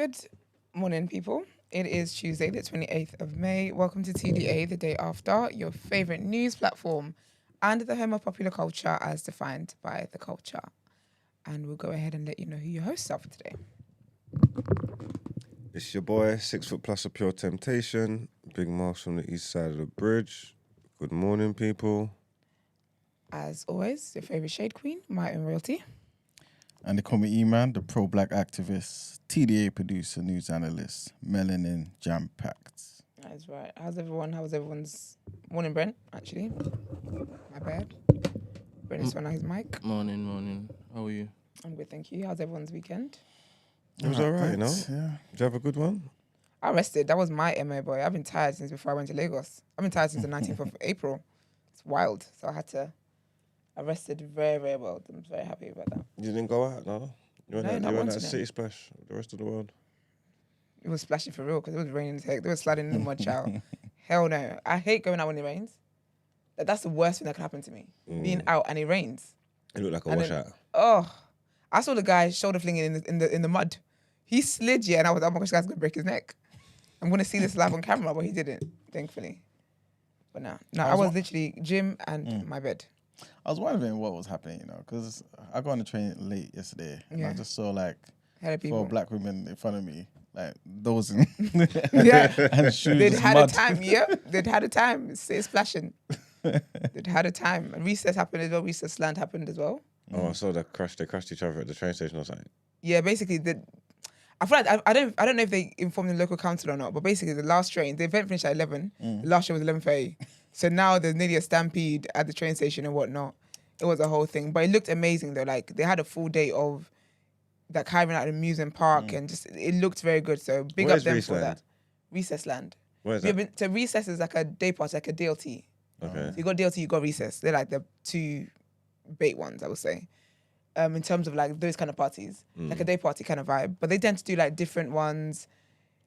Good morning, people. It is Tuesday, the 28th of May. Welcome to TDA, the day after, your favorite news platform and the home of popular culture as defined by the culture. And we'll go ahead and let you know who your hosts are for today. It's your boy, 6 foot plus of pure temptation. Big Marks from the east side of the bridge. Good morning, people. As always, your favorite shade queen, my own royalty. And the comedy man, the pro-black activist, TDA producer, news analyst, melanin jam-packed. That's right. How's everyone? How was everyone's morning, Brent? Actually, my bad. Brent is on his mic. Morning. How are you? I'm good, thank you. How's everyone's weekend? It was all right, you know? Yeah. Did you have a good one? I rested. That was my MO, boy. I've been tired since before I went to Lagos. I've been tired since the 19th of April. It's wild. So I rested very, very well. I'm very happy about that. You didn't go out, no? You went not out once that then. city splash with the rest of the world? It was splashing for real because it was raining as heck. They were sliding in the mud, child. Hell no. I hate going out when it rains. That's the worst thing that could happen to me. Being out and it rains. It looked like a And washout. I saw the guy shoulder flinging in the mud. He slid, yeah, and I was, oh my gosh, this guy's gonna break his neck. I'm gonna see this live on camera, but he didn't, thankfully. But no, I was literally gym and my bed. I was wondering what was happening, you know, because I got on the train late yesterday and I just saw like Hella people. 4 black women in front of me, like those in Yeah. and shoes They'd just had mud. a time, yeah. They'd had a time. It's splashing. They'd had a time. And recess happened as well. Recess land happened as well. Oh, I saw they crashed each other at the train station or something. Yeah, basically I feel like I don't know if they informed the local council or not, but basically the last train, the event finished at 11. The last train was 11:30. So now there's nearly a stampede at the train station and whatnot. It was a whole thing, but it looked amazing though. Like they had a full day of like hiring out an amusement park and just it looked very good. So big Where up is them for Reeseland? that. Recess land. Where is Yeah, that? so recess is like a day pass, like a DLT. Okay. So you got DLT, you got recess. They're like the two bait ones, I would say. In terms of like those kind of parties, like a day party kind of vibe. But they tend to do like different ones.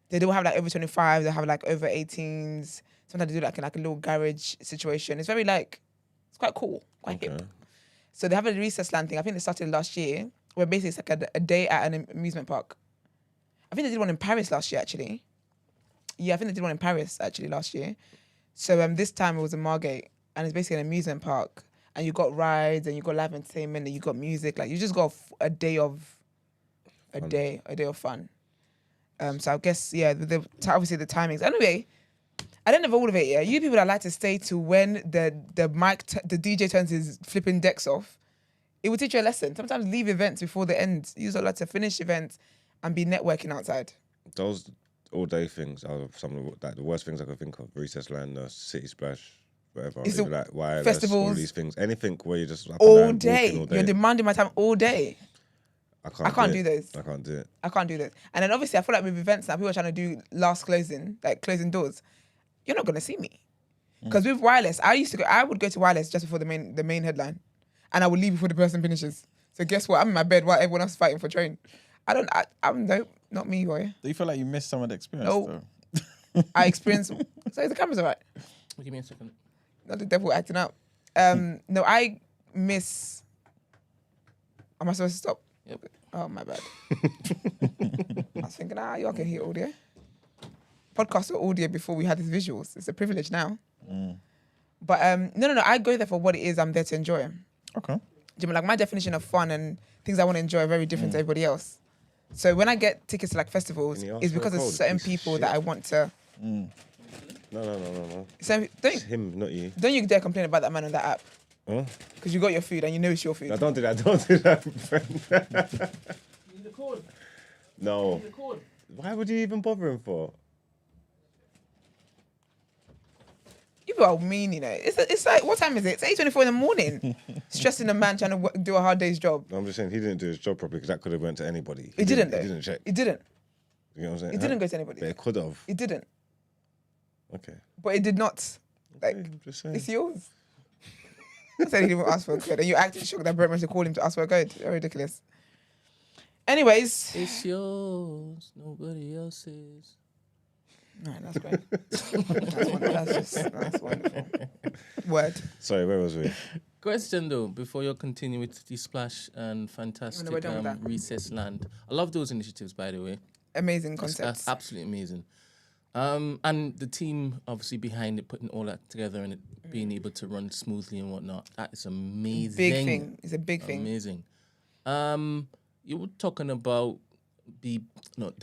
They don't have like over 25, they have like over 18s. Sometimes they do like a little garage situation. It's very like, it's quite cool, quite hip. So they have a recess land thing. I think they started last year, where basically it's like a day at an amusement park. I think they did one in Paris last year, actually. Yeah, I think they did one in Paris, actually, last year. So this time it was in Margate, and it's basically an amusement park. And you got rides, and you got live entertainment, and you got music. Like, you just got a day of fun. So I guess, yeah, obviously the timings. Anyway, I don't know all of it, yeah. You people that like to stay to when the DJ turns his flipping decks off, it will teach you a lesson. Sometimes leave events before the end. You just like to finish events and be networking outside. Those all-day things are some of the worst things I could think of. Recess land, city splash, whatever. It's Even like wireless, festivals. all these things. Anything where you just up and All down, day. walking all day. You're demanding my time all day. I can't do those. I can't do it. I can't do this. And then obviously I feel like with events now, people are trying to do last closing, like closing doors. You're not gonna see me. Because with wireless, I would go to wireless just before the main headline. And I would leave before the person finishes. So guess what? I'm in my bed while everyone else is fighting for train. I'm nope, not me, boy. Do you feel like you missed some of the experience No. though? I experienced so the camera's alright. Give me a second. Not the devil acting up. No, I miss. Am I supposed to stop? Yep. Oh, my bad. I was thinking, y'all can hear audio. Podcast or audio before we had these visuals. It's a privilege now. But no. I go there for what it is. I'm there to enjoy. Okay. Do you know, like my definition of fun and things I want to enjoy are very different to everybody else. So when I get tickets to like festivals, Can you ask it's for a because there's code, certain piece of people shit? that I want to. No. So It's him, not you. don't you dare complain about that man on that app Huh? because you got your food and you know it's your food. No, don't do that. Don't do that, friend. You record. No. You record. Why would you even bother him for? You are mean, you know. It's like, what time is it? It's 8:24 in the morning. Stressing a man trying to do a hard day's job. No, I'm just saying he didn't do his job properly because that could have went to anybody. It didn't, though. He didn't check. It didn't. You know what I'm saying? It didn't go to anybody. But it could have. It didn't. Okay. But it did not. Like, I'm just saying. it's yours. I said he didn't ask for a code. And you acted shocked that Brett managed to call him to ask for a code. You're ridiculous. Anyways. It's yours. Nobody else's. No, that's great. That's wonderful. Word. Sorry, where was we? Question though, before you continue with the splash and fantastic we're done with that. recess land. I love those initiatives, by the way. amazing It's concepts. absolutely amazing. And the team obviously behind it, putting all that together and it being able to run smoothly and whatnot. That is amazing. Big thing. It's a big thing. Amazing. You were talking about the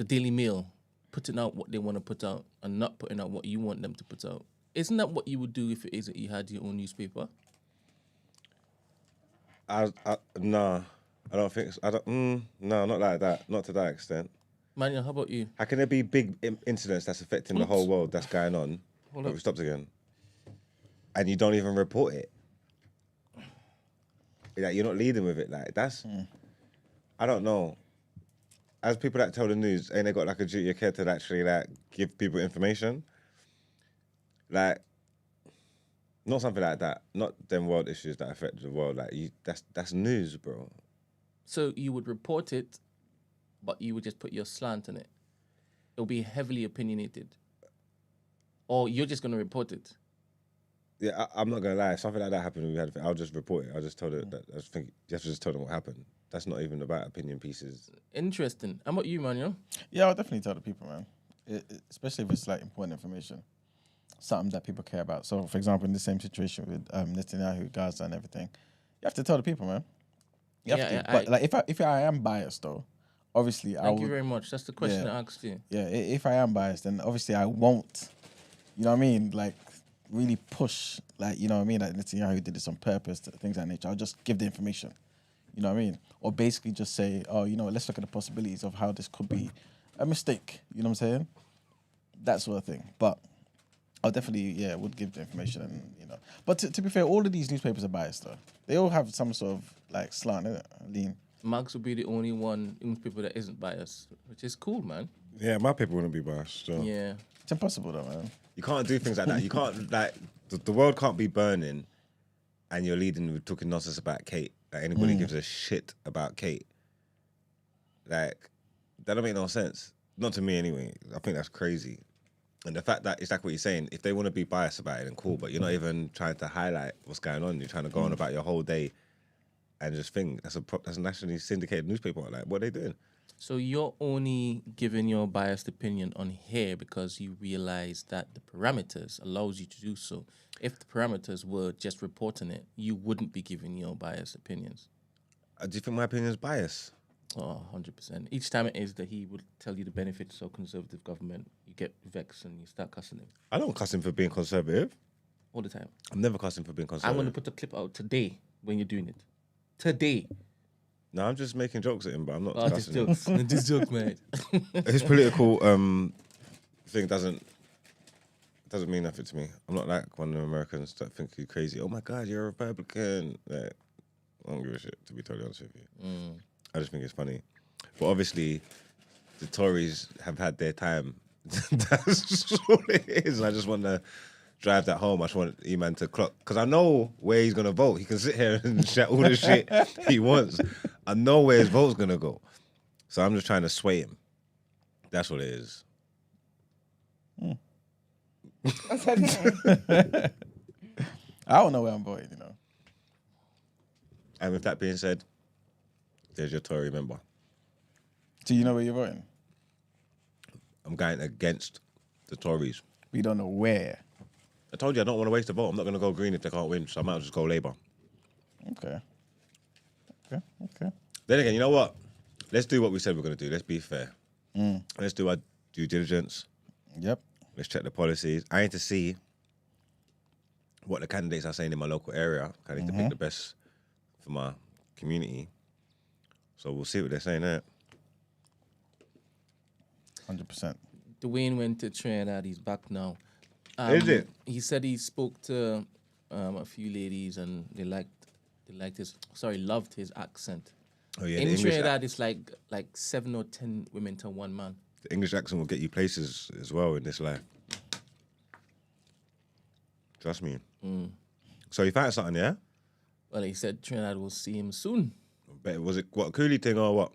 Daily Mail putting out what they want to put out and not putting out what you want them to put out. Isn't that what you would do if it is that you had your own newspaper? No, I don't think so. No, not like that. Not to that extent. Manuel, how about you? How can there be big incidents that's affecting the whole world that's going on? Hold Oh, up. it stops again. And you don't even report it. Like, you're not leading with it. Like, that's... I don't know. As people that tell the news, ain't they got like a duty of care to actually like give people information? Like, not something like that. Not them world issues that affect the world. Like, that's news, bro. So you would report it, but you would just put your slant on it. It'll be heavily opinionated. Or you're just going to report it. Yeah, I'm not gonna lie. If something like that happened, I'll just report it. I'll just tell them that. I just think you have to just tell them what happened. That's not even about opinion pieces. Interesting. How about you, Manuel? Yeah, I'll definitely tell the people, man. Especially if it's like important information, something that people care about. So, for example, in the same situation with Netanyahu, Gaza, and everything, you have to tell the people, man. You have to. But like, if I am biased, though, obviously Thank you very much. That's the question I asked you. Yeah, if I am biased, then obviously I won't. You know what I mean? Like, really push, like, you know what I mean? Like Netanyahu did this on purpose, things like that nature. I'll just give the information. You know what I mean? Or basically just say, oh, you know, let's look at the possibilities of how this could be a mistake. You know what I'm saying? That sort of thing. But I'll definitely, would give the information and, you know. But to be fair, all of these newspapers are biased, though. They all have some sort of, like, slant, innit? Lean. Max will be the only one newspaper that isn't biased, which is cool, man. Yeah, my people wouldn't be biased. So. Yeah. It's impossible, though, man. You can't do things like that. You can't, like, the world can't be burning and you're leading with talking nonsense about Kate. Like, anybody gives a shit about Kate. Like, that don't make no sense. Not to me, anyway. I think that's crazy. And the fact that it's like what you're saying, if they want to be biased about it, then cool, but you're not even trying to highlight what's going on. You're trying to go on about your whole day and just think that's a nationally syndicated newspaper. Like, what are they doing? So you're only giving your biased opinion on here because you realize that the parameters allows you to do so. If the parameters were just reporting it, you wouldn't be giving your biased opinions. Do you think my opinion is biased? Oh, 100%. Each time it is that he would tell you the benefits of conservative government, you get vexed and you start cussing him. I don't cuss him for being conservative. All the time. I'm never cussing for being conservative. I'm going to put a clip out today when you're doing it. Today. No, I'm just making jokes at him, but I'm not Oh, just cussing him. jokes. Just jokes, mate. His political thing doesn't mean nothing to me. I'm not like one of the Americans that think you're crazy. Oh my God, you're a Republican. Like, I don't give a shit, to be totally honest with you. I just think it's funny. But obviously, the Tories have had their time. That's all it is. I just want to drive that home. I just want E-Man to clock. Because I know where he's going to vote. He can sit here and shout all the shit he wants. I know where his vote's going to go. So I'm just trying to sway him. That's what it is. I don't know where I'm voting, you know. And with that being said, there's your Tory member. Do you know where you're voting? I'm going against the Tories. We don't know where. I told you I don't want to waste a vote. I'm not going to go Green if they can't win, so I might as well just go Labour. Okay. Then again, you know what? Let's do what we said we're going to do. Let's be fair. Let's do our due diligence. Yep. Let's check the policies. I need to see what the candidates are saying in my local area. I need to pick the best for my community. So we'll see what they're saying there. 100%. Dwayne went to Trinidad. He's back now. Is it? He said he spoke to a few ladies and they loved his accent. Oh yeah, In the English, Trinidad, it's like 7 or 10 women to one man. the English accent will get you places as well in this life. Trust me. So you found something, yeah? Well, he said Trinidad will see him soon. Was it what, a coolie thing or what?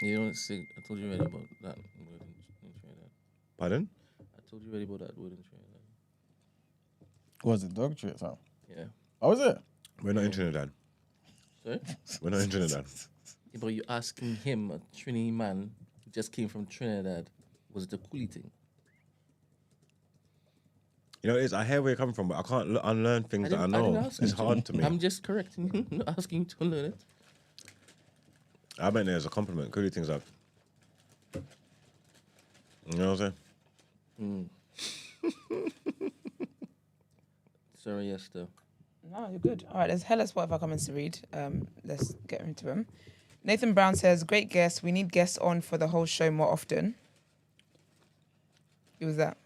You don't see. I told you already about that word in Trinidad. Pardon? I told you already about that word in Trinidad. Was it dog treat, huh? Yeah. Oh, was it? We're not in Trinidad. Sorry? We're not in Trinidad. Yeah, but you're asking him, a Trini man, just came from Trinidad. Was it a coolie thing? You know, it is. I hear where you're coming from, but I can't unlearn things that I didn't know. ask you It's hard to me. I'm just correcting you, not asking you to learn it. I meant it as a compliment. Coolie things like, you know what I'm saying? Sorry, Esther. No, you're good. All right, there's hella Spotify comments to read. Let's get into them. Nathan Brown says, great guest. We need guests on for the whole show more often. Who was that?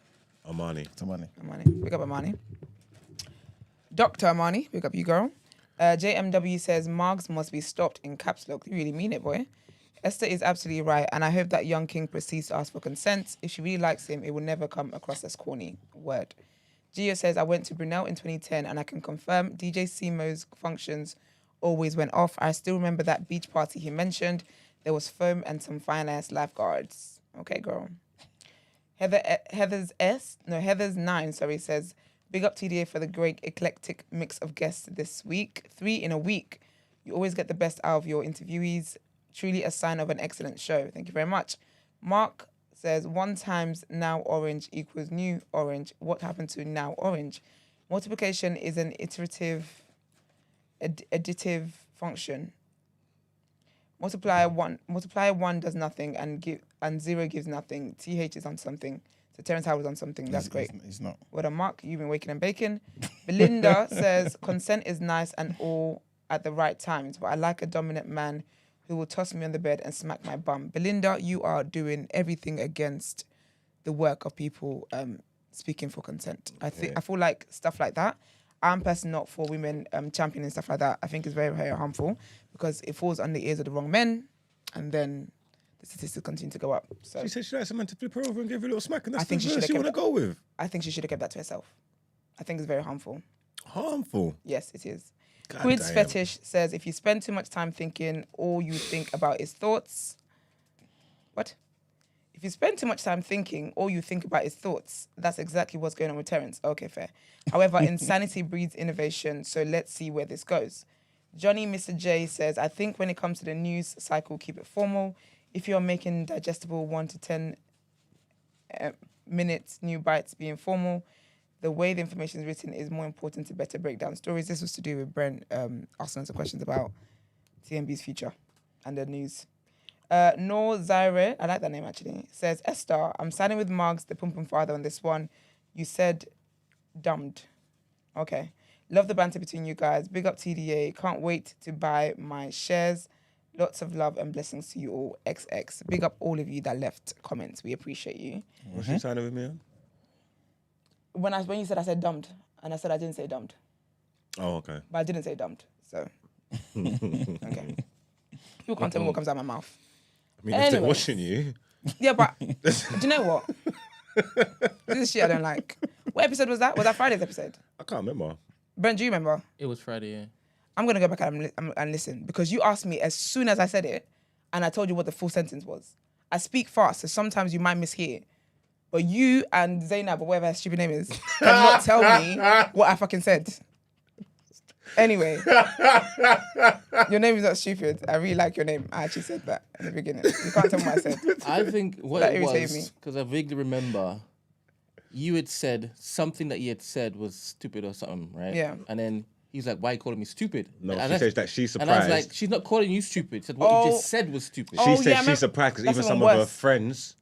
Armani. Armani. Big up Armani. Dr. Armani, big up you, girl. JMW says, Margs must be stopped in caps lock. You really mean it, boy. Esther is absolutely right, and I hope that young king proceeds to ask for consent. If she really likes him, it will never come across as corny. Word. Gio says, I went to Brunel in 2010, and I can confirm DJ Simo's functions always went off. I still remember that beach party he mentioned. There was foam and some fine-ass lifeguards. Okay, girl. Heather's 9, says, big up TDA for the great eclectic mix of guests this week. 3 in a week. You always get the best out of your interviewees. Truly a sign of an excellent show. Thank you very much. Mark says 1 times now orange equals new orange. What happened to now orange? Multiplication is an iterative, additive function. Multiply one does nothing and 0 gives nothing. TH is on something. So Terence Howard's on something. That's great. He's not. Well done, Mark. You've been waking and baking. Belinda says consent is nice and all at the right times, but I like a dominant man who will toss me on the bed and smack my bum. Belinda, you are doing everything against the work of people speaking for consent. I feel like stuff like that. I'm personally not for women championing stuff like that. I think it's very, very harmful because it falls on the ears of the wrong men, and then the statistics continue to go up. So She said she likes a man to flip her over and give her a little smack, and that's I think the she verse should you have want to go with. I think she should have kept that to herself. I think it's very harmful. Harmful. Yes, it is. God Quid's damn. Fetish says, if you spend too much time thinking, all you think about is thoughts. What? If you spend too much time thinking, all you think about is thoughts. That's exactly what's going on with Terence. Okay, fair. However, insanity breeds innovation, so let's see where this goes. Johnny Mr. J says, I think when it comes to the news cycle, keep it formal. If you're making digestible 1 to 10 minutes, new bites, be informal. The way the information is written is more important to better break down stories. This was to do with Brent asking some questions about TMB's future and the news. Noor Zaire, I like that name actually, says, Esther, I'm siding with Margs, the Pum Pum father on this one. You said dumbed. Okay. Love the banter between you guys. Big up TDA. Can't wait to buy my shares. Lots of love and blessings to you all. XX. Big up all of you that left comments. We appreciate you. Was she signing with me on? When you said I said dumbed, and I said I didn't say dumbed. Oh, okay. But I didn't say dumbed. So, okay. People can't tell me what comes out of my mouth. I mean, if they're Anyways. watching you. Yeah, but do you know what? This is shit I don't like. What episode was that? Was that Friday's episode? I can't remember. Brent, do you remember? It was Friday, yeah. I'm going to go back and listen because you asked me as soon as I said it and I told you what the full sentence was. I speak fast, so sometimes you might mishear. But you and Zainab, or whatever her stupid name is, cannot tell me what I fucking said. Anyway, your name is not stupid. I really like your name. I actually said that in the beginning. You can't tell me what I said. I think what That it irritated me. was, because I vaguely remember, you had said something that you had said was stupid or something, right? Yeah. And then he's like, why are you calling me stupid? No, and she says that she's And I was surprised. like, she's not calling you stupid. She said what you just said was stupid. Oh, She yeah, said I she's remember- surprised because that's even some even of her worse. friends,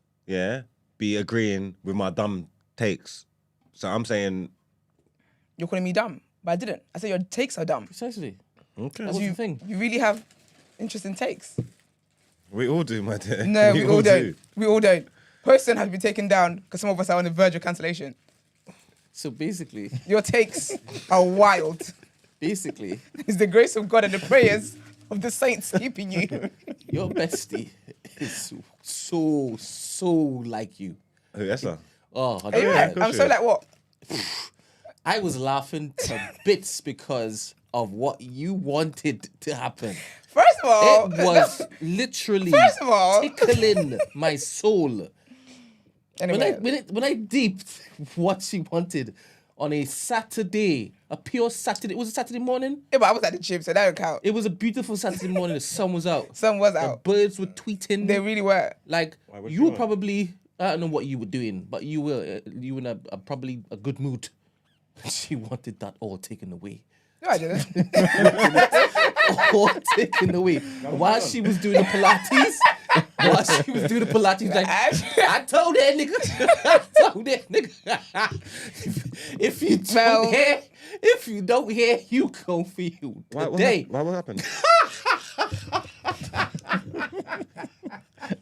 be agreeing with my dumb takes. So I'm saying, You're calling me dumb, but I didn't. I said your takes are dumb. Precisely. okay. That's the thing. You really have interesting takes. We all do, my dear. No, we all don't. We all don't. Poston has been taken down because some of us are on the verge of cancellation. So basically, Your takes are wild. it's the grace of God and the prayers of the saints keeping you. your bestie is so like you. Who, Esther? Oh, I Are you don't right? know. I'm so like what? I was laughing to bits because of what you wanted to happen. First of all, It was literally First of all- tickling my soul. anyway, When I deeped what she wanted on a Saturday, a pure Saturday. It was a Saturday morning. Yeah, but I was at the gym, so that don't count. It was a beautiful Saturday morning. The sun was out. Sun was The out. birds were tweeting. They really were. Like what you you were want? probably, I don't know what you were doing, but you were in a probably a good mood. She wanted that all taken away. No, I didn't. All taken away. While she was doing the Pilates, like, I told that nigga. If you don't hear, you go for you. What happened?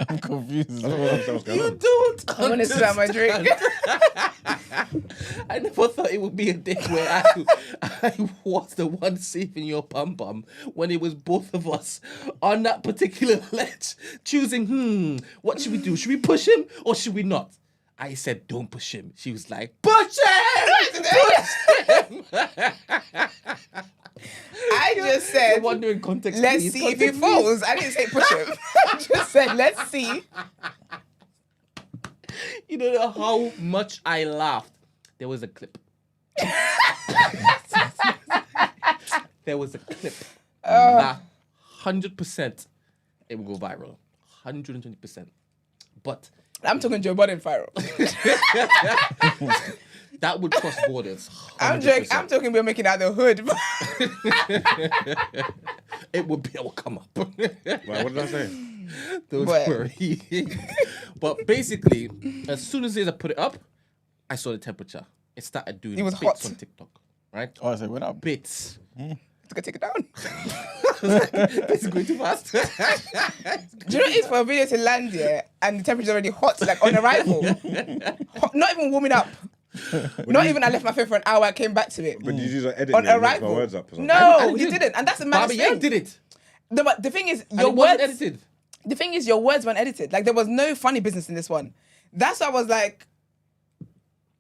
I'm confused. I don't know what was going You on. don't. I want to slam my drink. I never thought it would be a day where I was the one saving your pum pum when it was both of us on that particular ledge, choosing, what should we do? Should we push him or should we not? I said, don't push him. She was like, push him! I just said, You're wondering context. let's please. see if he Context, please. falls. I didn't say push him. I just said, let's see. You don't know how much I laughed. There was a clip. There was a clip. That 100% it will go viral. 120%. But I'm talking Joe Budden viral. that would cross borders. I'm 100%. talking we're making out the hood. It will come up. What did I say? Don't But- worry. But basically, as soon as I put it up, I saw the temperature. It started doing It was bits hot. on TikTok, right? Oh, I said, went up. Bits. to take it down. It's going too fast. Do you know what it is for a video to land here and the temperature's already hot, like on arrival? Hot, not even warming up. Not even I left my phone for an hour, I came back to it. But did you use an edit On and mix my arrival. words up or something? No, he didn't. And that's the maddest Barbie thing. did it. But the thing is, And your it wasn't words... edited. The thing is, your words weren't edited. Like, there was no funny business in this one. That's why I was like,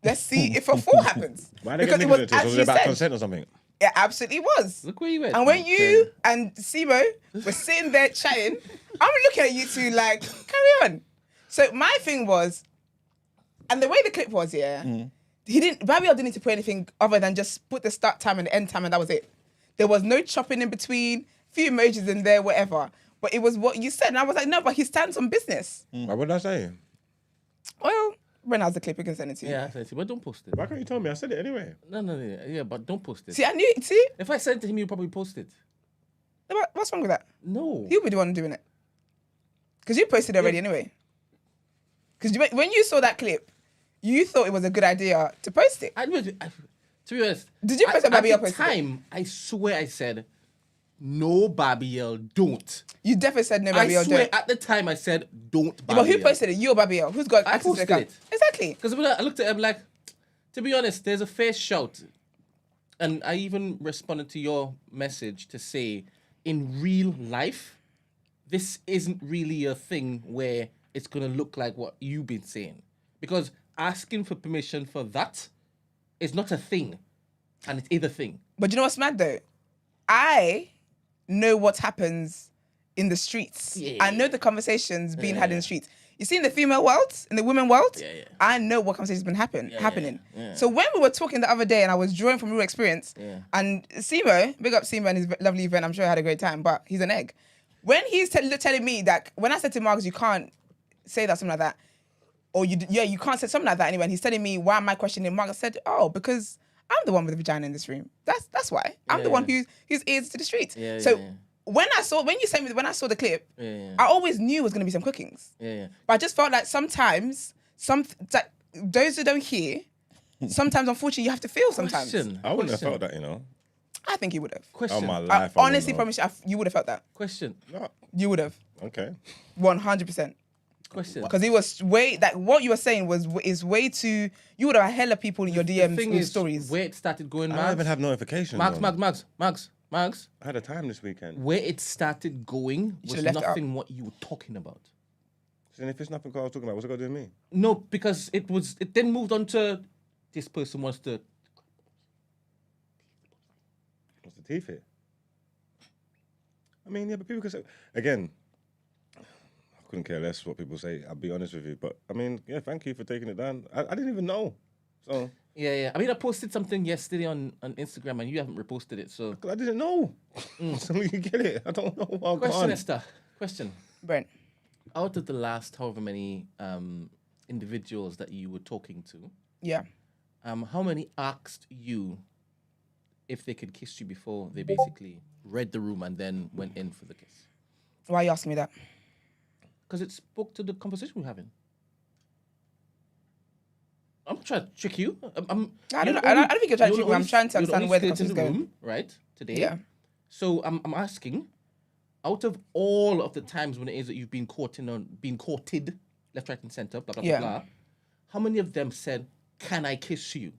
let's see if a fall happens. Why did they get Because niggas into this? Was it about consent or something? It absolutely was. Look where you went. And when you and Simo were sitting there chatting, I'm looking at you two like, carry on. So my thing was, and the way the clip was, Rabiel didn't need to put anything other than just put the start time and the end time, and that was it. There was no chopping in between, few emojis in there, whatever. But it was what you said, and I was like, no, but he stands on business. What did I say? Well, when I was the clip, you can send it to you. Yeah, I said, but don't post it. Why can't you tell me? I said it anyway. No, yeah, but don't post it. See, I knew. See, If I sent it to him, you'd probably post it. what's wrong with that? No. He'll be the one doing it. Because you posted it already anyway. Because when you saw that clip, you thought it was a good idea to post it. To be honest, Did you post it, Babiel at the posted it? time, I swear I said, no, Babiel, don't. You definitely said no, I Babiel. swear Don't. at the time I said, don't, Babiel. Yeah, but who posted it? You or Babiel? Who's got I access to the posted account? it. Exactly. Because when I looked at him like, to be honest, there's a fair shout. And I even responded to your message to say, in real life, this isn't really a thing where it's going to look like what you've been saying. Because asking for permission for that is not a thing. And it is a thing. But you know what's mad though? I know what happens in the streets. Yeah. I know the conversations being had in the streets. You see, in the female world, in the women world, Yeah. I know what conversations been happening. Yeah. So when we were talking the other day, and I was drawing from real experience, and Simo, big up Simo and his lovely event. I'm sure he had a great time, but he's an egg. When he's telling me that, when I said to Marcus, you can't say that, something like that, or you can't say something like that anyway. And he's telling me why am I questioning Marcus? I said, oh, because I'm the one with the vagina in this room. That's why. I'm the one whose ears to the streets. When I saw the clip, I always knew it was gonna be some cookings. But I just felt like sometimes those who don't hear, sometimes unfortunately you have to feel sometimes. I wouldn't have felt that, you know. I think you would have. Oh, my I life. honestly promise you, you would have felt that. Question. No. You would have. Okay. 100%. Question. Because it was way that what you were saying is way too. You would have hella people in your DMs thing with is, stories. where it started going, I don't even have notifications. Mags. I had a time this weekend. Where it started going was should've left it nothing what you were talking about. So if it's nothing I was talking about, what's it got to do with me? No, because it then moved on to this person wants to. What's the teeth here? I mean, yeah, but people can say, again, I couldn't care less what people say. I'll be honest with you. But I mean, yeah, thank you for taking it down. I didn't even know. So Yeah. I mean, I posted something yesterday on Instagram, and you haven't reposted it. So, I didn't know. So you get it. I don't know what question, Esther. Question. Brent. Out of the last however many individuals that you were talking to, Yeah. how many asked you if they could kiss you before they basically read the room and then went in for the kiss? Why are you asking me that? Because it spoke to the conversation we're having. I'm not trying to trick you. I don't think you're trying to trick me. I'm trying to understand where the conversation conversation is going. room, right? Today. Yeah. So I'm asking, out of all of the times when it is that you've been courted, left, right, and center, blah blah Yeah. blah blah, how many of them said, "Can I kiss you?"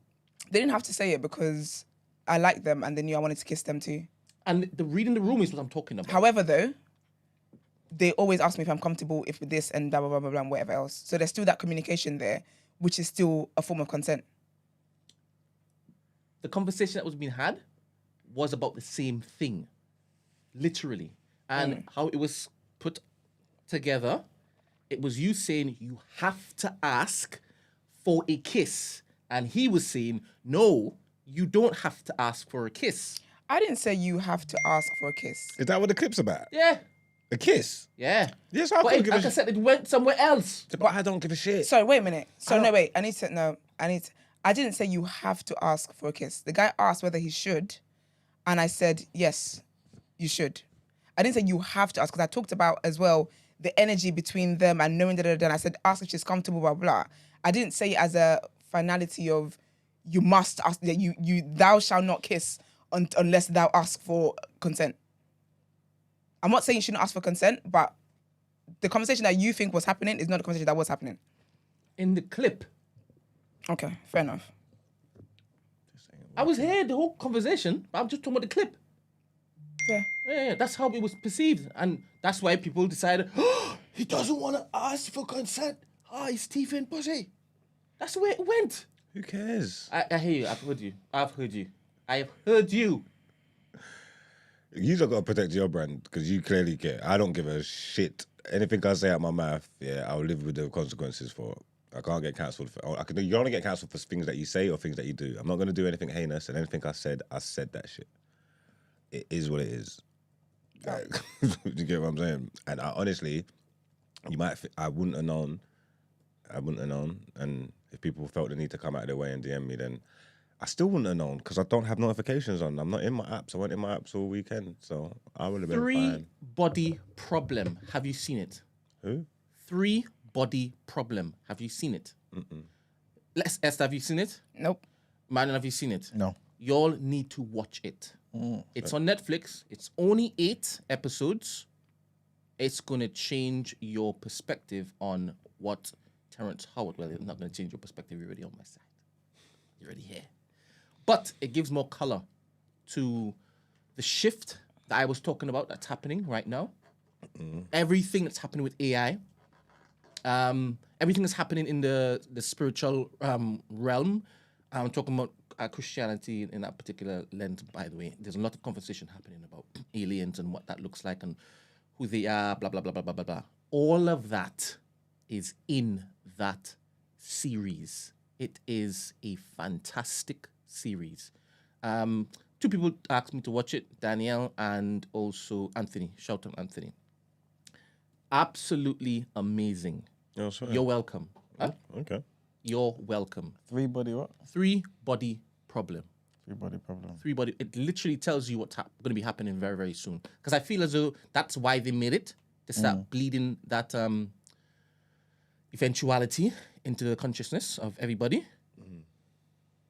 They didn't have to say it because I liked them and they knew I wanted to kiss them too. And the reading the room is what I'm talking about. However, though, they always ask me if I'm comfortable, if with this and blah, blah, blah, blah, blah, and whatever else. So there's still that communication there, which is still a form of consent. The conversation that was being had was about the same thing, literally. And how it was put together, it was you saying you have to ask for a kiss. And he was saying, no, you don't have to ask for a kiss. I didn't say you have to ask for a kiss. Is that what the clip's about? Yeah. A kiss? Yeah. Yes, I But couldn't give like a I said, it went somewhere else. But I don't give a shit. Sorry, wait a minute. I didn't say you have to ask for a kiss. The guy asked whether he should, and I said, yes, you should. I didn't say you have to ask, because I talked about as well the energy between them and knowing and I said, ask if she's comfortable, blah, blah. I didn't say it as a finality of you must ask, that thou shalt not kiss unless thou ask for consent. I'm not saying you shouldn't ask for consent, but the conversation that you think was happening is not the conversation that was happening. In the clip, Okay, fair enough. I was here the whole conversation, but I'm just talking about the clip. Fair. Yeah, that's how it was perceived. And that's why people decided, oh, he doesn't want to ask for consent. He's teeth in pussy. That's the way it went. Who cares? I hear you. I've heard you. I have heard you. You just got to protect your brand because you clearly care. I don't give a shit. Anything I say out my mouth, I'll live with the consequences for it. I can't get cancelled. You only get cancelled for things that you say or things that you do. I'm not going to do anything heinous, and anything I said that shit. It is what it is. Like, you get what I'm saying? And honestly, I wouldn't have known. And if people felt the need to come out of their way and DM me, then I still wouldn't have known because I don't have notifications on. I'm not in my apps. I went in my apps all weekend, so I would have been fine. 3-body problem. Have you seen it? Who? 3-body problem. Have you seen it? Esther, have you seen it? Nope. Marlon, have you seen it? No. Y'all need to watch it. It's on Netflix. It's only 8 episodes. It's going to change your perspective on what Terrence Howard... Well, it's not going to change your perspective. You're already on my side. You're already here. But it gives more color to the shift that I was talking about that's happening right now. Everything that's happening with AI. Everything that's happening in the spiritual realm. I'm talking about Christianity in that particular lens, by the way. There's a lot of conversation happening about aliens and what that looks like and who they are, blah, blah, blah, blah, blah, blah, blah. All of that is in that series. It is a fantastic series. 2 people asked me to watch it, Danielle and also Anthony. Shout out Anthony. Absolutely amazing. Oh, sorry. You're welcome. Huh? Okay. You're welcome. 3-body what? 3-body problem. 3-body problem. 3-body. It literally tells you what's going to be happening very, very soon. Because I feel as though that's why they made it. To start bleeding that eventuality into the consciousness of everybody.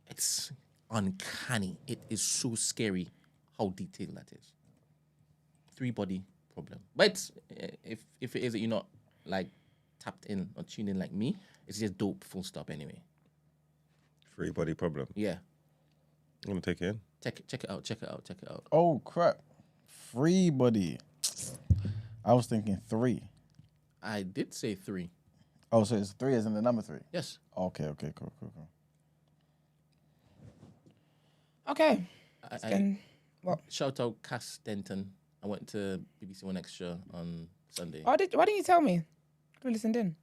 It's uncanny. It is so scary how detailed that is. 3-body problem. But it's, if it is that you're not like tapped in or tuned in like me, it's just dope, full stop anyway. 3-body problem. Yeah. I'm going to take it in. Check it out. Oh, crap. 3-body. I was thinking 3. I did say 3. Oh, so it's 3 as in the number 3? Yes. Okay, cool. Okay. What? Shout out Cass Denton. I went to BBC One Extra on Sunday. Why didn't you tell me? I could have listened in.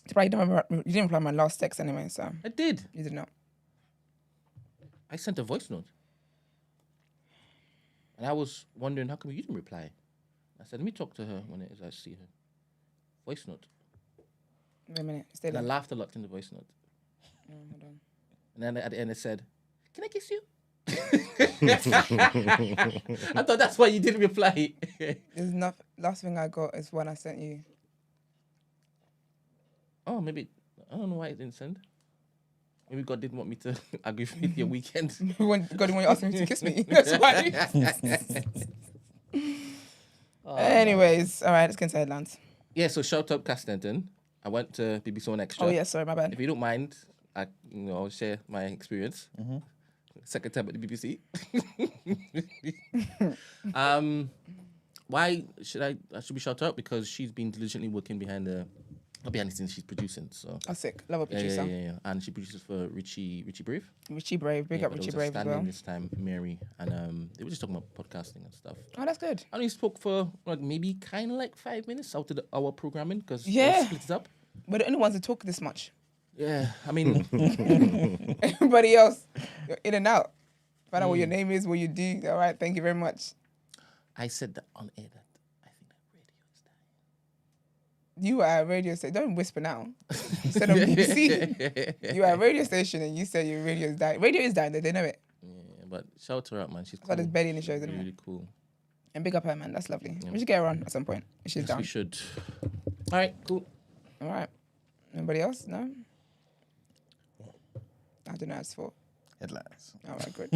Surprised you didn't reply my last text anyway, so I did. you did not. I sent a voice note. And I was wondering, how come you didn't reply? I said, let me talk to her when it is I see her. Voice note. Wait a minute. Stay And I there. laughed a lot in the voice note. Hold on. And then at the end it said, can I kiss you? I thought that's why you didn't reply. There's not. Last thing I got is one I sent you. Oh, maybe. I don't know why it didn't send. Maybe God didn't want me to agree with your weekend. God didn't want you asking me to kiss me. That's why. Anyways, all right, let's get into headlines. Yeah, so shout out Castenton. I went to BBC One Extra. Oh, yeah, sorry, my bad. If you don't mind, I'll share my experience. Second time at the BBC. Why should we shout her out? Because she's been diligently working behind the scenes she's producing. So Oh, sick. Love a producer. yeah. And she produces for Richie Brave. Richie Brave. Big up but Richie there was a Brave as stand-in well. this time, Mary, and they were just talking about podcasting and stuff. Oh, that's good. I only spoke for like maybe kind of like 5 minutes out of our programming because Yeah. split it up. We're the only ones that talk this much. Yeah, I mean, Everybody else, you're in and out. Find out what your name is, what you do. All right, thank you very much. I said that on air that I think that radio is dying. You are a radio station. Don't whisper now. You said on BBC. You are a radio station and you said your radio is dying. Radio is dying, they know it. Yeah, but shout her out, man. She's That's why cool. there's barely any shows anymore. Really cool. And big up her, man. That's lovely. We should get her on at some point. She's Yes, down. we should. All right, cool. All right. Anybody else? No? I don't know. It's for. Headlines. All right, good.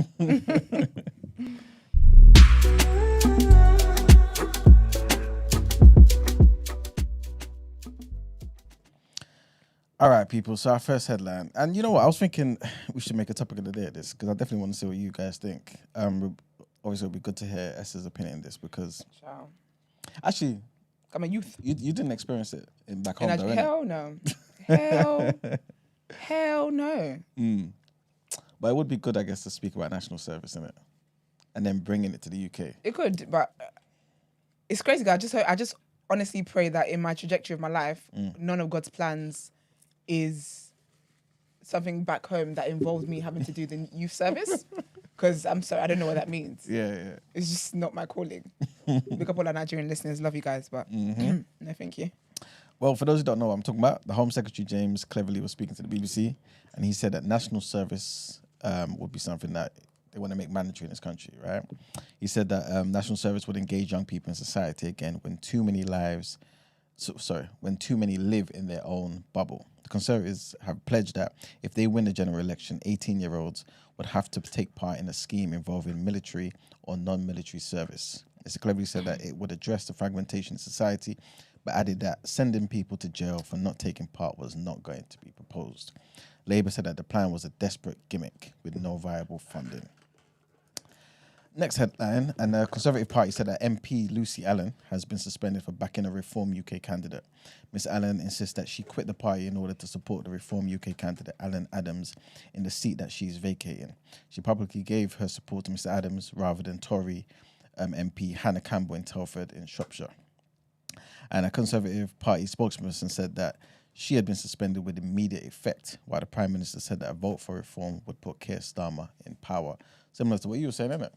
All right, people. So our first headline, and you know what? I was thinking we should make a topic of the day of this because I definitely want to see what you guys think. Obviously, it'll be good to hear Esther's opinion on this because Ciao. actually, I'm a youth. you didn't experience it back home, And though, innit? hell no. Hell no. But it would be good, I guess, to speak about national service, innit? And then bringing it to the UK. It could, but it's crazy. Guys. I just honestly pray that in my trajectory of my life, none of God's plans is something back home that involves me having to do the youth service. Because I'm sorry, I don't know what that means. Yeah. It's just not my calling. Look up all our Nigerian listeners. Love you guys, but no, thank you. Well, for those who don't know what I'm talking about, the Home Secretary James cleverly was speaking to the BBC, and he said that national service would be something that they want to make mandatory in this country, right? He said that national service would engage young people in society again when too many live in their own bubble. The Conservatives have pledged that if they win the general election, 18-year-olds would have to take part in a scheme involving military or non-military service. It's cleverly said that it would address the fragmentation in society, but added that sending people to jail for not taking part was not going to be proposed. Labour said that the plan was a desperate gimmick with no viable funding. Next headline, and the Conservative Party said that MP Lucy Allen has been suspended for backing a Reform UK candidate. Ms Allen insists that she quit the party in order to support the Reform UK candidate Alan Adams in the seat that she is vacating. She publicly gave her support to Mr Adams rather than Tory MP Hannah Campbell in Telford in Shropshire. And a Conservative Party spokesperson said that she had been suspended with immediate effect, while the Prime Minister said that a vote for reform would put Keir Starmer in power. Similar to what you were saying, isn't it?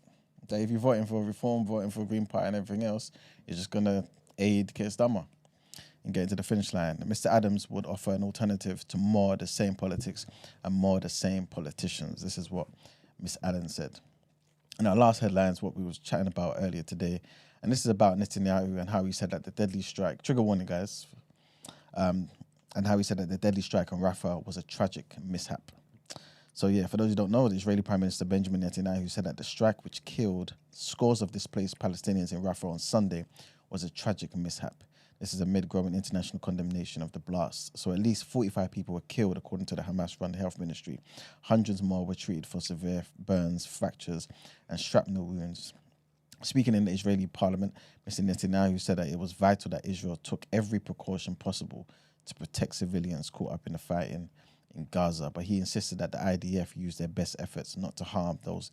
That if you're voting for reform, voting for Green Party and everything else, you're just going to aid Keir Starmer and get into the finish line. Mr Adams would offer an alternative to more of the same politics and more of the same politicians. This is what Ms Allen said. And our last headline is what we was chatting about earlier today. And this is about Netanyahu and how he said that the deadly strike, trigger warning guys, and how he said that the deadly strike on Rafah was a tragic mishap. So yeah, for those who don't know, the Israeli Prime Minister Benjamin Netanyahu said that the strike which killed scores of displaced Palestinians in Rafah on Sunday was a tragic mishap. This is amid growing international condemnation of the blast. So at least 45 people were killed, according to the Hamas-run health ministry. Hundreds more were treated for severe burns, fractures, and shrapnel wounds. Speaking in the Israeli parliament, Mr Netanyahu said that it was vital that Israel took every precaution possible to protect civilians caught up in the fighting in Gaza, but he insisted that the IDF used their best efforts not to harm those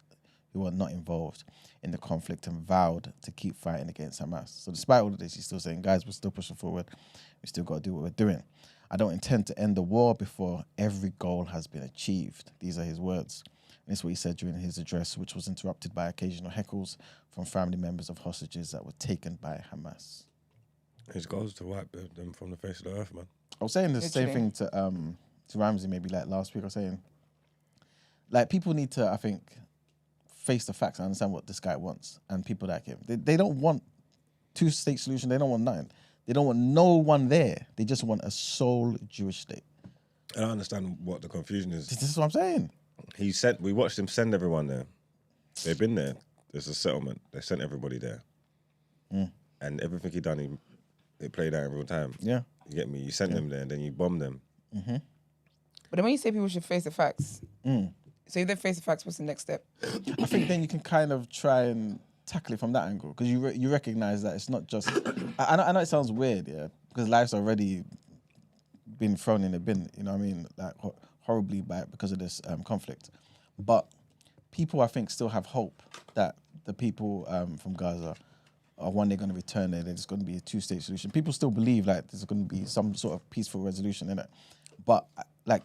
who are not involved in the conflict and vowed to keep fighting against Hamas. So despite all of this, he's still saying, guys, we're still pushing forward. We still got to do what we're doing. I don't intend to end the war before every goal has been achieved. These are his words. And this is what he said during his address, which was interrupted by occasional heckles from family members of hostages that were taken by Hamas. His goal is to wipe them from the face of the earth, man. I was saying the Literally. same thing to Ramsey maybe like last week. I was saying, like, people need to, I think, face the facts and understand what this guy wants. And people like him, they don't want two-state solution. They don't want nothing. They don't want no one there. They just want a sole Jewish state. I don't understand what the confusion is. This is what I'm saying. We watched him send everyone there. They've been there. There's a settlement. They sent everybody there. And everything he done, it played out in real time. Yeah. You get me? You sent them there, and then you bombed them. But then when you say people should face the facts, so if they face the facts, what's the next step? I think then you can kind of try and tackle it from that angle because you recognize that it's not just. I know it sounds weird, yeah, because life's already been thrown in a bin. You know what I mean? Like horribly because of this conflict, but people I think still have hope that the people from Gaza are one day going to return there. There's going to be a two-state solution. People still believe like there's going to be some sort of peaceful resolution in it, but like.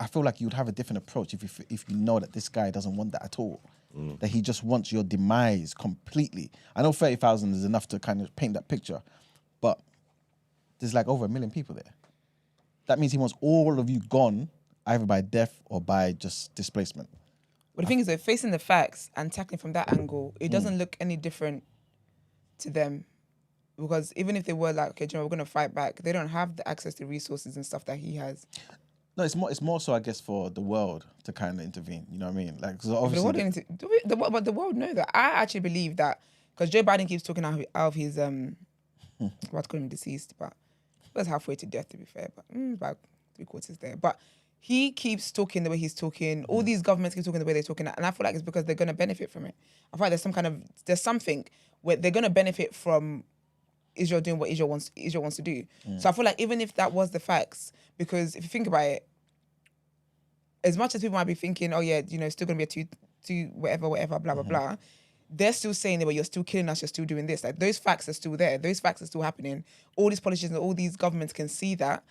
I feel like you'd have a different approach if you know that this guy doesn't want that at all. That he just wants your demise completely. I know 30,000 is enough to kind of paint that picture, but there's like over 1 million people there. That means he wants all of you gone, either by death or by just displacement. But the thing is, that facing the facts and tackling from that angle, it doesn't look any different to them. Because even if they were like, okay, you know, we're going to fight back, they don't have the access to resources and stuff that he has. No, it's more so, I guess, for the world to kind of intervene. You know what I mean? Like, 'cause But obviously, but the world know that. I actually believe that because Joe Biden keeps talking out of his I'm about to call him deceased, but he was halfway to death to be fair, but about 3/4 there. But he keeps talking the way he's talking. All these governments keep talking the way they're talking, and I feel like it's because they're going to benefit from it. I feel like there's something where they're going to benefit from Israel doing what Israel wants to do. So I feel like even if that was the facts, because if you think about it, as much as people might be thinking, oh yeah, you know, it's still gonna be a two whatever, blah blah blah, they're still saying that, well, you're still killing us, you're still doing this. Like those facts are still there, those facts are still happening. All these politicians, all these governments can see that,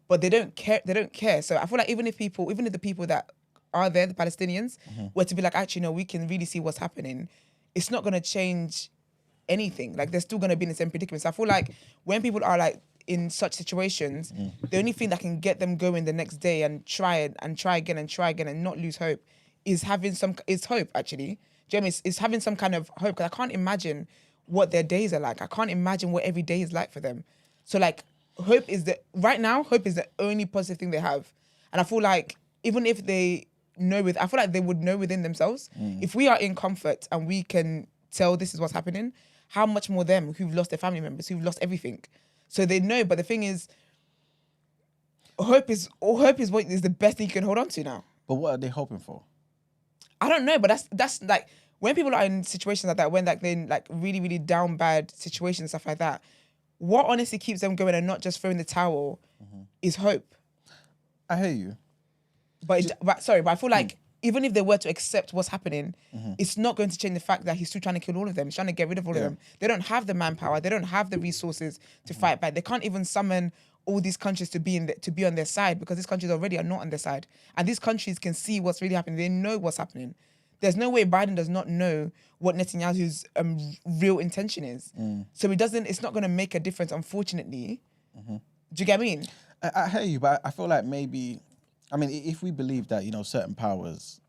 but they don't care. They don't care. So I feel like even if the people that are there, the Palestinians, were to be like, actually, no, we can really see what's happening, it's not gonna change anything. Like they're still gonna be in the same predicament. So I feel like when people are like in such situations, the only thing that can get them going the next day and try again and not lose hope is hope actually. Do you know what I mean? It's having some kind of hope, because I can't imagine what their days are like. I can't imagine what every day is like for them. So like right now hope is the only positive thing they have. And I feel like even if they I feel like they would know within themselves, if we are in comfort and we can tell this is what's happening, how much more them who've lost their family members, who've lost everything. So they know, but the thing is, hope is what is the best thing you can hold on to now. but what are they hoping for? I don't know, but that's like when people are in situations like that, when like they're in like really, really down bad situations and stuff like that, what honestly keeps them going and not just throwing the towel is hope. I hear you. But I feel like even if they were to accept what's happening, it's not going to change the fact that he's still trying to kill all of them. He's trying to get rid of all of them. They don't have the manpower. They don't have the resources to fight back. They can't even summon all these countries to be on their side, because these countries already are not on their side. And these countries can see what's really happening. They know what's happening. There's no way Biden does not know what Netanyahu's real intention is. So it's not going to make a difference, unfortunately. Do you get what I mean? I hear you, but I feel like maybe, I mean, if we believe that, you know, certain powers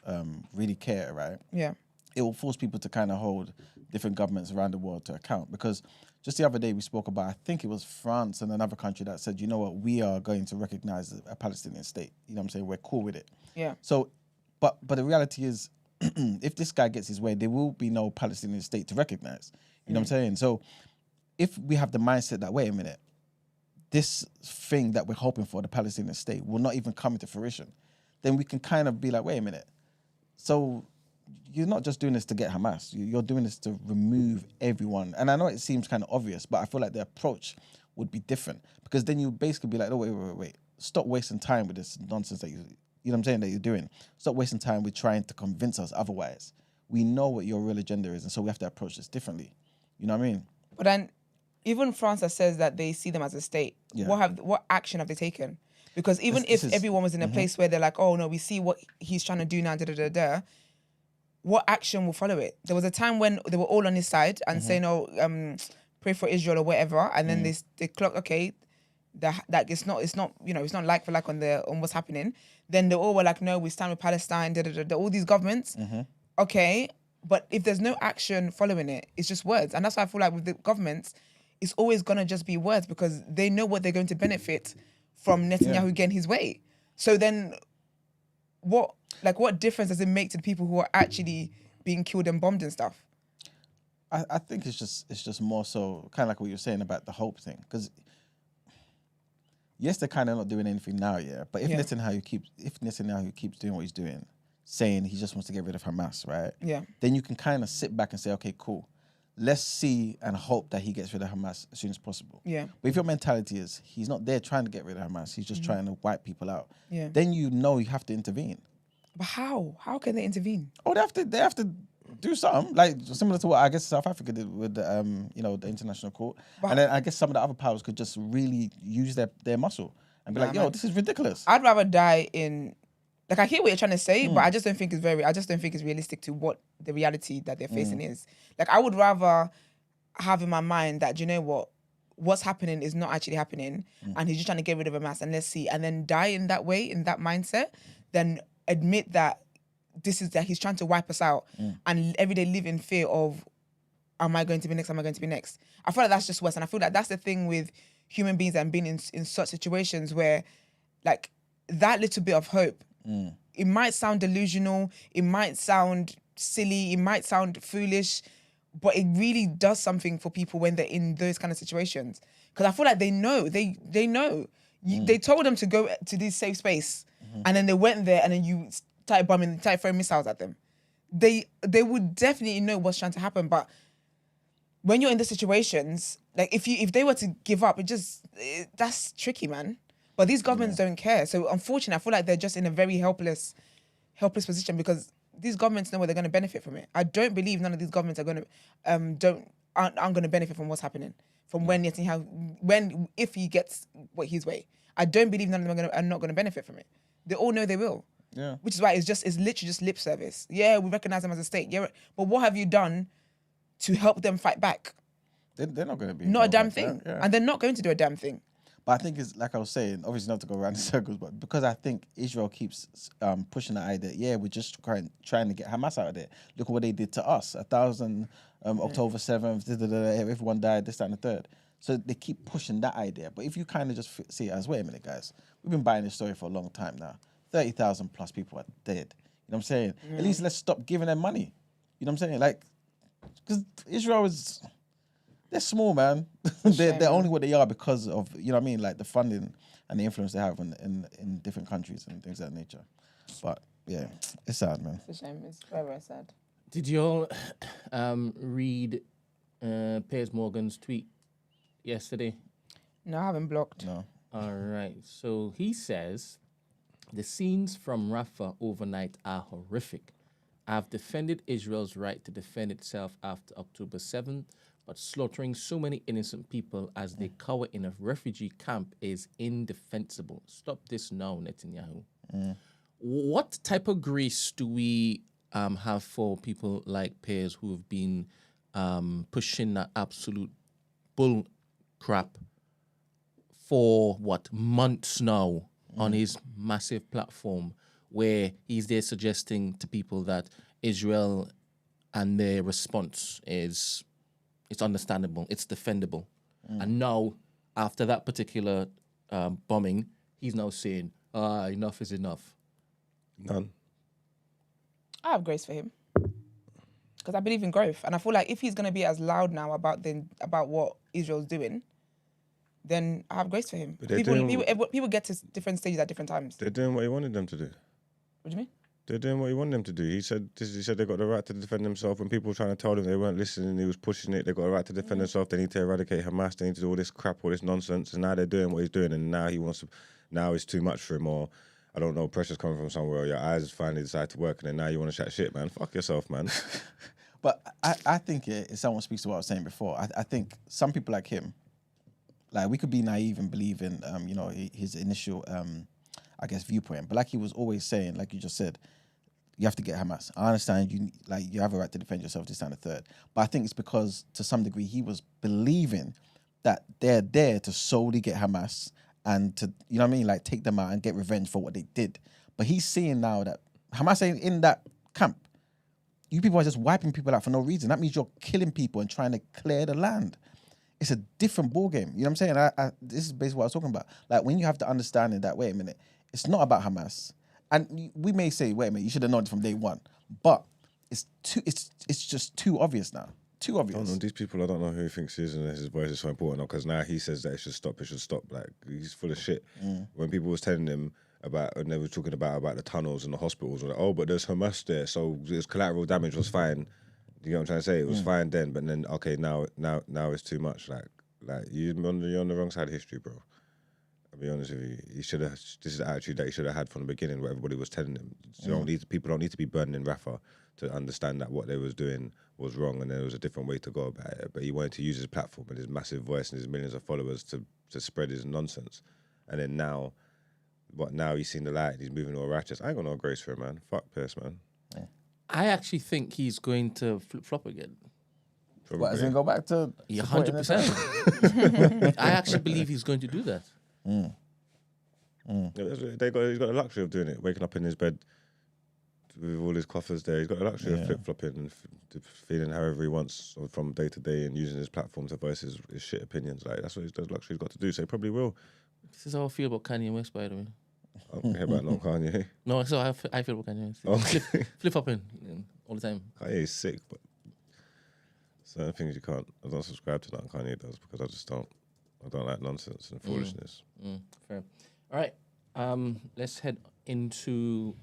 really care, right? Yeah. It will force people to kind of hold different governments around the world to account. Because just the other day we spoke about, I think it was France and another country that said, you know what, we are going to recognize a Palestinian state. You know what I'm saying? We're cool with it. Yeah. So, but the reality is, if this guy gets his way, there will be no Palestinian state to recognize. You know what I'm saying? So if we have the mindset that, wait a minute, this thing that we're hoping for, the Palestinian state, will not even come into fruition, then we can kind of be like, wait a minute. So you're not just doing this to get Hamas. You're doing this to remove everyone. And I know it seems kind of obvious, but I feel like the approach would be different, because then you basically be like, oh, wait. Stop wasting time with this nonsense that you know what I'm saying, that you're doing. Stop wasting time with trying to convince us otherwise. We know what your real agenda is, and so we have to approach this differently. You know what I mean? But then even France that says that they see them as a state, Yeah. what action have they taken? Because even This if is- everyone was in a place where they're like, oh no, we see what he's trying to do now, what action will follow it? There was a time when they were all on his side and saying, oh, pray for Israel or whatever, and then they clock, okay, that it's not it's not like for like on what's happening. Then they all were like, no, we stand with Palestine, all these governments. Okay, but if there's no action following it, it's just words. And that's why I feel like with the governments, it's always gonna just be words because they know what they're going to benefit from Netanyahu getting his way. So then what difference does it make to the people who are actually being killed and bombed and stuff? I think it's just more so kind of like what you're saying about the hope thing. Because yes, they're kind of not doing anything now, but if Netanyahu keeps doing what he's doing, saying he just wants to get rid of Hamas, right? Yeah. Then you can kind of sit back and say, okay, cool. Let's see and hope that he gets rid of Hamas as soon as possible. Yeah. But if your mentality is he's not there trying to get rid of Hamas, he's just trying to wipe people out. Yeah. Then you know you have to intervene. But how? How can they intervene? Oh, they have to do something like similar to what I guess South Africa did with the international court. And then I guess some of the other powers could just really use their muscle and be like, yo, this is ridiculous. I'd rather die in. Like, I hear what you're trying to say, but I just don't think it's realistic to what the reality that they're facing is. Like, I would rather have in my mind that, you know what's happening is not actually happening, and he's just trying to get rid of Hamas, and let's see, and then die in that way, in that mindset, than admit that that he's trying to wipe us out, and every day live in fear of, am I going to be next? Am I going to be next? I feel like that's just worse, and I feel like that's the thing with human beings and being in such situations where, like, that little bit of hope, it might sound delusional, it might sound silly, it might sound foolish, but it really does something for people when they're in those kind of situations. Because I feel like they know. They told them to go to this safe space, and then they went there, and then you started bombing, started throwing missiles at them. They would definitely know what's trying to happen, but when you're in the situations, like if they were to give up, that's tricky, man. But these governments don't care. So unfortunately, I feel like they're just in a very helpless position because these governments know where they're going to benefit from it. I don't believe none of these governments are going to aren't going to benefit from what's happening from when Netanyahu if he gets his way. I don't believe none of them are not going to benefit from it. They all know they will. Yeah. Which is why it's literally just lip service. Yeah, we recognize them as a state. Yeah, but what have you done to help them fight back? They're not going to be. Not a damn like thing. Yeah. And they're not going to do a damn thing. But I think it's like I was saying, obviously not to go around in circles, but because I think Israel keeps pushing the idea, we're just trying to get Hamas out of there. Look at what they did to us. 1,000 October 7th, everyone died, this, that, and the third. So they keep pushing that idea. But if you kind of just see it as, wait a minute, guys, we've been buying this story for a long time now. 30,000 plus people are dead. You know what I'm saying? At least let's stop giving them money. You know what I'm saying? Like, because Israel is... They're small, man. They're only what they are because of, you know what I mean, like the funding and the influence they have in different countries and things of that nature. But yeah, it's sad, man. It's a shame. It's very, very sad. Did you all read Piers Morgan's tweet yesterday? No, I haven't blocked. No. All right. So he says, the scenes from Rafah overnight are horrific. I've defended Israel's right to defend itself after October 7th, but slaughtering so many innocent people as they cower in a refugee camp is indefensible. Stop this now, Netanyahu. What type of grace do we have for people like Piers who have been pushing that absolute bull crap for months now on his massive platform, where he's there suggesting to people that Israel and their response is... It's understandable. It's defendable. And now, after that particular bombing, he's now saying, enough is enough. None. I have grace for him because I believe in growth, and I feel like if he's going to be as loud now about what Israel's doing, then I have grace for him. But People get to different stages at different times. They're doing what he wanted them to do. What do you mean? They're doing what he wanted them to do. He said they got the right to defend themselves. When people were trying to tell them they weren't listening, he was pushing it. They got a right to defend themselves. They need to eradicate Hamas. They need to do all this crap, all this nonsense. And now they're doing what he's doing. And now now it's too much for him. Or I don't know, pressure's coming from somewhere. Or your eyes finally decide to work, and then now you want to chat shit, man. Fuck yourself, man. But I think it someone speaks to what I was saying before. I think some people like him, like we could be naive and believe in, his initial, I guess, viewpoint. But like he was always saying, like you just said, you have to get Hamas. I understand you have a right to defend yourself, this and the third. But I think it's because to some degree he was believing that they're there to solely get Hamas and to, you know what I mean, like take them out and get revenge for what they did. But he's seeing now that Hamas ain't in that camp. You people are just wiping people out for no reason. That means you're killing people and trying to clear the land. It's a different ball game. You know what I'm saying? This is basically what I was talking about. Like when you have to understand it that, wait a minute, it's not about Hamas. And we may say, wait a minute, you should have known it from day one. But it's just too obvious now. Too obvious. I don't know, these people, I don't know who he thinks he is and his voice is so important because now he says that it should stop. Like, he's full of shit. When people was telling him about, and they were talking about the tunnels and the hospitals, like, oh, but there's Hamas there, so this collateral damage was fine. You know what I'm trying to say? It was fine then, but then, okay, now it's too much. Like you're on the wrong side of history, bro. I'll be honest with you. This is the attitude that he should have had from the beginning, what everybody was telling him. People don't need to be burning in Rafah to understand that what they was doing was wrong and there was a different way to go about it. But he wanted to use his platform and his massive voice and his millions of followers to spread his nonsense. And then now he's seen the light and he's moving all righteous. I ain't got no grace for him, man. Fuck Pierce, man. Yeah. I actually think he's going to flip-flop again. What, as in go back to... 100%. I actually believe he's going to do that. He's got the luxury of doing it, waking up in his bed with all his coffers there. He's got the luxury of flip-flopping and feeling however he wants from day to day and using his platform to voice his shit opinions. Like, that's what the luxury he's got to do, so he probably will. This is how I feel about Kanye West, by the way. I don't care about no Kanye. No, so I feel about Kanye West. Oh. Flip-flopping all the time. Kanye is sick, but certain things you can't. I don't subscribe to that Kanye does because I don't like nonsense and foolishness. Fair. All right. Let's head into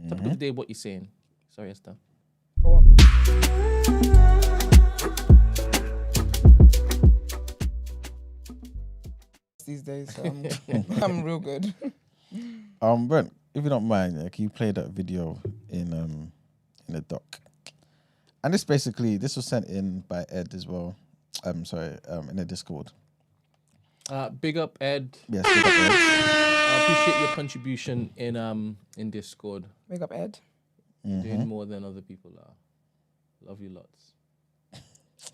topic of the day. What you're saying? Sorry, Esther. For what? These days, so I'm real good. Brent, if you don't mind, can you play that video in the doc? And this was sent in by Ed as well. In the Discord. Big up, Ed. Yes, big up Ed. I appreciate your contribution in Discord. Wake up, Ed. You're doing more than other people are. Love you lots.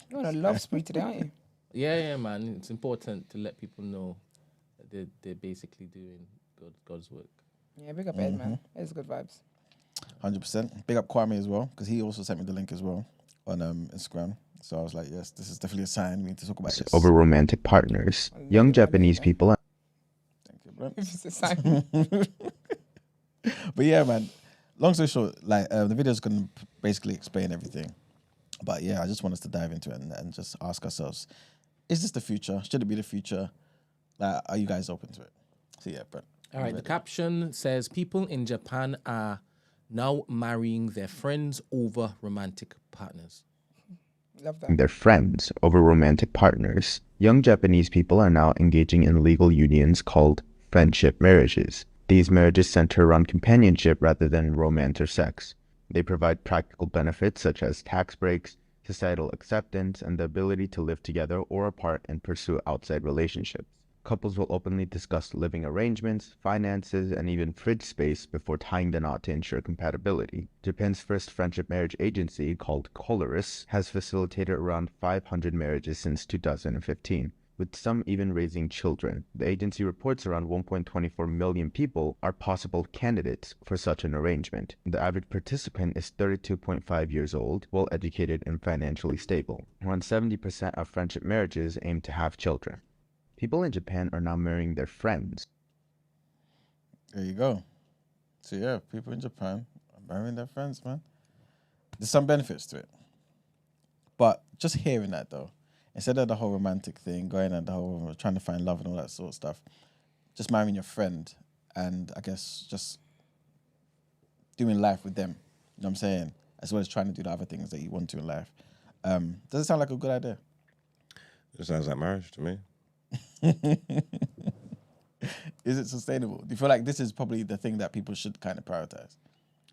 You're on a love spree today, aren't you? Yeah, man. It's important to let people know that they're basically doing God's work. Yeah, big up Ed, man. It's good vibes. 100%. Big up Kwame as well, because he also sent me the link as well on Instagram. So I was like, yes, this is definitely a sign. We need to talk about this. Over romantic partners. Young Japanese people. Thank you, bro. If it's a sign. But yeah, man. Long story short, the video is going to basically explain everything. But yeah, I just want us to dive into it and just ask ourselves, is this the future? Should it be the future? Are you guys open to it? So yeah, Brent. All right, the caption says, people in Japan are now marrying their friends over romantic partners. Love that. Their friends over romantic partners. Young Japanese people are now engaging in legal unions called friendship marriages. These marriages center around companionship rather than romance or sex. They provide practical benefits such as tax breaks, societal acceptance, and the ability to live together or apart and pursue outside relationships. Couples will openly discuss living arrangements, finances, and even fridge space before tying the knot to ensure compatibility. Japan's first friendship marriage agency, called Coloris, has facilitated around 500 marriages since 2015, with some even raising children. The agency reports around 1.24 million people are possible candidates for such an arrangement. The average participant is 32.5 years old, well-educated, and financially stable. Around 70% of friendship marriages aim to have children. People in Japan are now marrying their friends. There you go. So yeah, people in Japan are marrying their friends, man. There's some benefits to it. But just hearing that though, instead of the whole romantic thing, going and the whole trying to find love and all that sort of stuff, just marrying your friend and I guess just doing life with them, you know what I'm saying? As well as trying to do the other things that you want to in life. Does it sound like a good idea? It sounds like marriage to me. Is it sustainable? Do you feel like this is probably the thing that people should kind of prioritize?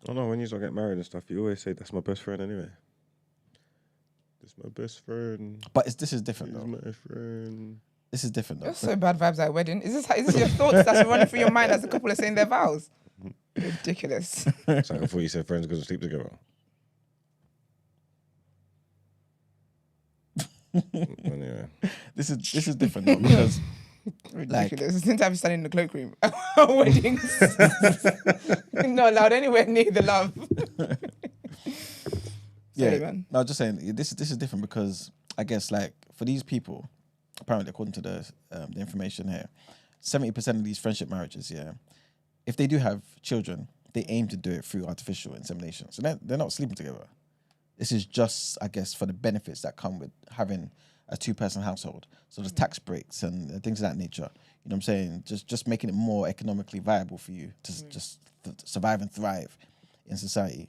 I don't know, when you get married and stuff, you always say, that's my best friend anyway. It's my best friend. But this is different He's though. my friend. This is different though. You're so bad vibes at a wedding. Is this your thoughts that's running through your mind as the couple are saying their vows? Ridiculous. It's like I thought you said friends because sleep together. Anyway. This is different though because Ridiculous. Since I've standing in the cloakroom at weddings, not allowed anywhere near the love. Sorry, man. No, just saying this is different because I guess like for these people, apparently according to the information here, 70% of these friendship marriages, if they do have children, they aim to do it through artificial insemination. So they're not sleeping together. This is just, I guess, for the benefits that come with having a 2-person household. So there's tax breaks and things of that nature. You know what I'm saying? Just making it more economically viable for you to just survive and thrive in society.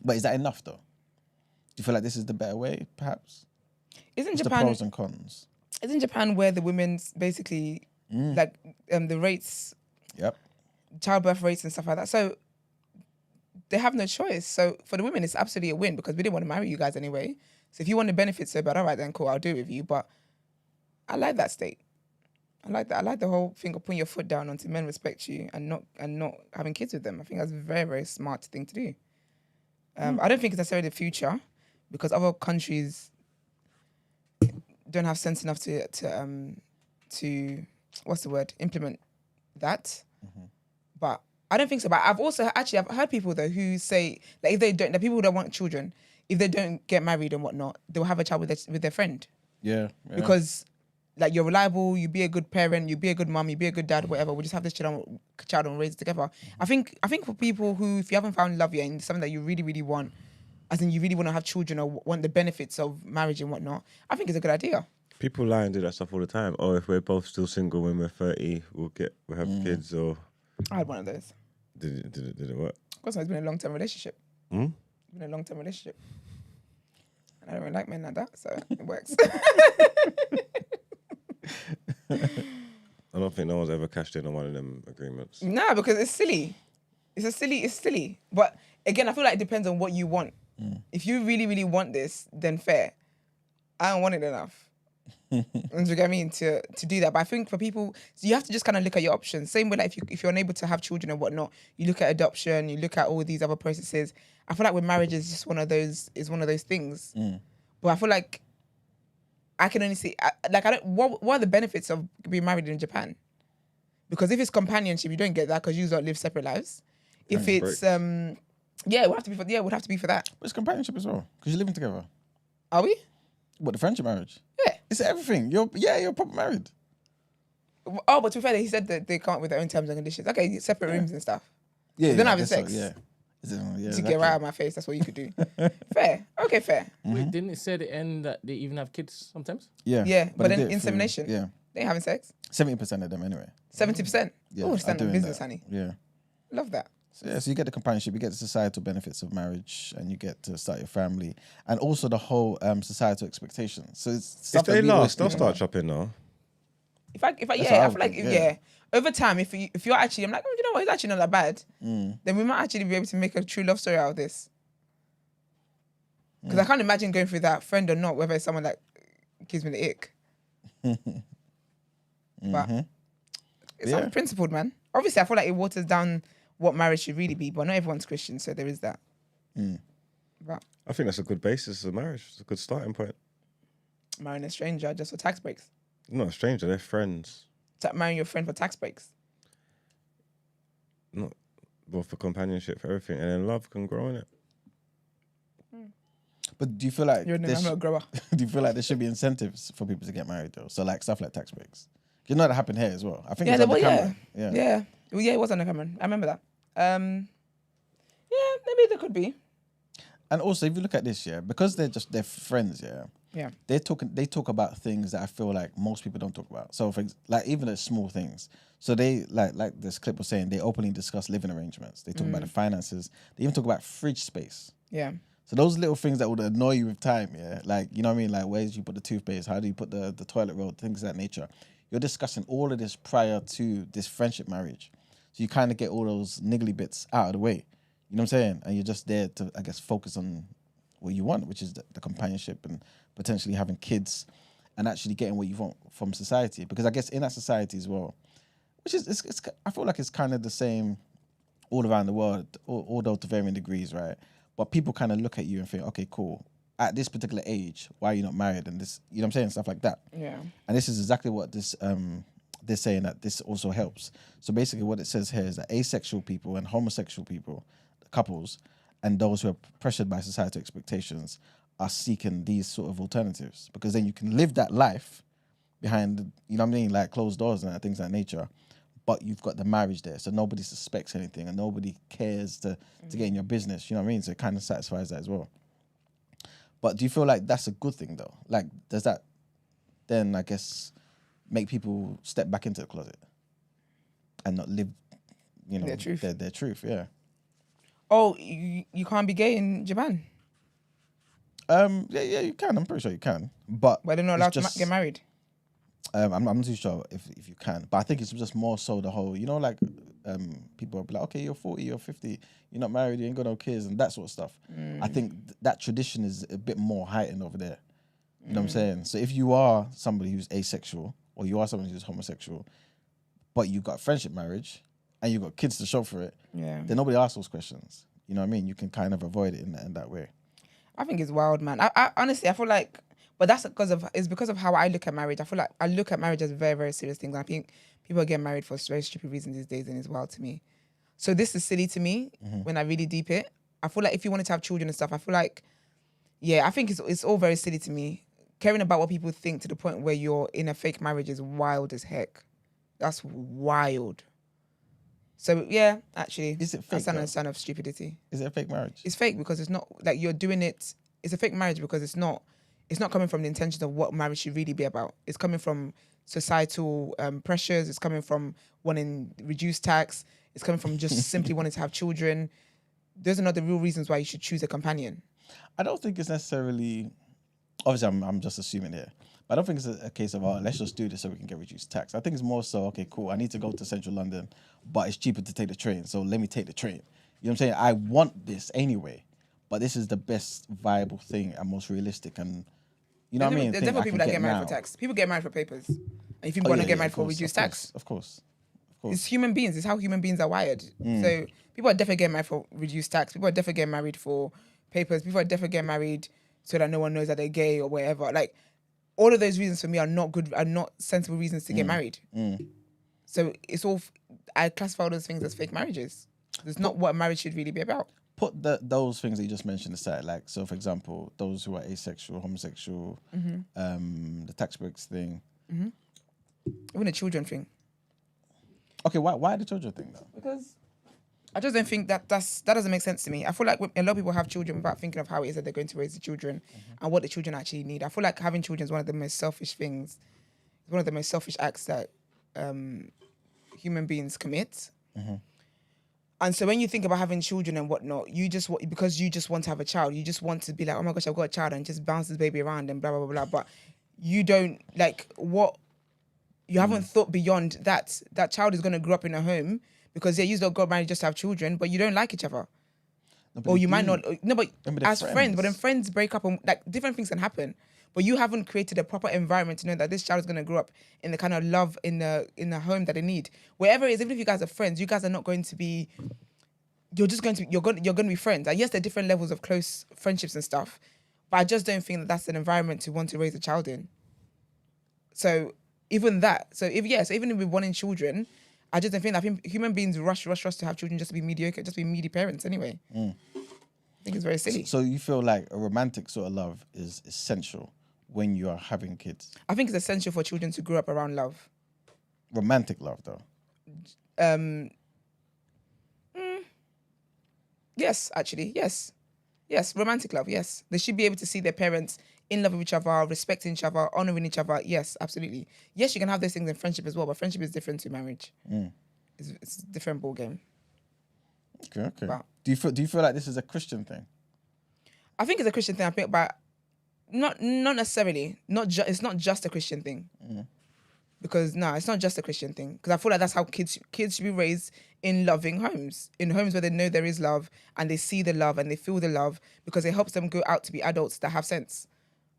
But is that enough though? Do you feel like this is the better way, perhaps? Isn't What's Japan the pros and cons? Isn't Japan where the women's basically like the rates, Yep. childbirth rates and stuff like that? So they have no choice. So for the women, it's absolutely a win because we didn't want to marry you guys anyway. So if you want the benefits so bad, all right then, cool, I'll do it with you. But I like that state. I like that. I like the whole thing of putting your foot down until men respect you and not having kids with them. I think that's a very, very smart thing to do. I don't think it's necessarily the future because other countries don't have sense enough to what's the word, implement that. But I don't think so. But I've heard people though who say that if they don't, the people who don't want children, if they don't get married and whatnot, they'll have a child with their friend. Yeah. Because like you're reliable, you be a good parent, you be a good mum, you be a good dad, whatever. We'll just have this child and raise it together. I think for people who, if you haven't found love yet and something that you really, really want, as in you really want to have children or want the benefits of marriage and whatnot, I think it's a good idea. People lie and do that stuff all the time. Oh, if we're both still single when we're 30, we'll have kids. Or I had one of those. did it work? Of course, it's been a long-term relationship. Hmm? It's been a long-term relationship. And I don't really like men like that, so it works. I don't think no one's ever cashed in on one of them agreements. Nah, because it's silly. It's silly. But again, I feel like it depends on what you want. If you really, really want this, then fair. I don't want it enough. Do you get what I mean? To do that. But I think for people, so you have to just kind of look at your options. Same way, like if you're unable to have children and whatnot, you look at adoption, you look at all these other processes. I feel like with marriage is just one of those things. But I feel like I can only see what are the benefits of being married in Japan? Because if it's companionship, you don't get that because you don't live separate lives. If it's it would have to be for that. But it's companionship as well because you're living together. Are we? What, the friendship marriage? Yeah. It's everything. You're proper married. Oh, but to be fair, he said that they can't with their own terms and conditions. Okay, separate rooms and stuff. Yeah. They're not I having guess so, sex. yeah. To get right out of my face, that's what you could do. Fair. Okay, fair. Wait, didn't it say at the end that they even have kids sometimes? Yeah. Yeah, but they then do it insemination. Yeah. They ain't having sex. 70% of them anyway. 70%. Yeah. Oh, are stand up doing business, that. honey. Yeah. Love that. So you get the companionship, you get the societal benefits of marriage, and you get to start your family, and also the whole societal expectations. So it's stuff If they that we always last, they'll think start about. chopping now. If I what I feel would like think, over time, if you're actually, I'm like, oh, you know what, it's actually not that bad. Then we might actually be able to make a true love story out of this. Because I can't imagine going through that, friend or not, whether it's someone that gives me the ick. But it's unprincipled, man. Obviously, I feel like it waters down what marriage should really be, but not everyone's Christian, so there is that. But I think that's a good basis of marriage. It's a good starting point. marrying a stranger just for tax breaks. Not a stranger, they're friends. Marrying your friend for tax breaks. Not well, for companionship, for everything, and then love can grow in it. But do you feel like I'm not a grower. do you feel like there should be incentives for people to get married though? So like stuff like tax breaks. You know that happened here as well. I think Yeah, it's on the yeah. camera. Yeah. Well, yeah, it was on the camera. I remember that. Yeah, maybe there could be. And also, if you look at this, because they're friends, Yeah. they talk about things that I feel like most people don't talk about. So, like even the small things. So they like this clip was saying, they openly discuss living arrangements. They talk about the finances. They even talk about fridge space. Yeah. So those little things that would annoy you with time, like you know what I mean, like where do you put the toothpaste? How do you put the toilet roll? Things of that nature. You're discussing all of this prior to this friendship marriage. So you kind of get all those niggly bits out of the way. You know what I'm saying? And you're just there to, I guess, focus on what you want, which is the companionship and potentially having kids and actually getting what you want from society. Because I guess in that society as well, which is, it's I feel like it's kind of the same all around the world, although to varying degrees, right? But people kind of look at you and think, okay, cool. At this particular age, why are you not married? And this, you know what I'm saying? Stuff like that. Yeah. And this is exactly what this they're saying, that this also helps. So basically what it says here is that asexual people and homosexual people, couples, and those who are pressured by societal expectations are seeking these sort of alternatives, because then you can live that life behind, you know what I mean, like closed doors and things of that nature, but you've got the marriage there, so nobody suspects anything and nobody cares to get in your business, you know what I mean? So it kind of satisfies that as well. But do you feel like that's a good thing though? Like, does that then, I guess, make people step back into the closet and not live, you know, their truth, yeah. Oh, you can't be gay in Japan? Yeah, you can. I'm pretty sure you can. But they're not allowed to get married? I'm not too sure if you can. But I think it's just more so the whole, you know, like people are like, okay, you're 40, you're 50, you're not married, you ain't got no kids and that sort of stuff. I think that tradition is a bit more heightened over there. You know what I'm saying? So if you are somebody who's asexual or you are somebody who's homosexual, but you've got friendship marriage and you've got kids to show for it, then nobody asks those questions. You know what I mean? You can kind of avoid it in that way. I think it's wild, man. I honestly, I feel like, but that's because of how I look at marriage. I feel like I look at marriage as a very, very serious thing. I think people get married for very stupid reasons these days, and it's wild to me. So this is silly to me when I really deep it. I feel like if you wanted to have children and stuff, I feel like, I think it's all very silly to me. Caring about what people think to the point where you're in a fake marriage is wild as heck. That's wild. So yeah, actually, is it fake? That's a sign of stupidity. Is it a fake marriage? It's fake because it's not like you're doing it. It's a fake marriage because it's not coming from the intention of what marriage should really be about. It's coming from societal pressures. It's coming from wanting reduced tax. It's coming from just simply wanting to have children. Those are not the real reasons why you should choose a companion. I don't think it's necessarily. Obviously, I'm just assuming here. But I don't think it's a case of, let's just do this so we can get reduced tax. I think it's more so, okay, cool, I need to go to central London, but it's cheaper to take the train, so let me take the train. You know what I'm saying? I want this anyway, but this is the best viable thing and most realistic, and you know what I mean? There's definitely people that get married for tax. People get married for papers. And if you want to get married for reduced tax. Of course. It's human beings. It's how human beings are wired. So people are definitely getting married for reduced tax. People are definitely getting married for papers. People are definitely getting married so that no one knows that they're gay or whatever. Like, all of those reasons for me are not good, are not sensible reasons to get married. So it's all, I classify all those things as fake marriages. It's not what marriage should really be about. Put those things that you just mentioned aside. Like, so for example, those who are asexual, homosexual, the tax breaks thing. Even the children thing. Okay, why the children thing though? Because I just don't think that doesn't make sense to me. I feel like a lot of people have children without thinking of how it is that they're going to raise the children and what the children actually need. I feel like having children is one of the most selfish things. It's one of the most selfish acts that human beings commit. And so when you think about having children and whatnot, because you just want to have a child, you just want to be like, oh my gosh, I've got a child, and just bounce this baby around and blah, blah, blah, blah. But you don't, like, you haven't thought beyond that. That child is going to grow up in a home because you don't got married just to have children, but you don't like each other. Or you might not. No, but as friends. But then friends break up and like different things can happen. But you haven't created a proper environment to know that this child is going to grow up in the kind of love in the home that they need. Wherever it is, even if you guys are friends, you guys are not going to be. You're going to be friends. And yes, there are different levels of close friendships and stuff, but I just don't think that that's an environment to want to raise a child in. So even that. Even if we're wanting children, I just don't think that. I think human beings rush to have children just to be mediocre, just to be meaty parents anyway. I think it's very silly. So you feel like a romantic sort of love is essential when you are having kids? I think it's essential for children to grow up around love. Romantic love, though? Yes, actually, yes. Yes, romantic love, yes. They should be able to see their parents in love with each other, respecting each other, honouring each other. Yes, absolutely. Yes, you can have those things in friendship as well, but friendship is different to marriage. It's a different ball game. Okay. But Do you feel like this is a Christian thing? I think it's a Christian thing. I think, but not necessarily. It's not just a Christian thing. Because no, it's not just a Christian thing. Because I feel like that's how kids should be raised, in loving homes, in homes where they know there is love and they see the love and they feel the love, because it helps them go out to be adults that have sense,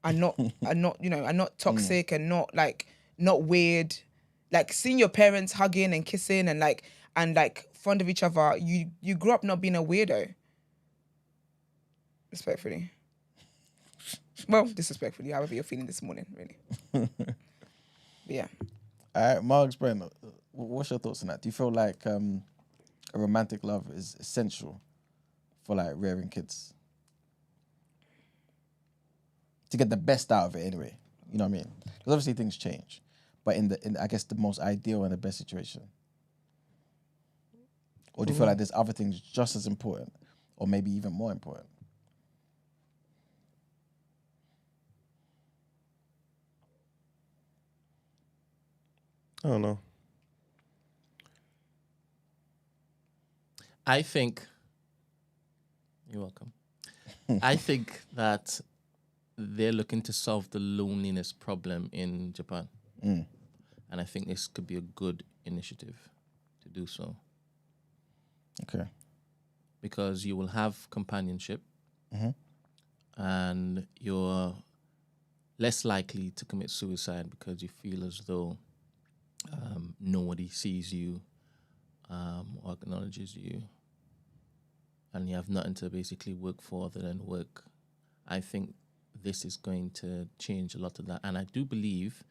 and not and not toxic and not weird. Like seeing your parents hugging and kissing and fond of each other, you grew up not being a weirdo. Respectfully. Well, disrespectfully, however you're feeling this morning, really. Yeah. All right, Margs, Brent, what's your thoughts on that? Do you feel like a romantic love is essential for like rearing kids? To get the best out of it anyway, you know what I mean? Because obviously things change, but in I guess the most ideal and the best situation. Or do you feel like there's other things just as important or maybe even more important? I don't know. I think you're welcome. I think that they're looking to solve the loneliness problem in Japan. And I think this could be a good initiative to do so. Okay. Because you will have companionship and you're less likely to commit suicide because you feel as though nobody sees you or acknowledges you, and you have nothing to basically work for other than work. I think this is going to change a lot of that, and I do believe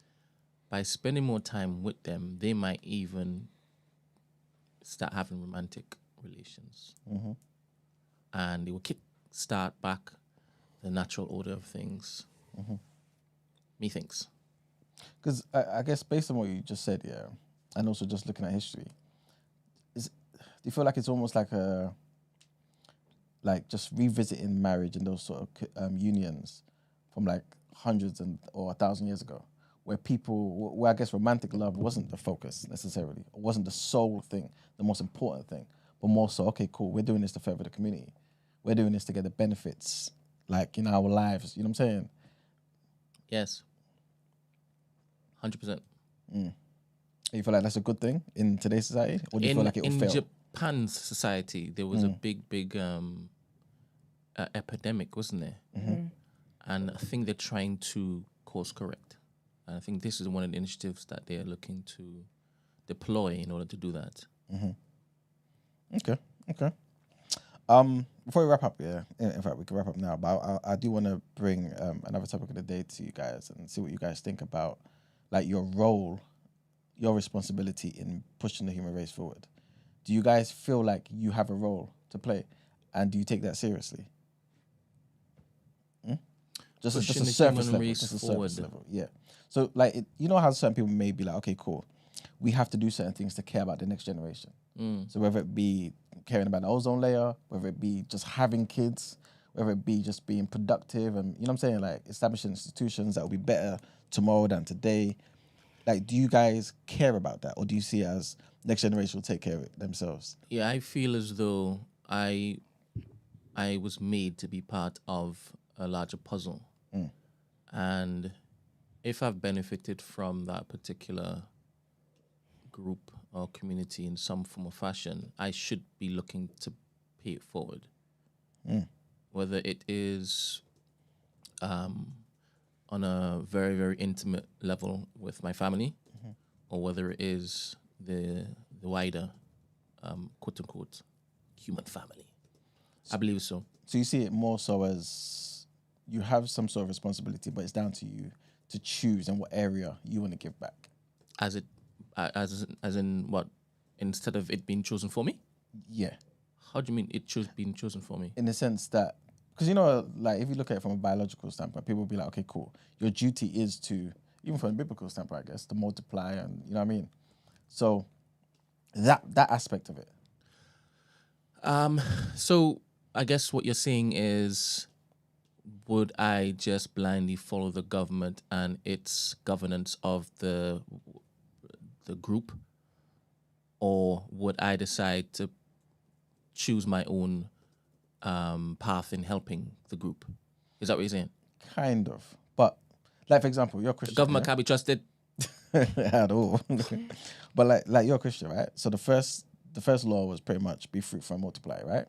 by spending more time with them, they might even start having romantic relations, and it will start back the natural order of things. Methinks. Because I guess based on what you just said, yeah, and also just looking at history, do you feel like it's almost like just revisiting marriage and those sort of unions from like hundreds or 1,000 years ago, where I guess romantic love wasn't the focus necessarily, it wasn't the sole thing, the most important thing, but more so, okay, cool, we're doing this to further the community, we're doing this to get the benefits, like in our lives, you know what I'm saying? Yes. 100%. You feel like that's a good thing in today's society, or do you feel like it will fail? In Japan's society, there was a big epidemic, wasn't there? And I think they're trying to course correct. And I think this is one of the initiatives that they're looking to deploy in order to do that. Okay. Before we wrap up, yeah, in fact, we can wrap up now, but I do want to bring another topic of the day to you guys and see what you guys think about like your role, your responsibility in pushing the human race forward. Do you guys feel like you have a role to play, and do you take that seriously? Just a surface level, just a surface level, yeah. So like, you know how certain people may be like, okay, cool, we have to do certain things to care about the next generation. So whether it be caring about the ozone layer, whether it be just having kids, whether it be just being productive, and you know what I'm saying, like establishing institutions that will be better tomorrow than today. Like, do you guys care about that, or do you see it as next generation will take care of it themselves? Yeah, I feel as though I was made to be part of a larger puzzle. And if I've benefited from that particular group or community in some form or fashion, I should be looking to pay it forward. Whether it is on a very, very intimate level with my family, or whether it is the wider, quote unquote, human family. I believe so. So you see it more so as you have some sort of responsibility, but it's down to you to choose in what area you want to give back. As in what? Instead of it being chosen for me? Yeah. How do you mean being chosen for me? In the sense that, because you know, like if you look at it from a biological standpoint, people will be like, okay, cool, your duty is to, even from a biblical standpoint, I guess, to multiply, and you know what I mean? So that aspect of it. So I guess what you're saying is, would I just blindly follow the government and its governance of the group, or would I decide to choose my own path in helping the group? Is that what you're saying? Kind of, but like for example, you're Christian. The government can't be trusted. at all. But like you're a Christian, right? So the first law was pretty much be fruitful and multiply, right?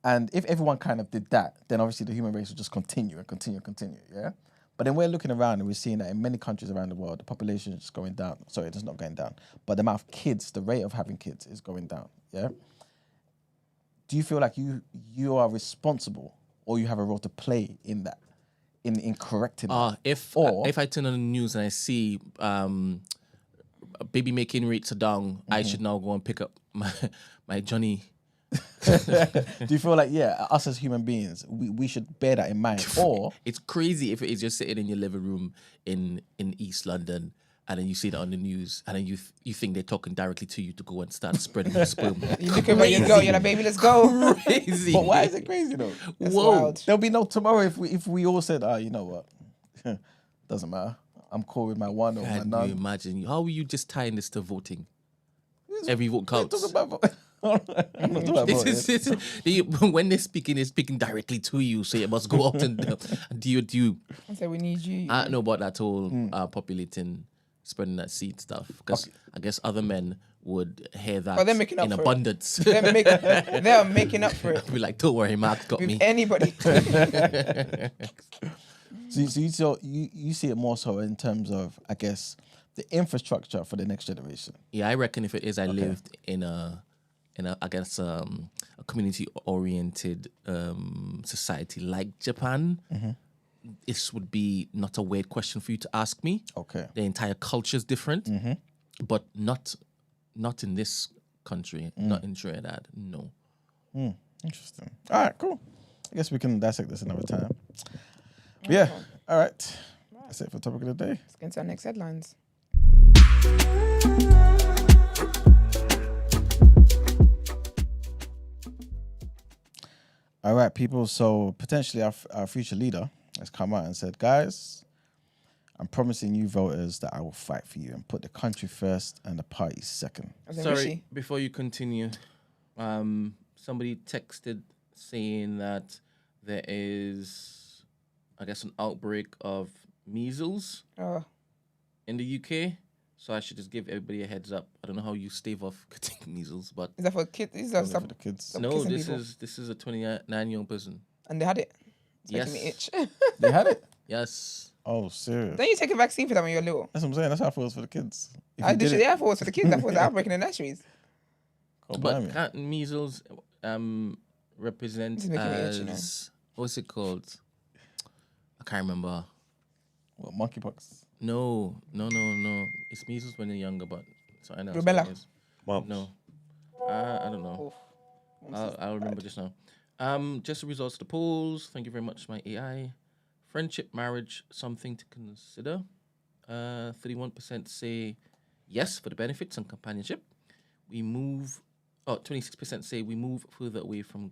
And if everyone kind of did that, then obviously the human race would just continue and continue and continue, yeah? But then we're looking around and we're seeing that in many countries around the world, the population is just going down. Sorry, it's not going down. But the amount of kids, the rate of having kids is going down, yeah? Do you feel like you are responsible or you have a role to play in that, in correcting that? If I turn on the news and I see baby making rates are down, I should now go and pick up my Johnny. Do you feel like, us as human beings, we should bear that in mind? Or it's crazy if it is just sitting in your living room in East London and then you see that on the news and then you think they're talking directly to you to go and start spreading the sperm. You look at where you go, you're like, baby, let's go. Crazy. but why is it crazy though? That's Whoa. wild. There'll be no tomorrow if we all said, you know what? Doesn't matter. I'm cool with my one or my Can you none. imagine? How are you just tying this to voting? Every vote counts. Talk about I'm not talking about voting. When they're speaking directly to you, so you must go out and do you. I said, we need you. I don't know about that whole populating, spreading that seed stuff. Because I guess other men would hear that they're making up in for it. abundance. They're making up for it Be like, don't worry, Mark got with me. anybody. So you see it more so in terms of, I guess, the infrastructure for the next generation. Yeah, I reckon if it is, I lived in a I guess a community oriented society like Japan. This would be not a weird question for you to ask me. Okay. The entire culture is different, but not in this country, not in Trinidad. No. Interesting. All right, cool. I guess we can dissect this another time. Yeah. All right. That's it for topic of the day. Let's get into our next headlines. All right, people. So potentially our future leader has come out and said, guys, I'm promising you voters that I will fight for you and put the country first and the party second. Sorry, Richie. before you continue, somebody texted saying that there is, I guess, an outbreak of measles Oh, in the UK. So I should just give everybody a heads up. I don't know how you stave off getting measles, but is that for kids? Is that For the kids. no, kissing this people. is a 29-year-old person. And they had it. It's Yes. making me itch. They had it? Yes. Oh, serious. Don't you take a vaccine for that when you're little? That's what I'm saying. That's how I thought it was for the kids. If I you did did it. Yeah, I thought it was for the kids. I thought it was outbreak in the nurseries. Can't But blame you. can't measles represent This is making me itch, you know. as what's it called? I can't remember. What, monkeypox? No. It's measles when you're younger, but something else. Rubella. it is. Mumps. No. I don't know. I'll remember just now. Just the results of the polls. Thank you very much, my AI. Friendship, marriage, something to consider. 31% say yes for the benefits and companionship. 26% say we move further away from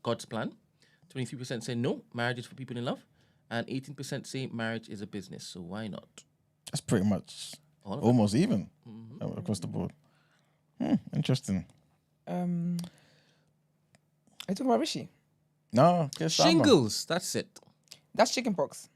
God's plan. 23% say no, marriage is for people in love. And 18% say marriage is a business, so why not? That's pretty much All of it. almost even across the board. Interesting. Are you talking about Rishi? No, Keir Starmer. Shingles, that's it. That's chickenpox.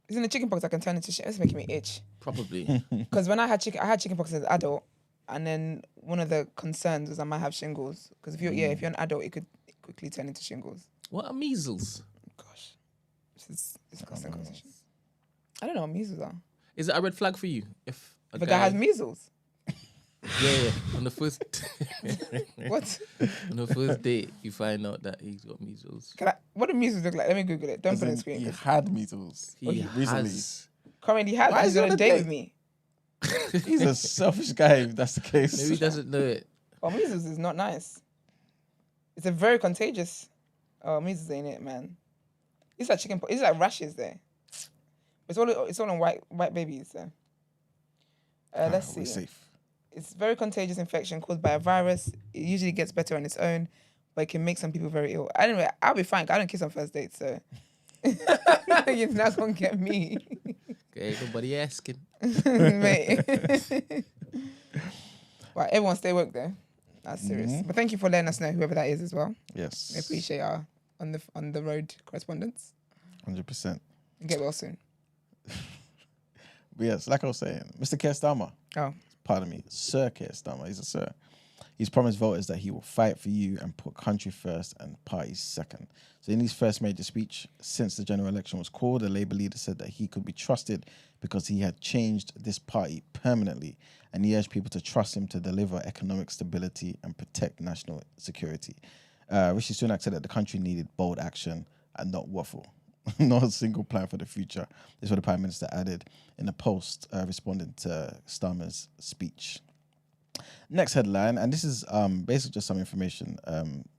Isn't it chickenpox that can turn into shit? That's making me itch. Probably. Because when I had chickenpox as an adult, and then one of the concerns was I might have shingles. Because if you're an adult, it could quickly turn into shingles. What are measles? Gosh, this is disgusting conversation. I don't know what measles are. Is it a red flag for you? If If a guy has measles, yeah, on the first what? on the first date, you find out that he's got measles. What do measles look like? Let me Google it. Don't As put it on in, the screen. He 'Cause had measles. He recently. has. Currently, he had. Why He's is he on on a a date date? with me. He's a selfish guy if that's the case. Maybe he doesn't know it. Oh, measles is not nice. It's a very contagious. Oh, measles ain't it, man. It's like chickenpox. It's like rashes there. It's all on white babies. So. Let's see. We're safe. It's very contagious infection caused by a virus. It usually gets better on its own, but it can make some people very ill. Anyway, I'll be fine. I don't kiss on first dates, so you're not gonna get me, Okay, nobody asking. mate. Right, everyone stay woke though. That's serious. But thank you for letting us know, whoever that is as well. Yes. I appreciate our on the road correspondence. 100%. And get well soon. But yes, like I was saying, Mr. Keir Starmer, Oh, pardon me, Sir Keir Starmer, he's a sir. He's promised voters that he will fight for you and put country first and party second. So in his first major speech since the general election was called, the Labour leader said that he could be trusted because he had changed this party permanently, and he urged people to trust him to deliver economic stability and protect national security. Rishi Sunak said that the country needed bold action and not waffle. Not a single plan for the future. This is what the Prime Minister added in a post responding to Starmer's speech. Next headline, and this is basically just some information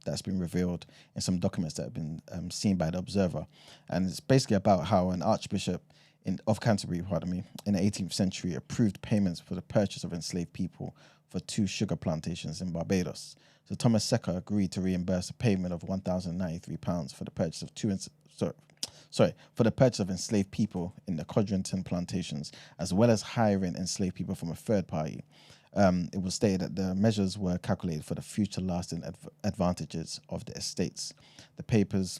that's been revealed in some documents that have been seen by the Observer, and it's basically about how an Archbishop of Canterbury, in the 18th century approved payments for the purchase of enslaved people for 2 sugar plantations in Barbados. So Thomas Secker agreed to reimburse a payment of £1,093 for the purchase of for the purchase of enslaved people in the Codrington plantations, as well as hiring enslaved people from a third party. It was stated that the measures were calculated for the future lasting advantages of the estates. The papers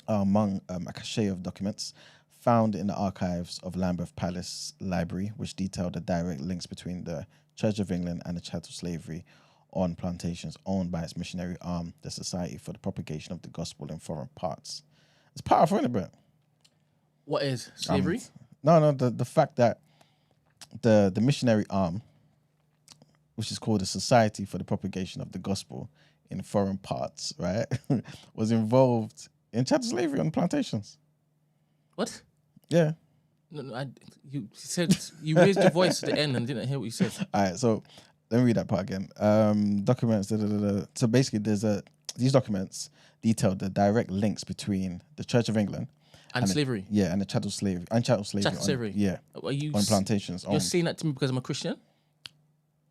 are among a cache of documents found in the archives of Lambeth Palace Library, which detailed the direct links between the Church of England and the chattel slavery on plantations owned by its missionary arm, the Society for the Propagation of the Gospel in Foreign Parts. It's powerful, isn't it, Brett? What is slavery? The fact that the missionary arm, which is called the Society for the Propagation of the Gospel in Foreign Parts, right, was involved in chattel slavery on plantations. What? Yeah. No, you said you raised your voice at the end and didn't hear what you said. All right, so let me read that part again. Documents. So basically, these documents detailed the direct links between the Church of England And slavery. and the chattel slavery. Chattel slavery. Yeah. Are you On plantations. You're saying that to me because I'm a Christian?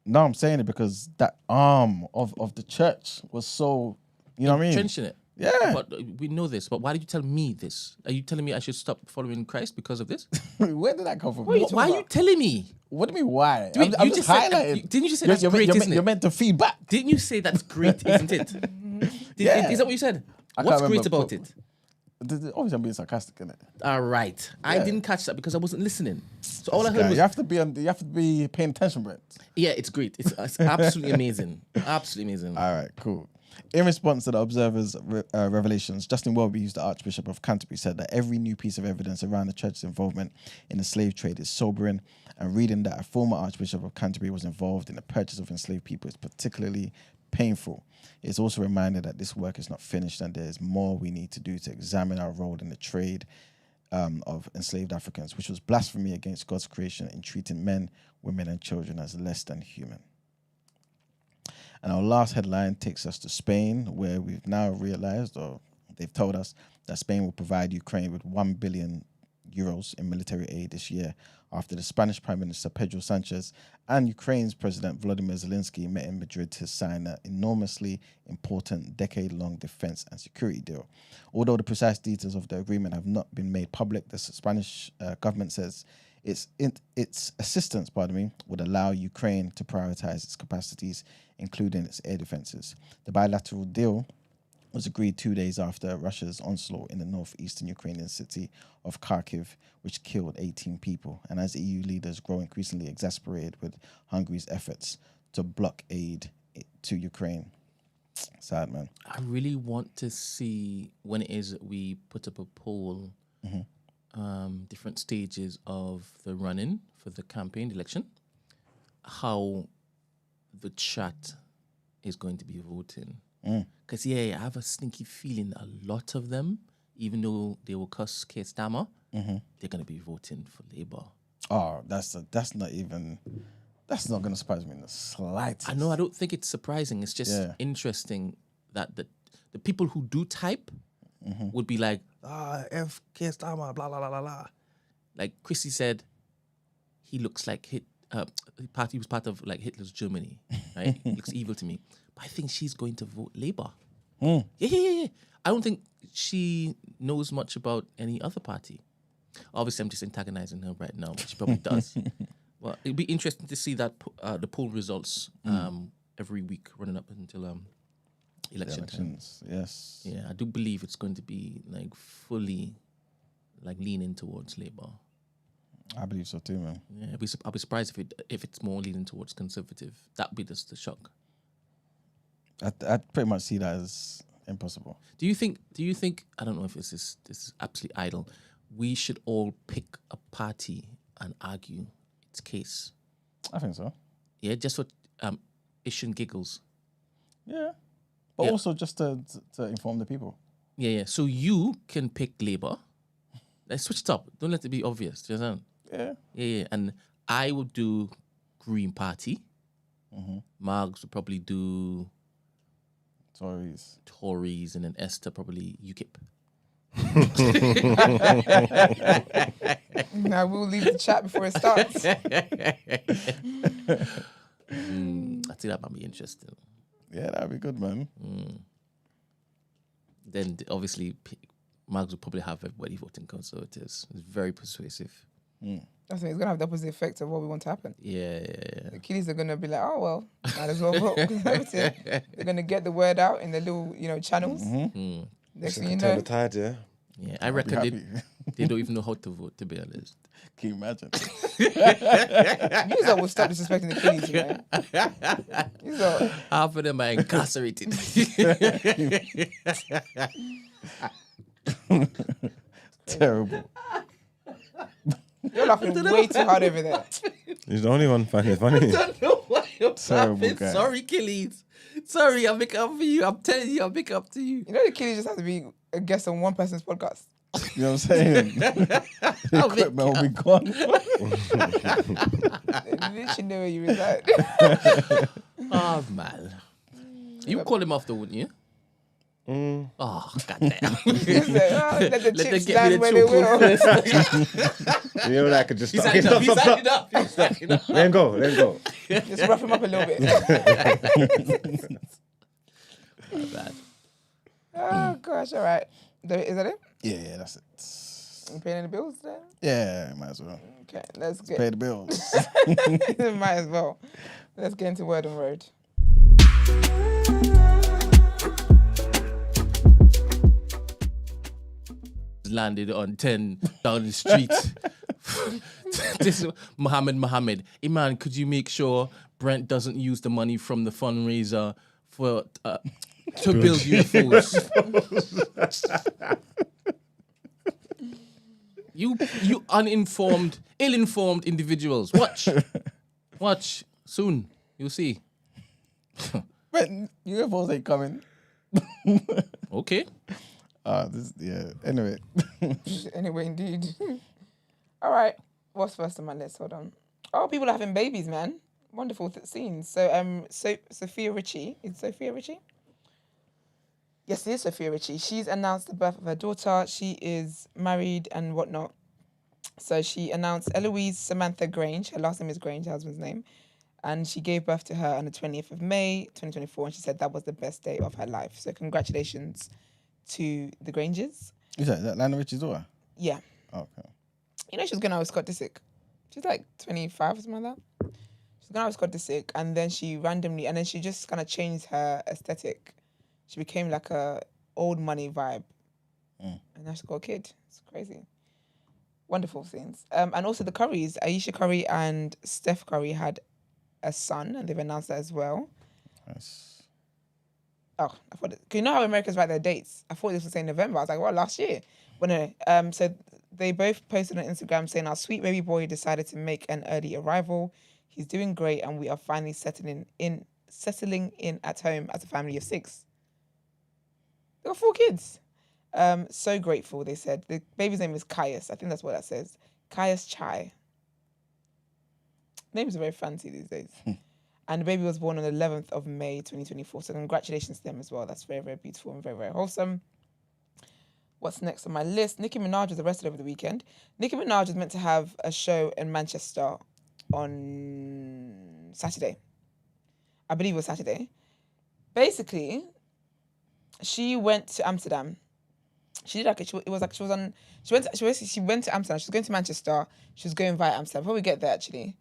No, I'm saying it because that arm of the church was so, you know what I mean? Trenching it. Yeah. But we know this. But why did you tell me this? Are you telling me I should stop following Christ because of this? Where did that come from? Why are you telling me? What do you mean, why? Wait, I'm you just said- highlighting. didn't you just say that's great, isn't it? You're meant to feedback. Didn't you say that's great, isn't it? Yeah. Is that what you said? I What's can't great remember, about but- it? Obviously, I'm being sarcastic, innit? All right. I Yeah. didn't catch that because I wasn't listening. So all I heard was, You have to be paying attention, Brett. yeah, it's great. It's absolutely amazing. Absolutely amazing. All right, cool. In response to the Observer's revelations, Justin Welby, who's the Archbishop of Canterbury, said that every new piece of evidence around the church's involvement in the slave trade is sobering, and reading that a former Archbishop of Canterbury was involved in the purchase of enslaved people is particularly painful. It's also a reminder that this work is not finished and there is more we need to do to examine our role in the trade of enslaved Africans, which was blasphemy against God's creation in treating men, women, and children as less than human. And our last headline takes us to Spain, where we've now realized, or they've told us, that Spain will provide Ukraine with €1 billion in military aid this year, after the Spanish Prime Minister Pedro Sanchez and Ukraine's President Volodymyr Zelensky met in Madrid to sign an enormously important decade-long defense and security deal. Although the precise details of the agreement have not been made public, the Spanish government says its assistance, would allow Ukraine to prioritize its capacities, including its air defenses. The bilateral deal was agreed 2 days after Russia's onslaught in the northeastern Ukrainian city of Kharkiv, which killed 18 people. And as EU leaders grow increasingly exasperated with Hungary's efforts to block aid to Ukraine. Sad, man. I really want to see when it is that we put up a poll, different stages of the run-in for the campaign, the election, how the chat is going to be voting. Because, I have a sneaky feeling a lot of them, even though they will cuss Keir Starmer, they're going to be voting for Labour. Oh, that's not going to surprise me in the slightest. I know, I don't think it's surprising. It's just interesting that the people who do type would be like, F Keir Starmer, blah, blah, blah, blah, blah. Like Chrissy said, he looks like he was part of like Hitler's Germany, right? He looks evil to me. But I think she's going to vote Labour. Yeah. I don't think she knows much about any other party. Obviously, I'm just antagonizing her right now, but she probably does. Well, it'd be interesting to see that the poll results every week running up until election time. Elections, yes. Yeah, I do believe it's going to be like fully like leaning towards Labour. I believe so too, man. Yeah, I'll be surprised if it's more leaning towards conservative. That'd be the shock. I pretty much see that as impossible. Do you think? I don't know if this is absolutely idle. We should all pick a party and argue its case. I think so. Yeah, just for ish and giggles. Yeah, but Yeah. also just to inform the people. Yeah. So you can pick Labour. Let's switch it up. Don't let it be obvious. Do you understand? Yeah. And I would do Green Party. Margs would probably do Tories, and then Esther probably UKIP. Now we'll leave the chat before it starts. I think that might be interesting. Yeah, that'd be good, man. Then obviously Margs would probably have everybody voting Conservatives. It's very persuasive. I think it's gonna have the opposite effect of what we want to happen. Yeah. The kiddies are gonna be like, oh well, might as well vote Conservative. They're gonna get the word out in the little, channels. Next thing you Turn know, the tide, yeah. Yeah, I reckon they don't even know how to vote, to be honest. Can you imagine? you will stop disrespecting the kiddies, you know. Half of them are incarcerated. Terrible. You're laughing way too hard over there. He's the only one finding it funny. I don't know why I'm Terrible laughing. guy. Sorry, Killies. Sorry, I'll make it up for you. I'm telling you, I'll make it up to you. You know the kiddies just have to be a guest on one person's podcast. You know what I'm saying? The equipment will be gone. They literally know where you reside. Oh, man. You would call him after, wouldn't you? Oh, goddamn. It's like, let the chips get me land the where they will. You know that I could just He's stop. acting up. He's Stop. acting up. He's acting up. Let him go. Just rough him up a little bit. My bad. Oh gosh, all right. Is that it? Yeah, that's it. You paying any bills then? Yeah, might as well. Okay, let's get. Pay the bills. Might as well. Let's get into Word on Road. Landed on 10 down the street. This is Mohammed. Iman, could you make sure Brent doesn't use the money from the fundraiser for to build UFOs? You uninformed, ill-informed individuals. Watch soon. You'll see. But UFOs ain't coming. Okay. Anyway. Anyway, indeed. All right. What's first on my list? Hold on. Oh, people are having babies, man. Wonderful scenes. So, Sofia Richie. Is Sofia Richie? Yes, it is Sofia Richie. She's announced the birth of her daughter. She is married and whatnot. So she announced Eloise Samantha Grange. Her last name is Grange, her husband's name. And she gave birth to her on the 20th of May, 2024. And she said that was the best day of her life. So congratulations to the Granges. Is that Lionel Richie's daughter? Yeah. Oh, okay. You know, she was going out with Scott Disick. She's like 25 or something like that. She's going out with Scott Disick. And then she just kind of changed her aesthetic. She became like a old money vibe. And now she's got a kid. It's crazy. Wonderful scenes. And also the Currys, Ayesha Curry and Steph Curry had a son, and they've announced that as well. Nice. Oh, I thought, you know how Americans write their dates? I thought this was saying November. I was like, well, last year. But no. So they both posted on Instagram saying our sweet baby boy decided to make an early arrival. He's doing great, and we are finally settling in at home as a family of 6. They got 4 kids. So grateful, they said. The baby's name is Caius. I think that's what that says. Caius Chai. Names are very fancy these days. And the baby was born on the 11th of May, 2024. So congratulations to them as well. That's very, very beautiful and very, very wholesome. What's next on my list? Nicki Minaj was arrested over the weekend. Nicki Minaj was meant to have a show in Manchester on Saturday. I believe it was Saturday. Basically, she went to Amsterdam. She went to Amsterdam. She was going to Manchester. She was going via Amsterdam. Before we get there, actually,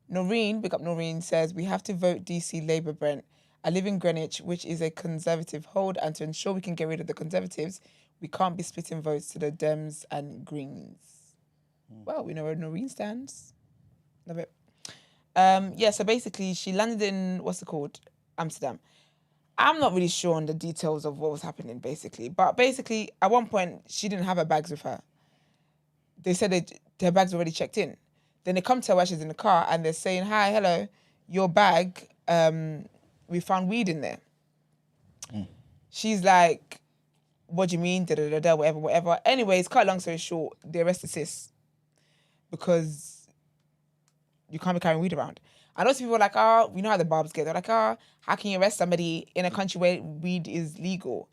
Noreen, big up Noreen, says, we have to vote DC Labour, Brent. I live in Greenwich, which is a Conservative hold, and to ensure we can get rid of the Conservatives, we can't be splitting votes to the Dems and Greens. Well, we know where Noreen stands. Love it. So basically she landed in, what's it called? Amsterdam. I'm not really sure on the details of what was happening, basically. But basically, at one point, she didn't have her bags with her. They said her bags were already checked in. Then they come to her while she's in the car and they're saying, hi, hello, your bag, we found weed in there. She's like, what do you mean? Da, da, da, da, whatever, whatever. Anyways, cut a long story short, they arrested sis because you can't be carrying weed around. And those people are like, we know how the barbs get. They're like, how can you arrest somebody in a country where weed is legal?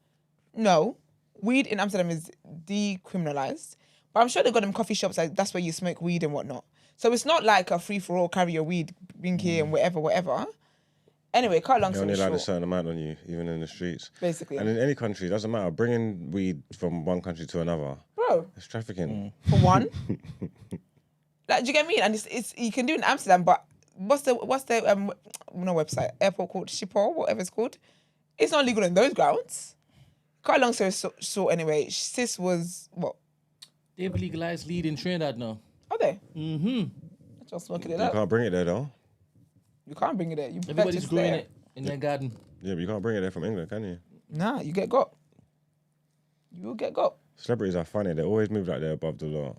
No, weed in Amsterdam is decriminalized. But I'm sure they've got them coffee shops, like that's where you smoke weed and whatnot. So it's not like a free-for-all, carry your weed, bring here and whatever, whatever. Anyway, cut a long You're story only allowed a short. certain amount on you, even in the streets. Basically. And in any country, it doesn't matter. Bringing weed from one country to another, Bro, it's trafficking. for one. Like, do you get me? And it's you can do it in Amsterdam, but what's the no website, airport called Schiphol, whatever it's called. It's not legal in those grounds. Cut a long story short anyway, sis was, what? They've legalized lead in Trinidad now. Are they? Mm-hmm. Just smoking it You up. can't bring it there, though. You can't bring it there. You Everybody's purchase growing there. it in their garden. Yeah, but you can't bring it there from England, can you? Nah, you get got. You will get got. Celebrities are funny. They always move like they're above the law.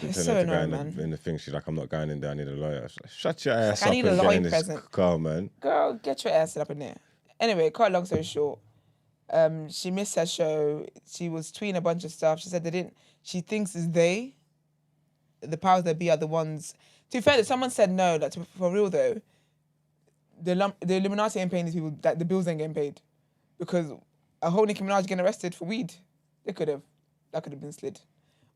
It's Tell so her to go annoying, in man. the thing. She's like, I'm not going in there. I need a lawyer. Like, shut your ass I up need and a get lawyer in this present. car, man. Girl, get your ass up in there. Anyway, cut a long story short. She missed her show. She was tweeting a bunch of stuff. She said she thinks it's the powers that be are the ones. To be fair, someone said no, like for real though, the Illuminati ain't paying these people, that the bills ain't getting paid. Because a whole Nicki Minaj getting arrested for weed. That could have been slid.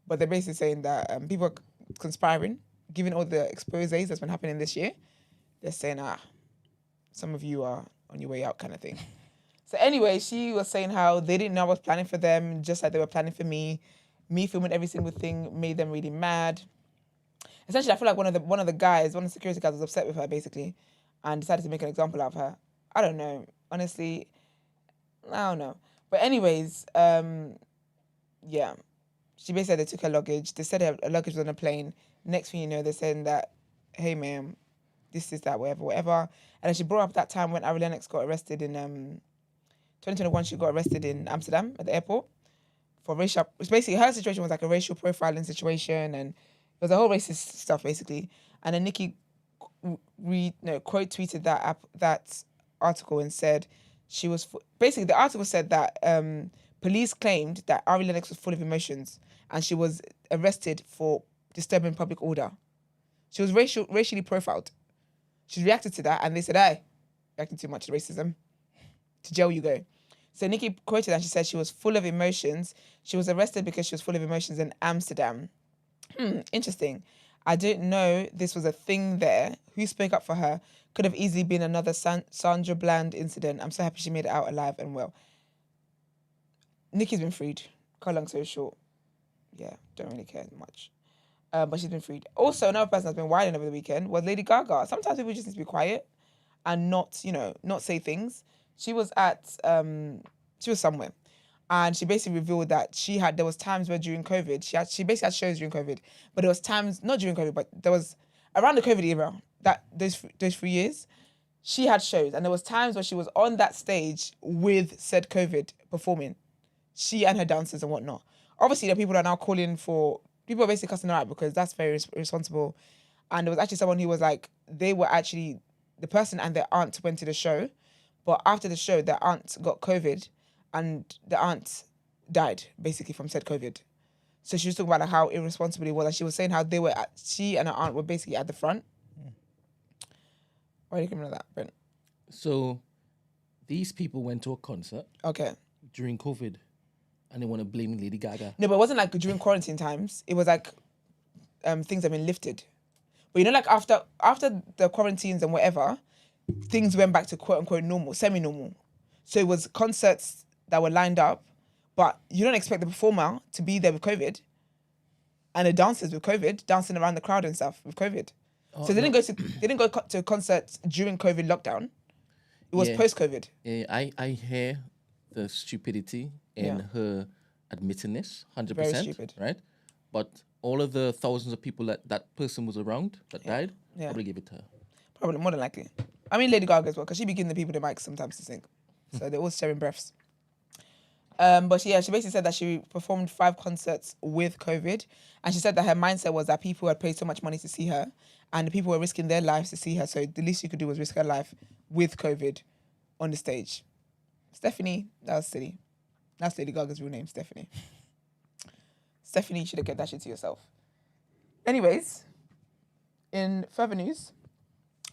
But they're basically saying that people are conspiring, given all the exposés that's been happening this year. They're saying, some of you are on your way out kind of thing. So anyway, she was saying how they didn't know I was planning for them, just like they were planning for me. Me filming every single thing made them really mad. Essentially, I feel like one of the security guys was upset with her basically and decided to make an example out of her. I don't know. Honestly, I don't know. But anyways, yeah. She basically said they took her luggage. They said her luggage was on a plane. Next thing you know, they're saying that, hey, ma'am, this is that, whatever, whatever. And then she brought up that time when Ari Lennox got arrested in 2021. She got arrested in Amsterdam at the airport for racial. Basically, her situation was like a racial profiling situation, and it was a whole racist stuff basically. And then Nicki quote tweeted that article and said she was basically the article said that police claimed that Ari Lennox was full of emotions and she was arrested for disturbing public order. She was racially profiled. She reacted to that and they said, hey, reacting too much to racism. To jail you go. So Nicki quoted and she said she was full of emotions. She was arrested because she was full of emotions in Amsterdam. Interesting. I didn't know this was a thing there. Who spoke up for her? Could have easily been another Sandra Bland incident. I'm so happy she made it out alive and well. Nicki's been freed. Cut a long story short. Yeah, don't really care much. But she's been freed. Also, another person that's been wilding over the weekend was Lady Gaga. Sometimes people just need to be quiet and not say things. She was she was somewhere. And she basically revealed that there was times where during COVID, she basically had shows during COVID, but there was times, not during COVID, but there was around the COVID era, that those 3 years, she had shows. And there was times where she was on that stage with said COVID performing. She and her dancers and whatnot. Obviously, the people are now people are basically cussing her out because that's very irresponsible. And there was actually someone who was like, the person and their aunt went to the show, but after the show, their aunt got COVID and the aunt died basically from said COVID. So she was talking about like, how irresponsible it was. And she was saying how she and her aunt were basically at the front. Why do you remember that, Brent? So these people went to a concert Okay. during COVID and they want to blame Lady Gaga. No, but it wasn't like during quarantine times. It was like things have been lifted. But like after the quarantines and whatever, things went back to quote unquote normal, semi-normal. So it was concerts that were lined up, but you don't expect the performer to be there with COVID and the dancers with COVID, dancing around the crowd and stuff with COVID. So they didn't go to concerts during COVID lockdown. It was post-COVID. Yeah, I hear the stupidity in her admitting this, 100%. Very stupid. Right? But all of the thousands of people that person was around that died, Yeah. probably give it to her. Probably, more than likely. I mean, Lady Gaga as well, because she be giving the people the mic sometimes to sing. So they're all sharing breaths. But she basically said that she performed 5 concerts with COVID. And she said that her mindset was that people had paid so much money to see her and the people were risking their lives to see her. So the least she could do was risk her life with COVID on the stage. Stephanie, that was silly. That's Lady Gaga's real name, Stephanie. Stephanie, you should have kept that shit to yourself. Anyways, in further news,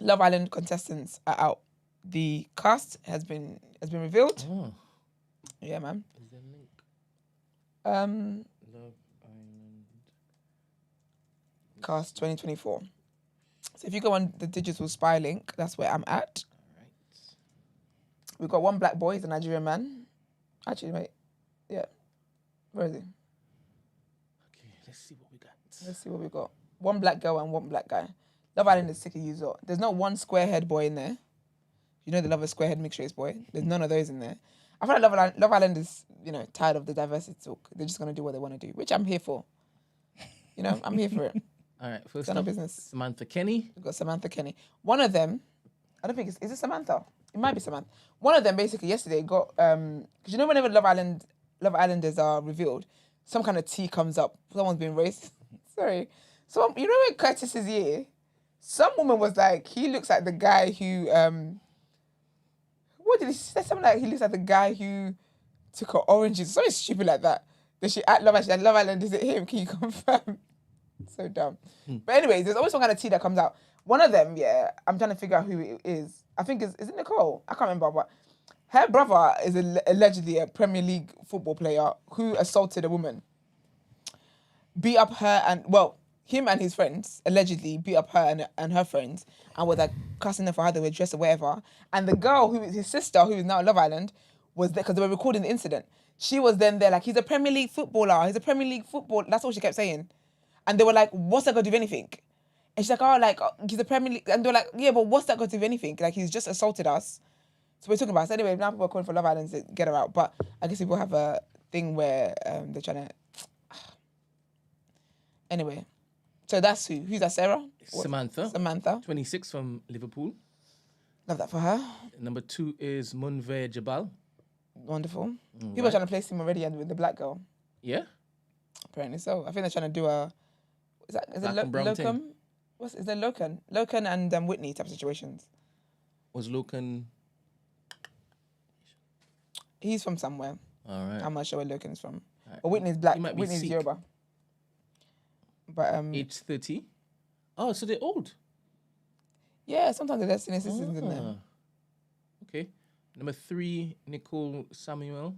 Love Island contestants are out. The cast has been revealed. Oh, Yeah, man. is there a link? Love Island. Cast 2024. So if you go on the digital spy link, that's where I'm at. All right. We've got one black boy, he's a Nigerian man. Actually, mate, yeah. Where is he? Okay, let's see what we got. Let's see what we got. One black girl and one black guy. Love Island is sick of you lot. There's not one square head boy in there. You know the Love a square head mixed race boy. There's none of those in there. I feel like Love Island is, tired of the diversity talk. They're just gonna do what they want to do, which I'm here for. I'm here for it. All right, first None of up, business. Samantha Kenny. We've got Samantha Kenny. One of them, I don't think is it Samantha? It might be Samantha. One of them basically yesterday got because whenever Love Islanders are revealed, some kind of tea comes up. Someone's been racist. Sorry. So in Curtis's year, some woman was like, he looks like the guy who what did he say? Something like he looks like the guy who took her oranges. Something stupid like that. Then she at Love Island, is it him? Can you confirm? So dumb. But anyways, there's always some kind of tea that comes out. One of them, I'm trying to figure out who it is. I think is it Nicole? I can't remember, but her brother is allegedly a Premier League football player who assaulted a woman. Beat up her him and his friends allegedly beat up her and her friends and were like cussing them for how they were dressed or whatever. And the girl who is his sister, who is now at Love Island, was there because they were recording the incident. She was then there like, he's a Premier League footballer. He's a Premier League footballer. That's all she kept saying. And they were like, what's that got to do with anything? And she's like, he's a Premier League. And they were like, yeah, but what's that got to do with anything? Like, he's just assaulted us. So we're talking about it. So anyway, now people are calling for Love Island to get her out. But I guess people have a thing where they're trying to... Anyway. So that's who? Who's that, Sarah? Samantha. 26 from Liverpool. Love that for her. Number 2 is Munver Jabal. Wonderful. People are trying to place him already with the black girl. Yeah? Apparently so. I think they're trying to do a... Is it Locum? Is there Locan? Locan and Whitney type of situations. Was Locan... He's from somewhere. All right. I'm not sure where Locan is from. Right. But Whitney's black. He might be Whitney's Sikh. Yoruba. But Age 30. Oh, so they're old. yeah, sometimes the Destiny Sisters in there. Ah. Okay. Number 3, Nicole Samuel.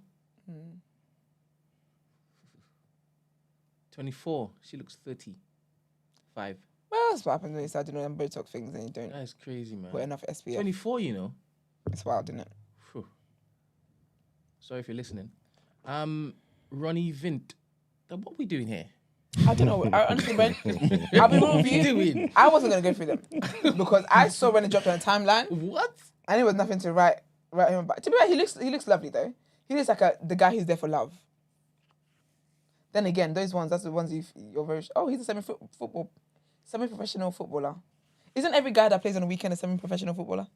24. She looks 35. Well, that's what happens when you start doing them Botox things and you don't That is crazy, man. put enough SPF. 24, you know. It's wild, isn't it? Phew. Sorry if you're listening. Ronnie Vint. What are we doing here? I don't know. I honestly went. I'll be real with you. Doing? I wasn't gonna go through them because I saw when it dropped on the timeline, What? and it was nothing to write him about. To be honest, he looks lovely though. He looks like the guy who's there for love. Then again, those ones, that's the ones you're very. Oh, he's a semi-professional footballer. Isn't every guy that plays on the weekend a semi-professional footballer?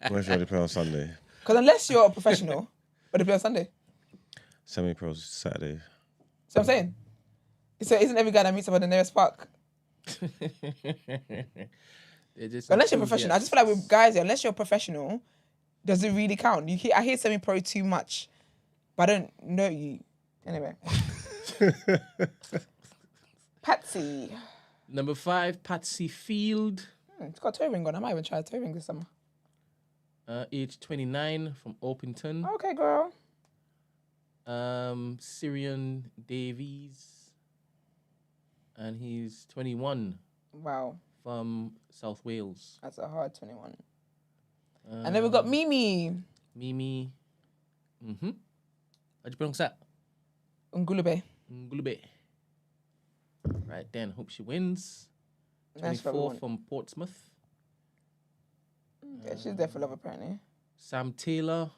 Where's you only play on Sunday? Because unless you're a professional, but they play on Sunday. Semi-pros Saturday. So I'm saying. So isn't every guy that meets up at the nearest park? Unless you're professional. I just feel like with guys, unless you're professional, does it really count? I hear semi-pro too much, but I don't know you. Anyway. Patsy. Number 5, Patsy Field. It's got a toe ring on. I might even try a toe ring this summer. Age 29 from Orpington. Okay, girl. Syrian Davies. And he's 21 Wow. from South Wales. That's a hard 21. And then we've got Mimi. Mimi. How'd you pronounce that? Ngulube. Ngulube. Right then, hope she wins. Nice 24 from Portsmouth. Yeah, she's there for love apparently. Sam Taylor.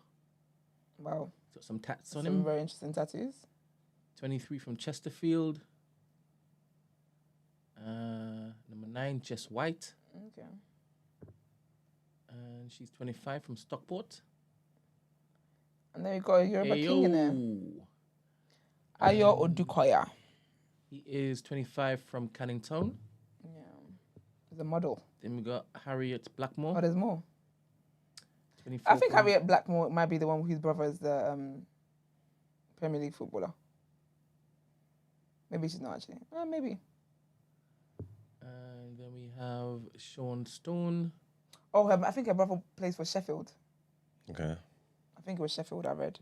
Wow. Got some tats on Some him. very interesting tattoos. 23 from Chesterfield. Number 9, Jess White. Okay. And she's 25 from Stockport. And then we got a Yoruba king in there. Ayo Odukoya. He is 25 from Cannington. Yeah. He's a model. Then we got Harriet Blackmore. Oh, there's more. 24 I think from- Harriet Blackmore might be the one whose brother is the Premier League footballer. Maybe she's not actually. Maybe. And then we have Sean Stone. Oh, I think her brother plays for Sheffield. Okay. I think it was Sheffield I read.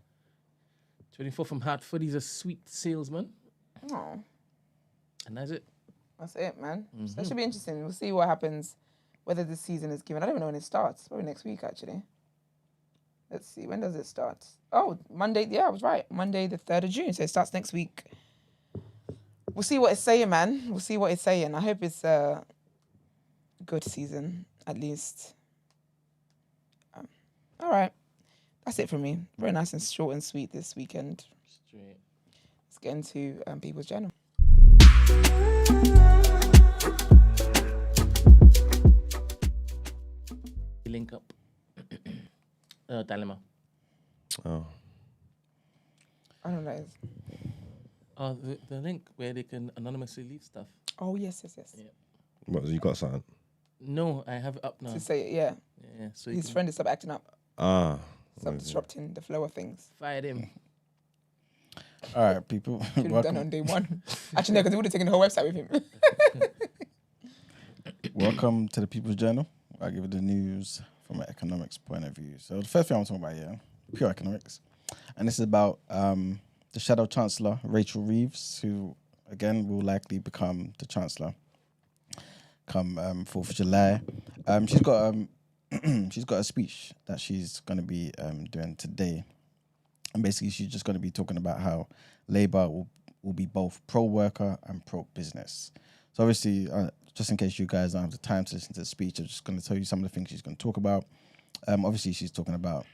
24 from Hartford. He's a sweet salesman. Oh, And that's it. that's it, man. So that should be interesting. We'll see what happens, whether this season is given. I don't even know when it starts. Probably next week, actually. Let's see. When does it start? Oh, Monday. Yeah, I was right. Monday, the 3rd of June. So it starts next week. We'll see what it's saying, man. We'll see what it's saying. I hope it's a good season, at least. All right. That's it from me. Very nice and short and sweet this weekend. Straight. Let's get into People's Journal. Link up. Dilemma. Oh. I don't know. The link where they can anonymously leave stuff. Oh, yes. Yeah. What, you got something? No, I have it up now. To say it, yeah. Yeah, so you His can friend is stop acting up. Stop Disrupting the flow of things. fire them. All right, people. Should have done it on day one. Actually, no, because they would have taken the whole website with him. Welcome to the People's Journal. I give you the news from an economics point of view. So the first thing I'm talking about here, pure economics. And this is about the shadow chancellor, Rachel Reeves, who, again, will likely become the chancellor come 4th of July. She's got she's got a speech that she's going to be doing today. And basically, she's just going to be talking about how Labour will be both pro-worker and pro-business. So obviously, just in case you guys don't have the time to listen to the speech, I'm just going to tell you some of the things she's going to talk about. Obviously, she's talking about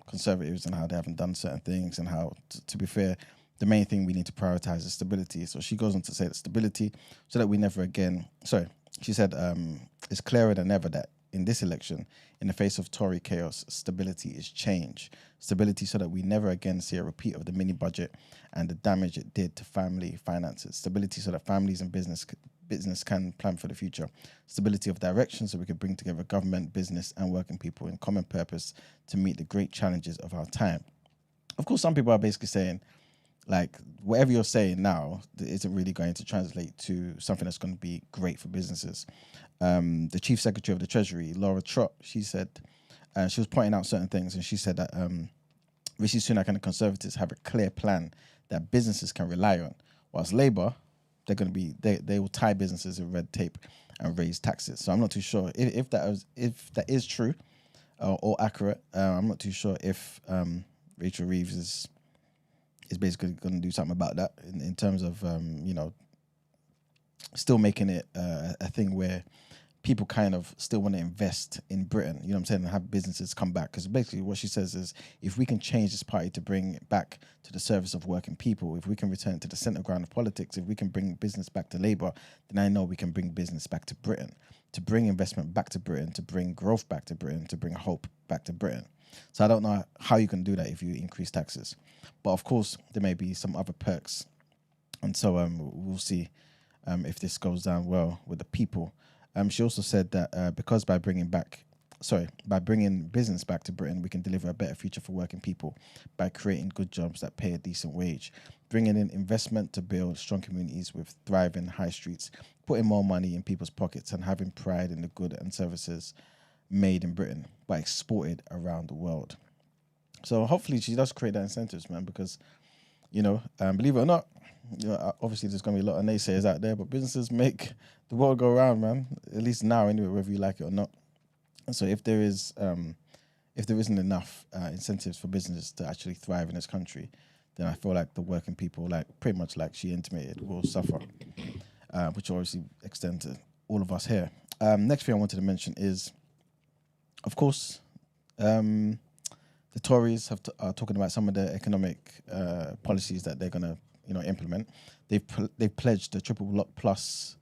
Conservatives and how they haven't done certain things, and how, to be fair, the main thing we need to prioritise is stability. So she goes on to say that stability, so that we never again... Sorry, she said it's clearer than ever that in this election, in the face of Tory chaos, stability is change. Stability so that we never again see a repeat of the mini-budget and the damage it did to family finances. Stability so that families and business can plan for the future. Stability of direction so we can bring together government, business and working people in common purpose to meet the great challenges of our time. Of course, some people are basically saying, like, whatever you're saying now isn't really going to translate to something that's going to be great for businesses. The Chief Secretary of the Treasury, Laura Trott, she said, she was pointing out certain things, and she said that Rishi Sunak and the Conservatives have a clear plan that businesses can rely on, whilst Labour, they will tie businesses in red tape and raise taxes. So I'm not too sure if that is true or accurate. I'm not too sure if Rachel Reeves is basically going to do something about that in terms of still making it a thing where people kind of still want to invest in Britain, you know what I'm saying, and have businesses come back. Because basically what she says is, if we can change this party to bring it back to the service of working people, if we can return it to the centre ground of politics, if we can bring business back to Labour, then I know we can bring business back to Britain, to bring investment back to Britain, to bring growth back to Britain, to bring hope back to Britain. So I don't know how you can do that if you increase taxes. But of course, there may be some other perks. And so we'll see if this goes down well with the people. She also said that because by bringing business back to Britain, we can deliver a better future for working people by creating good jobs that pay a decent wage, bringing in investment to build strong communities with thriving high streets, putting more money in people's pockets and having pride in the good and services made in Britain but exported around the world. So hopefully she does create that incentives, man, because, believe it or not, obviously there's going to be a lot of naysayers out there, but businesses make the world go around, man, at least now anyway, whether you like it or not. And so if there isn't enough incentives for businesses to actually thrive in this country, then I feel like the working people, like pretty much like she intimated, will suffer, which will obviously extend to all of us here. Next thing I wanted to mention is, of course, the Tories are talking about some of the economic policies that they're going to implement. They've pledged a triple block plus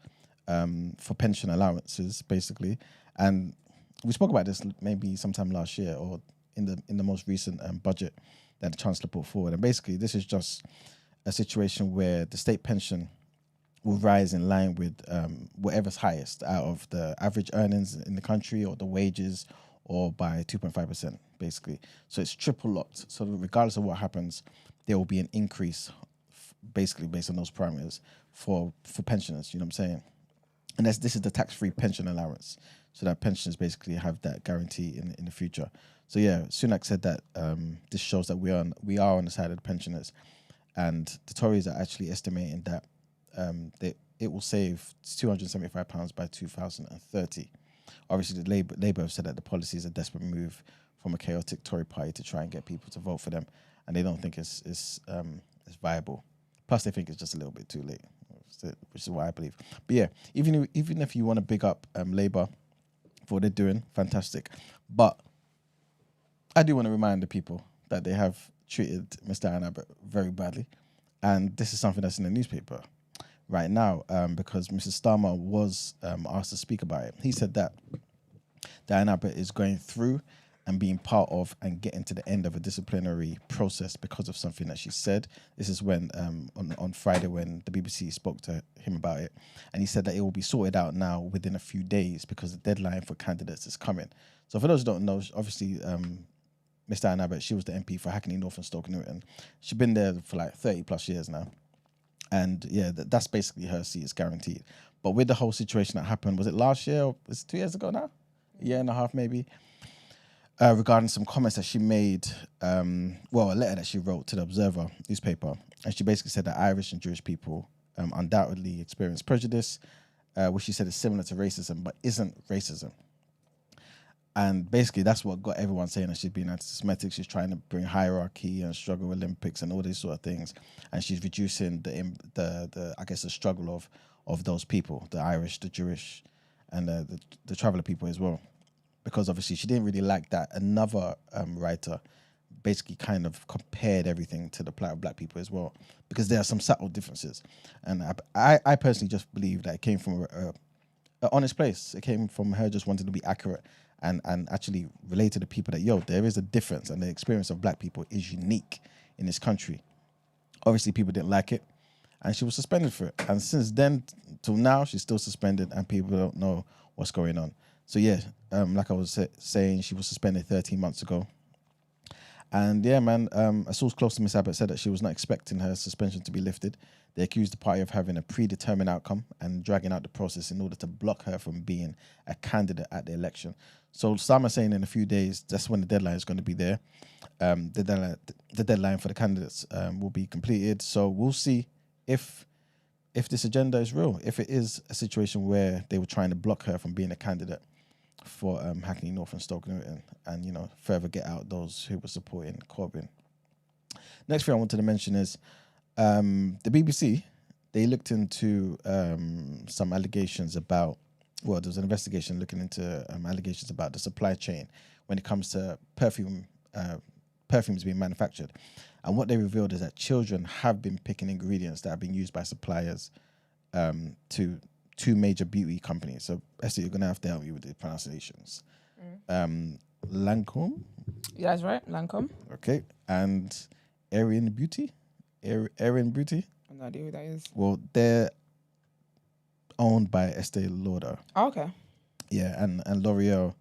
for pension allowances, basically, and we spoke about this maybe sometime last year or in the most recent budget that the Chancellor put forward. And basically, this is just a situation where the state pension will rise in line with whatever's highest out of the average earnings in the country or the wages, or by 2.5%, basically. So it's triple locked. So regardless of what happens, there will be an increase, basically based on those parameters for pensioners. You know what I'm saying? And this is the tax-free pension allowance, so that pensioners basically have that guarantee in the future. So yeah, Sunak said that this shows that we are on the side of the pensioners, and the Tories are actually estimating that it will save £275 by 2030. Obviously, the Labour have said that the policy is a desperate move from a chaotic Tory party to try and get people to vote for them, and they don't think it's viable. Plus, they think it's just a little bit too late, which is what I believe. But yeah, even if you want to big up Labour for what they're doing, fantastic. But I do want to remind the people that they have treated Mr. Abbott very badly, and this is something that's in the newspaper right now, because Mr. Starmer was asked to speak about it. He said that Diana Abbott is going through and being part of and getting to the end of a disciplinary process because of something that she said. This is when on Friday when the BBC spoke to him about it, and he said that it will be sorted out now within a few days because the deadline for candidates is coming. So for those who don't know, obviously Miss Diana Abbott, she was the MP for Hackney North and Stoke Newton. She's been there for like 30 plus years now. And yeah, that's basically her seat is guaranteed. But with the whole situation that happened, was it last year or was it 2 years ago now? A year and a half maybe? Regarding some comments that she made, a letter that she wrote to the Observer newspaper. And she basically said that Irish and Jewish people undoubtedly experience prejudice, which she said is similar to racism, but isn't racism. And basically, that's what got everyone saying that she's being anti-Semitic. She's trying to bring hierarchy and struggle Olympics and all these sort of things. And she's reducing the I guess, the struggle of those people, the Irish, the Jewish, and the traveller people as well. Because obviously she didn't really like that another writer basically kind of compared everything to the plight of black people as well. Because there are some subtle differences. And I personally just believe that it came from an honest place. It came from her just wanting to be accurate and actually relate to the people that, there is a difference and the experience of black people is unique in this country. Obviously, people didn't like it and she was suspended for it. And since then till now, she's still suspended and people don't know what's going on. So yeah, like I was saying, she was suspended 13 months ago. And yeah, man, a source close to Miss Abbott said that she was not expecting her suspension to be lifted. They accused the party of having a predetermined outcome and dragging out the process in order to block her from being a candidate at the election. So Starmer saying in a few days, that's when the deadline is going to be there. The deadline for the candidates will be completed. So we'll see if this agenda is real, if it is a situation where they were trying to block her from being a candidate for Hackney North and Stoke Newton and, further get out those who were supporting Corbyn. Next thing I wanted to mention is the BBC, they looked into some allegations about, there was an investigation looking into allegations about the supply chain when it comes to perfumes being manufactured. And what they revealed is that children have been picking ingredients that are being used by suppliers to two major beauty companies. So Esther, you're going to have to help me with the pronunciations. Lancome? Yeah, that's right, Lancome. Okay. And Erin Beauty? Erin Beauty? I have no idea who that is. Well, they're owned by Estee Lauder. Oh, okay. Yeah, and L'Oreal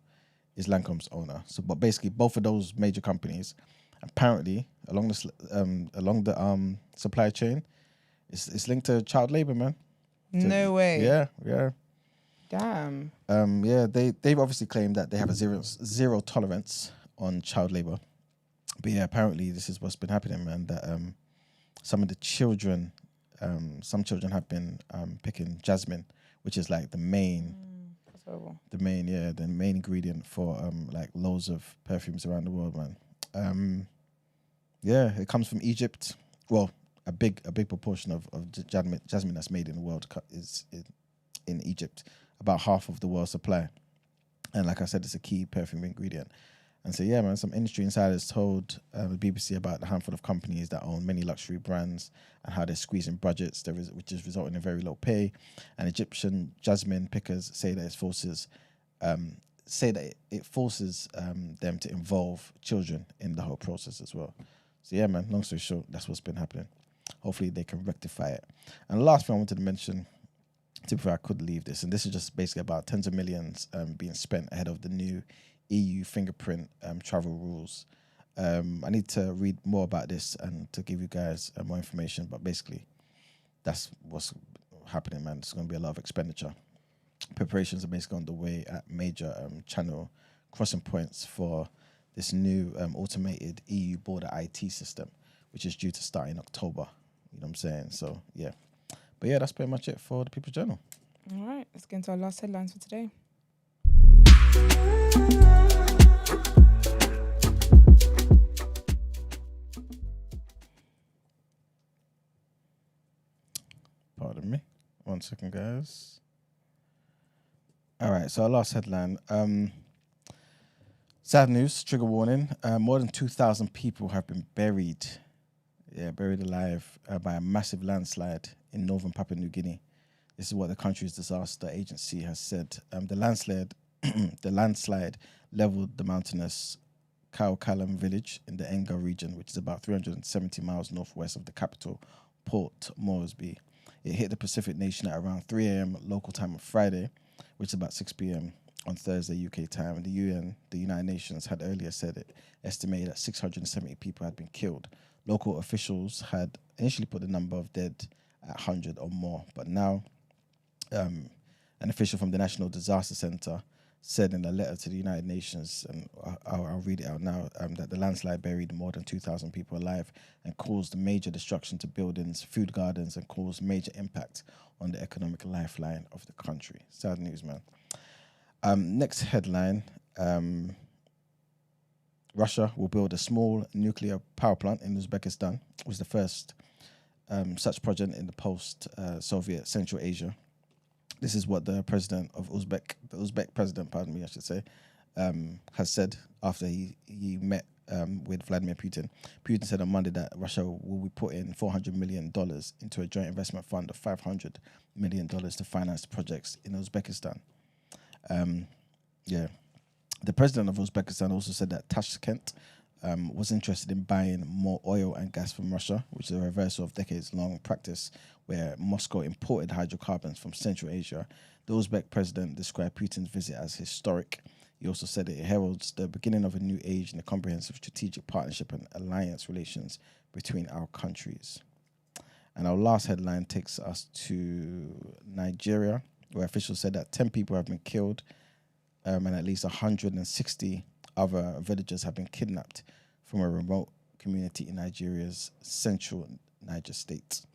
is Lancome's owner. So, but basically, both of those major companies, apparently, along the supply chain, it's linked to child labor, man. No way. Yeah. Damn. They've obviously claimed that they have a zero tolerance on child labor. But yeah, apparently this is what's been happening, man. That some of the children, some children have been picking jasmine, which is like the main ingredient for like loads of perfumes around the world, man. It comes from Egypt. Well, a big proportion of jasmine that's made in the world is in Egypt. About half of the world's supply, and like I said, it's a key perfume ingredient. And so, yeah, man, some industry insiders told the BBC about the handful of companies that own many luxury brands and how they're squeezing budgets, which is resulting in very low pay. And Egyptian jasmine pickers say that it forces them to involve children in the whole process as well. So, yeah, man, long story short, that's what's been happening. Hopefully they can rectify it. And the last thing I wanted to mention, to be fair, I could leave this, and this is just basically about tens of millions being spent ahead of the new EU fingerprint travel rules. I need to read more about this and to give you guys more information, but basically that's what's happening, man. There's going to be a lot of expenditure. Preparations are basically on the way at major channel crossing points for this new automated EU border IT system, which is due to start in October. You know what I'm saying? So, yeah. But yeah, that's pretty much it for the People's Journal. All right, let's get into our last headlines for today. Pardon me. 1 second, guys. All right, so our last headline. Sad news, trigger warning. More than 2,000 people have been buried alive by a massive landslide in northern Papua New Guinea. This is what the country's disaster agency has said. The landslide leveled the mountainous Kaukalam village in the Enga region, which is about 370 miles northwest of the capital, Port Moresby. It hit the Pacific nation at around 3 a.m. local time on Friday, which is about 6 p.m. on Thursday UK time. The United Nations, had earlier said it estimated that 670 people had been killed. Local officials had initially put the number of dead at 100 or more, but now an official from the National Disaster Center said in a letter to the United Nations, and I'll read it out now, that the landslide buried more than 2,000 people alive and caused major destruction to buildings, food gardens, and caused major impact on the economic lifeline of the country. Sad news, man. Next headline, Russia will build a small nuclear power plant in Uzbekistan. It was the first such project in the post-Soviet Central Asia. This is what the Uzbek president, I should say, has said after he met with Vladimir Putin. Putin said on Monday that Russia will be putting $400 million into a joint investment fund of $500 million to finance projects in Uzbekistan. The president of Uzbekistan also said that Tashkent was interested in buying more oil and gas from Russia, which is a reversal of decades-long practice where Moscow imported hydrocarbons from Central Asia. The Uzbek president described Putin's visit as historic. He also said it heralds the beginning of a new age in the comprehensive strategic partnership and alliance relations between our countries. And our last headline takes us to Nigeria, where officials said that 10 people have been killed and at least 160 other villagers have been kidnapped from a remote community in Nigeria's central Niger state.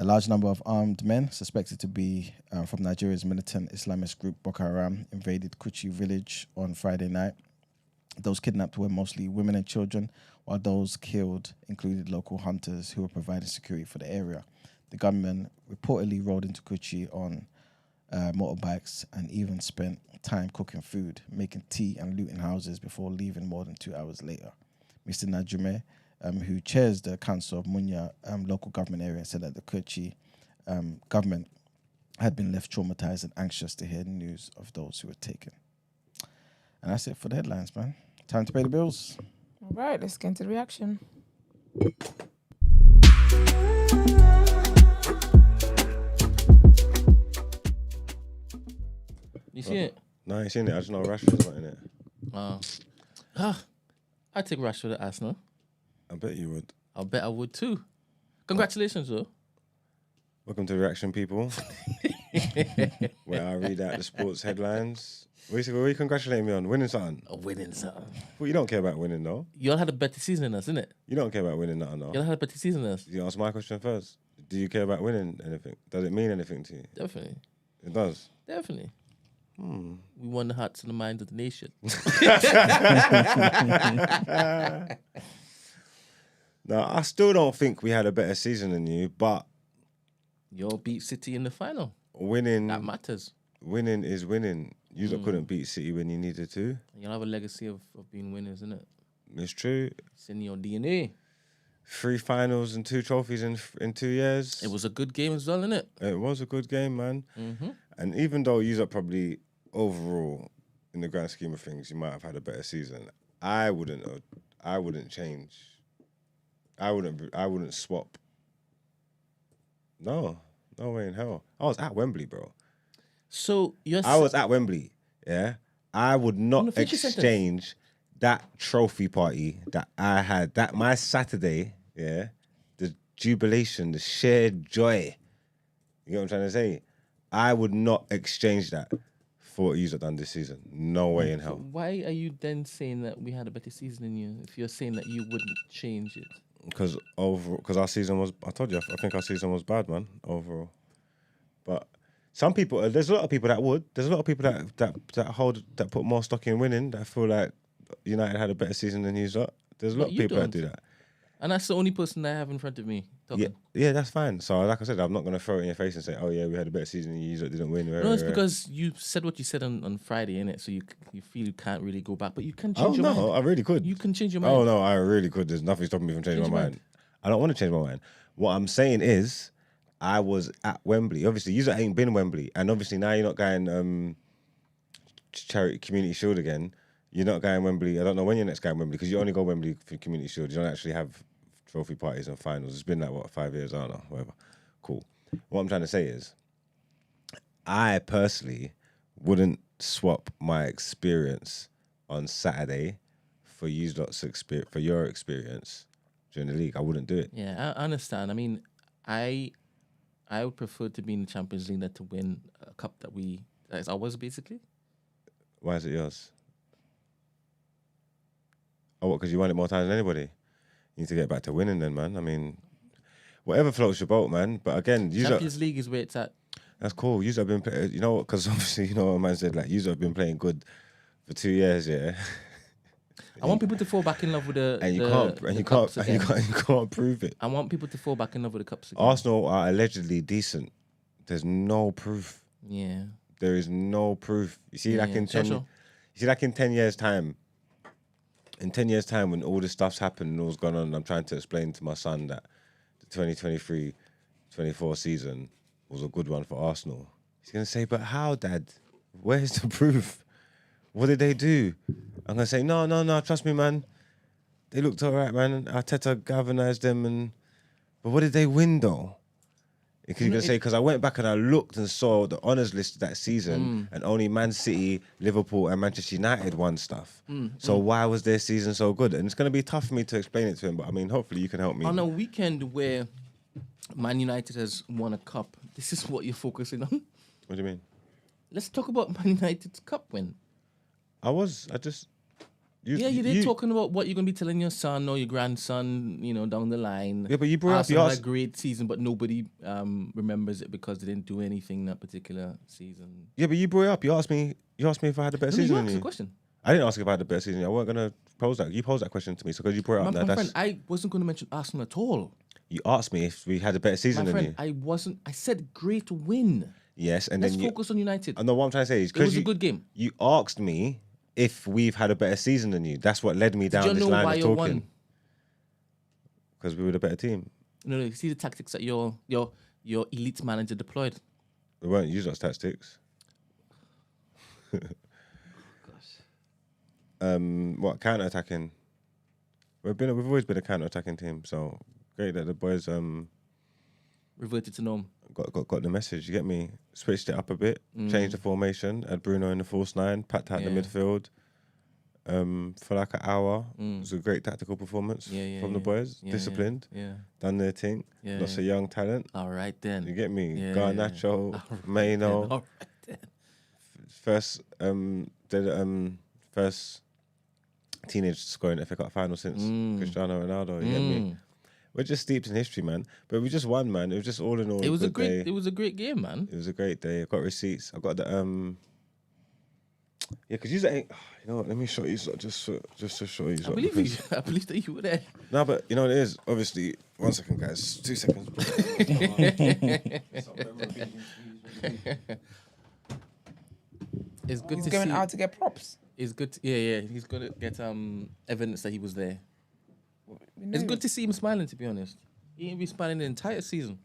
A large number of armed men, suspected to be from Nigeria's militant Islamist group Boko Haram, invaded Kuchi village on Friday night. Those kidnapped were mostly women and children, while those killed included local hunters who were providing security for the area. The gunmen reportedly rode into Kuchi on motorbikes and even spent time cooking food, making tea and looting houses before leaving more than 2 hours later. Mr. Najume, who chairs the council of Munya local government area, said that the Kuchi government had been left traumatized and anxious to hear news of those who were taken. And that's it for the headlines, man. Time to pay the bills. All right, let's get into the reaction. You see it? No, I ain't seen it. I just know Rashford's not in it. I take Rashford at Arsenal. I bet you would. I'll bet I would too. Congratulations, though. Welcome to Reaction, people. Where I read out the sports headlines. What are you congratulating me on? Winning something? Winning something. Well, you don't care about winning, though. Y'all had a better season than us, innit? You don't care about winning nothing, though. Y'all had a better season than us. You ask my question first. Do you care about winning anything? Does it mean anything to you? Definitely. It does? Definitely. We won the hearts and the minds of the nation. No, I still don't think we had a better season than you, but Y'all beat City in the final. winning That matters. winning is winning. You lot couldn't beat City when you needed to. You'll have a legacy of being winners, isn't it? It's true. It's in your DNA. 3 finals and 2 trophies in 2 years. It was a good game as well, isn't it? It was a good game, man. Mm-hmm. And even though you lot probably overall, in the grand scheme of things, you might have had a better season. I wouldn't change. I wouldn't swap. No way in hell. I was at Wembley, bro. So I was at Wembley. Yeah, I would not exchange that trophy party that I had. That my Saturday. Yeah, the jubilation, the shared joy. You know what I'm trying to say? I would not exchange that for what you've done this season. No way in hell. Why are you then saying that we had a better season than you? If you're saying that you wouldn't change it, Because our season was. I told you. I think our season was bad, man. Overall, but some people. There's a lot of people that would. There's a lot of people that put more stock in winning. That feel like United had a better season than you lot. There's a lot of people that do that. and that's the only person I have in front of me talking. Yeah, that's fine. So, like I said, I'm not going to throw it in your face and say, oh, yeah, we had a better season and you didn't win. No, it's because you said what you said on Friday, innit? So you feel you can't really go back, but you can change your mind. I really could. You can change your mind. Oh, no, I really could. There's nothing stopping me from changing my mind. I don't want to change my mind. What I'm saying is, I was at Wembley. Obviously, you ain't been Wembley. And obviously, now you're not going Charity Community Shield again. You're not going Wembley. I don't know when you're next going Wembley because you only go Wembley for Community Shield. You don't actually have trophy parties and finals. It's been like, 5 years? I don't know, whatever. Cool. What I'm trying to say is, I personally wouldn't swap my experience on Saturday for your experience during the league. I wouldn't do it. Yeah, I understand. I mean, I would prefer to be in the Champions League than to win a cup that is ours, basically. Why is it yours? Oh, what, because you won it more times than anybody? You need to get back to winning then, man. I mean, whatever floats your boat, man. But again, Champions League is where it's at. That's cool. You have been playing, you know, because obviously, you know what man said, like, you have been playing good for 2 years, yeah. I want people to fall back in love with you can't prove it. I want people to fall back in love with the cups again. Arsenal are allegedly decent. There's no proof. Yeah. There is no proof. You see, in 10 years' time. In 10 years' time, when all this stuff's happened and all's gone on, and I'm trying to explain to my son that the 2023-24 season was a good one for Arsenal. He's going to say, but how, Dad? Where's the proof? What did they do? I'm going to say, no, trust me, man. They looked all right, man. Arteta galvanized them. But what did they win, though? Because you're going to say, because I went back and I looked and saw the honours list that season and only Man City, Liverpool and Manchester United won stuff. So why was their season so good? And it's going to be tough for me to explain it to him, but I mean, hopefully you can help me. On a weekend where Man United has won a cup, this is what you're focusing on? What do you mean? Let's talk about Man United's cup win. You did talking about what you're going to be telling your son or your grandson, down the line. Yeah, but you brought Arsenal up... had a great season, but nobody remembers it because they didn't do anything that particular season. Yeah, but you brought it up. You asked me if I had a better season than you. You asked the question. I didn't ask if I had a better season. I wasn't going to pose that. You posed that question to me, so because you brought it up... My friend, I wasn't going to mention Arsenal at all. You asked me if we had a better season than you. I said great win. Yes, and Let's then focus on United. I know what I'm trying to say is... It was a good game. You asked me if we've had a better season than you. That's what led me down this line of talking. Because we were the better team. No, you see the tactics that your elite manager deployed. We weren't using those tactics. What, counter-attacking? We've always been a counter-attacking team, so great that the boys reverted to norm. Got the message, you get me? Switched it up a bit, changed the formation, had Bruno in the false nine, packed out the midfield for like an hour. It was a great tactical performance from the boys, disciplined, done their thing, lots of young talent. All right then. You get me? Garnacho, Maino. All right then. First teenage scoring FA Cup final since Cristiano Ronaldo, you get me? We're just steeped in history, man. But we just won, man. It was just all in all. It was a great day. It was a great game, man. It was a great day. I got receipts. I got the yeah, because you ain't. You know what? Let me show you just to show you. I believe that you were there. No, but you know what it is. Obviously, 1 second, guys. 2 seconds. It's good He's to going see. out to get props. It's good. Yeah. He's gonna get evidence that he was there. It's good to see him smiling. To be honest, he ain't been smiling the entire season.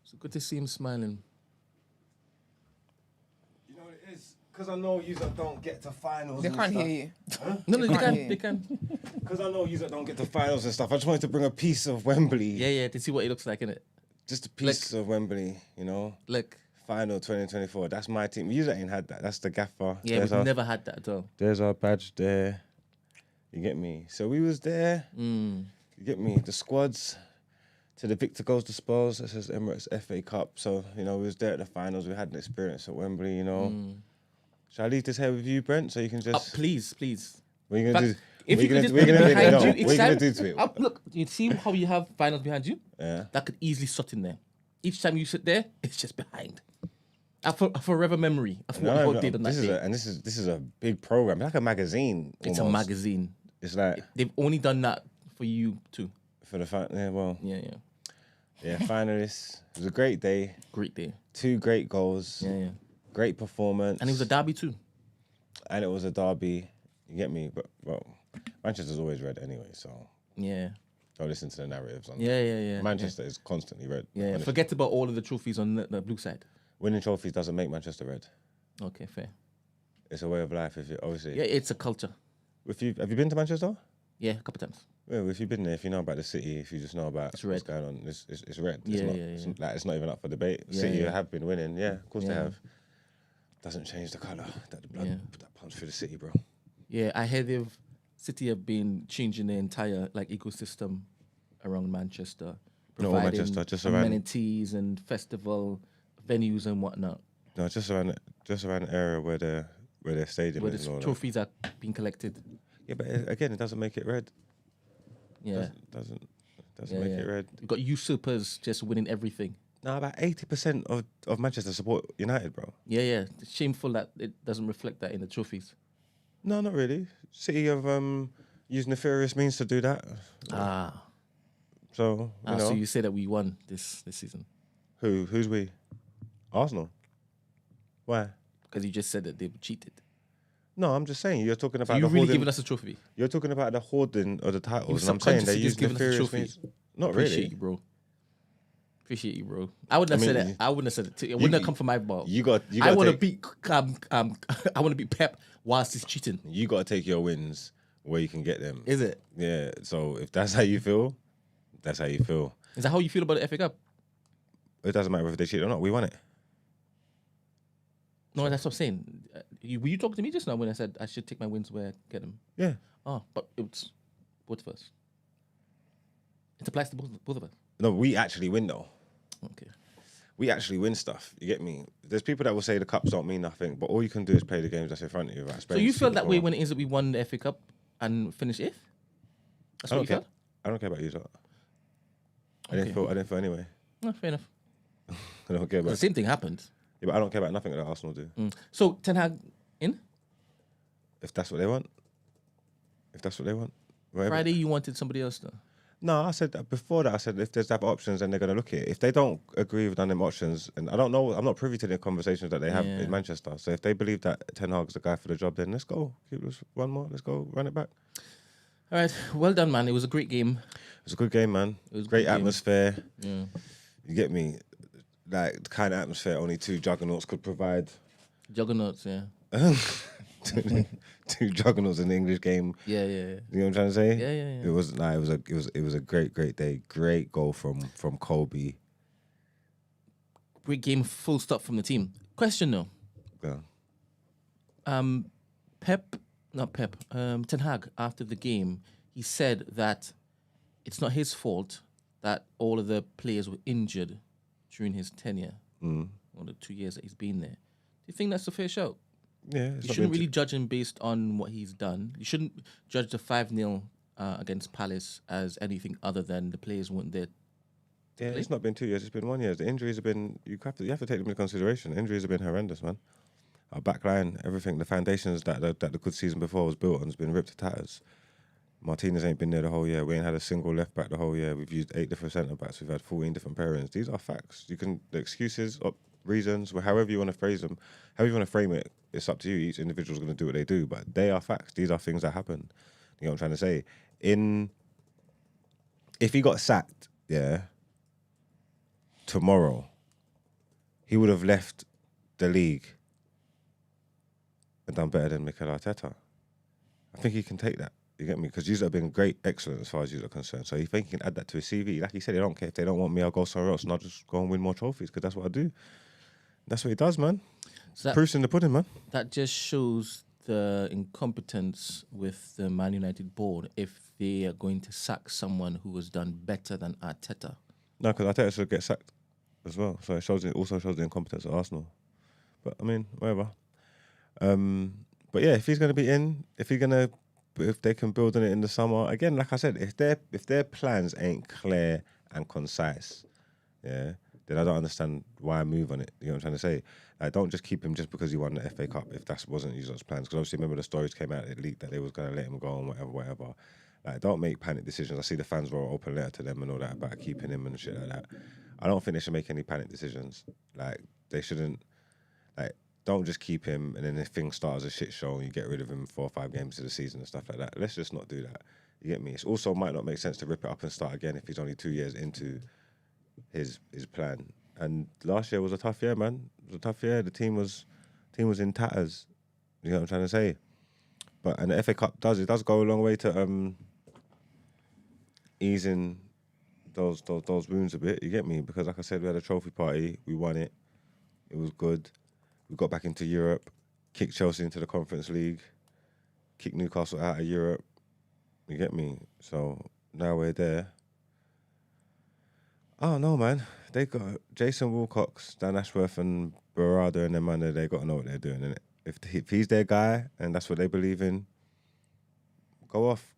So good to see him smiling. You know what it is? Because I know you don't get to finals. They can't hear you. No, They they can't can. hear. They can. Because I know you don't get to finals and stuff. I just wanted to bring a piece of Wembley. Yeah. To see what he looks like in it. Just a piece of Wembley, you know? Look. Final 2024. That's my team. You ain't had that. That's the gaffer. Yeah, There's we've never had that at all. There's our badge there. You get me? So we was there. Mm. You get me? The squads to the victor goes the spoils. This is Emirates FA Cup. So, you know, we was there at the finals. We had an experience at Wembley, you know. Shall I leave this here with you, Brent? So you can just... Please. What are you going to do? If you could just put What it are you behind going you to do? each What are you time. going to do to it? Look, you see how you have finals behind you? Yeah. That could easily slot in there. Each time you sit there, it's just behind. A forever memory of what you all did on that day. This is a big program. It's like a magazine. It's a magazine. It's like They've only done that for you too. for the Yeah. finalists. It was a great day. Great day. 2 great goals. Yeah. Great performance. And it was a derby too. And it was a derby. You get me? But well, Manchester's always red anyway, so Yeah. don't listen to the narratives on Yeah. Manchester is constantly red. Yeah. Honestly. Forget about all of the trophies on the blue side. Winning trophies doesn't make Manchester red. Okay, fair. It's a way of life. If you obviously, Yeah, it's a culture. have you been to Manchester? Yeah, a couple times. Well, if you've been there, if you know about the city, if you just know about It's what's red. going on, it's red. Yeah, It's it's not even up for debate. Yeah, City yeah. have been winning. Yeah, of course they Yeah. have. Doesn't change the colour that the blood that pumps through the city, bro. Yeah, I heard City have been changing the entire ecosystem around Manchester. Not all Providing Manchester, just around- amenities and festival venues and whatnot. No, just around the area where their stadium Where is. the and all that. trophies are being collected. Yeah, but again, it doesn't make it red. Yeah. Doesn't Yeah, make yeah. it red. You've got usurpers just winning everything. No, about 80% of Manchester support United, bro. Yeah. It's shameful that it doesn't reflect that in the trophies. No, not really. City have used nefarious means to do that. So you know, So you say that we won this season who's we? Arsenal. Why? because you just said that they cheated. No, I'm just saying you're talking So about you the really hoarding. giving us a trophy? You're talking about the hoarding of the You titles, and I'm saying they subconsciously use just giving us a nefarious trophy. means. Not Appreciate really. you, bro. Appreciate you, bro. I wouldn't have I said mean, it. I wouldn't have said it. It wouldn't have come from my mouth. You got. I want to take, beat I want to beat Pep whilst he's cheating. You got to take your wins where you can get them. Is it? Yeah. So if that's how you feel, that's how you feel. Is that how you feel about the FA Cup? It doesn't matter if they cheat or not. We won it. No, that's what I'm saying. Were you talking to me just now when I said I should take my wins where I get them? Yeah. Oh, but it's both of us. It applies to both of us. No, we actually win though. Okay. We actually win stuff. You get me? There's people that will say the cups don't mean nothing, but all you can do is play the games that's in front of you. Right? So you feel that way when it is that we won the FA Cup and finished 8th? That's I what don't you care. felt? I don't care about you. So. I Okay. didn't feel anyway. No, fair enough. I don't care The about. same thing happened. Yeah, but I don't care about nothing that Arsenal do. So Ten Hag in? If that's what they want. Whatever. Friday you wanted somebody else though. No, I said that before that. I said if there's other options, then they're gonna look at it. If they don't agree with none of them options, and I don't know, I'm not privy to the conversations that they have Yeah. in Manchester. So if they believe that Ten Hag's the guy for the job, then let's go. Keep this one more. Let's go. Run it back. All right, well done, man. It was a great game. It was a good game, man. It was a Great good game. atmosphere. Yeah. You get me? Like the kind of atmosphere only 2 juggernauts could provide. Juggernauts, yeah. Two juggernauts in the English game. Yeah. You know what I'm trying to say? Yeah. It was a great day. Great goal from Kobe. Great game, full stop from the team. Question though. Yeah. Ten Hag, after the game, he said that it's not his fault that all of the players were injured during his tenure, or the 2 years that he's been there. Do you think that's a fair shout? Yeah. You shouldn't really judge him based on what he's done. You shouldn't judge the 5-0 against Palace as anything other than the players weren't there. Yeah, it's not been 2 years. It's been 1 year. The injuries have been. You have to take them into consideration. Injuries have been horrendous, man. Our back line, everything, the foundations that the good season before was built on has been ripped to tatters. Martinez ain't been there the whole year. We ain't had a single left back the whole year. We've used 8 different centre backs. We've had 14 different pairings. These are facts. The excuses reasons, however you want to phrase them, however you want to frame it, it's up to you. Each individual's going to do what they do, but they are facts. These are things that happen. You know what I'm trying to say? If he got sacked, tomorrow, he would have left the league and done better than Mikel Arteta. I think he can take that. You get me? Because you have been great, excellent as far as you are concerned. So you think he can add that to his CV? Like he said, I don't care if they don't want me, I'll go somewhere else and I'll just go and win more trophies because that's what I do. That's what he does, man. So proof's in the pudding, man. That just shows the incompetence with the Man United board if they are going to sack someone who has done better than Arteta. No, because Arteta should get sacked as well. So it also shows the incompetence of Arsenal. But I mean, whatever. But yeah, if he's going to be in, if they can build on it in the summer, again, like I said, if their plans ain't clear and concise, then I don't understand why move on it. You know what I'm trying to say? Like, don't just keep him just because he won the FA Cup if that wasn't his plans. Because obviously, remember the stories came out, it leaked that they was going to let him go and whatever. Like, don't make panic decisions. I see the fans wrote an open letter to them and all that about keeping him and shit like that. I don't think they should make any panic decisions. Like, they shouldn't, like, don't just keep him and then if things start as a shit show and you get rid of him 4 or 5 games of the season and stuff like that. Let's just not do that. You get me? It also might not make sense to rip it up and start again if he's only 2 years into his plan. And last year was a tough year, man. It was a tough year. The team was in tatters. You know what I'm trying to say? And the FA Cup does go a long way to easing those wounds a bit. You get me? Because like I said, we had a trophy party. We won it. It was good. We got back into Europe, kicked Chelsea into the Conference League, kicked Newcastle out of Europe. You get me? So now we're there. Oh no, man. They got Jason Wilcox, Dan Ashworth and Barada and them, man, they got to know what they're doing, innit? If he's their guy and that's what they believe in, go off.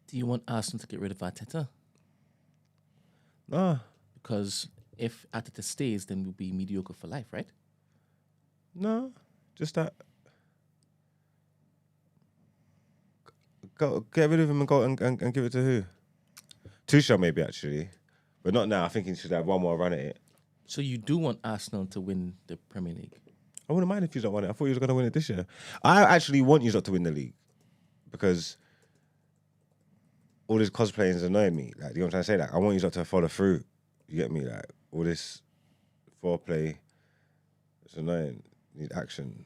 Do you want Arsenal to get rid of Arteta? Nah. Because if Arteta stays, then we'll be mediocre for life, right? No, just that. Go get rid of him and go and give it to who? Tuchel maybe actually, but not now. I think he should have one more run at it. So you do want Arsenal to win the Premier League? I wouldn't mind if you don't want it. I thought you was going to win it this year. I actually want you not to win the league because all this cosplaying is annoying me. Like, you know what I'm trying to say? Like, I want you not to follow through. You get me? Like, all this foreplay, it's annoying. You need action.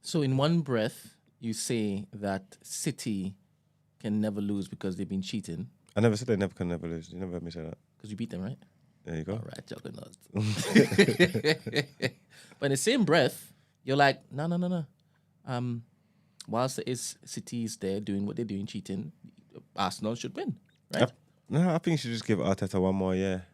So in one breath, you say that City can never lose because they've been cheating. I never said they can never lose. You never heard me say that. Because you beat them, right? There you go. All right, juggernaut. But in the same breath, you're like, no. Whilst there is City's there doing what they're doing, cheating, Arsenal should win, right? I think you should just give Arteta one more year.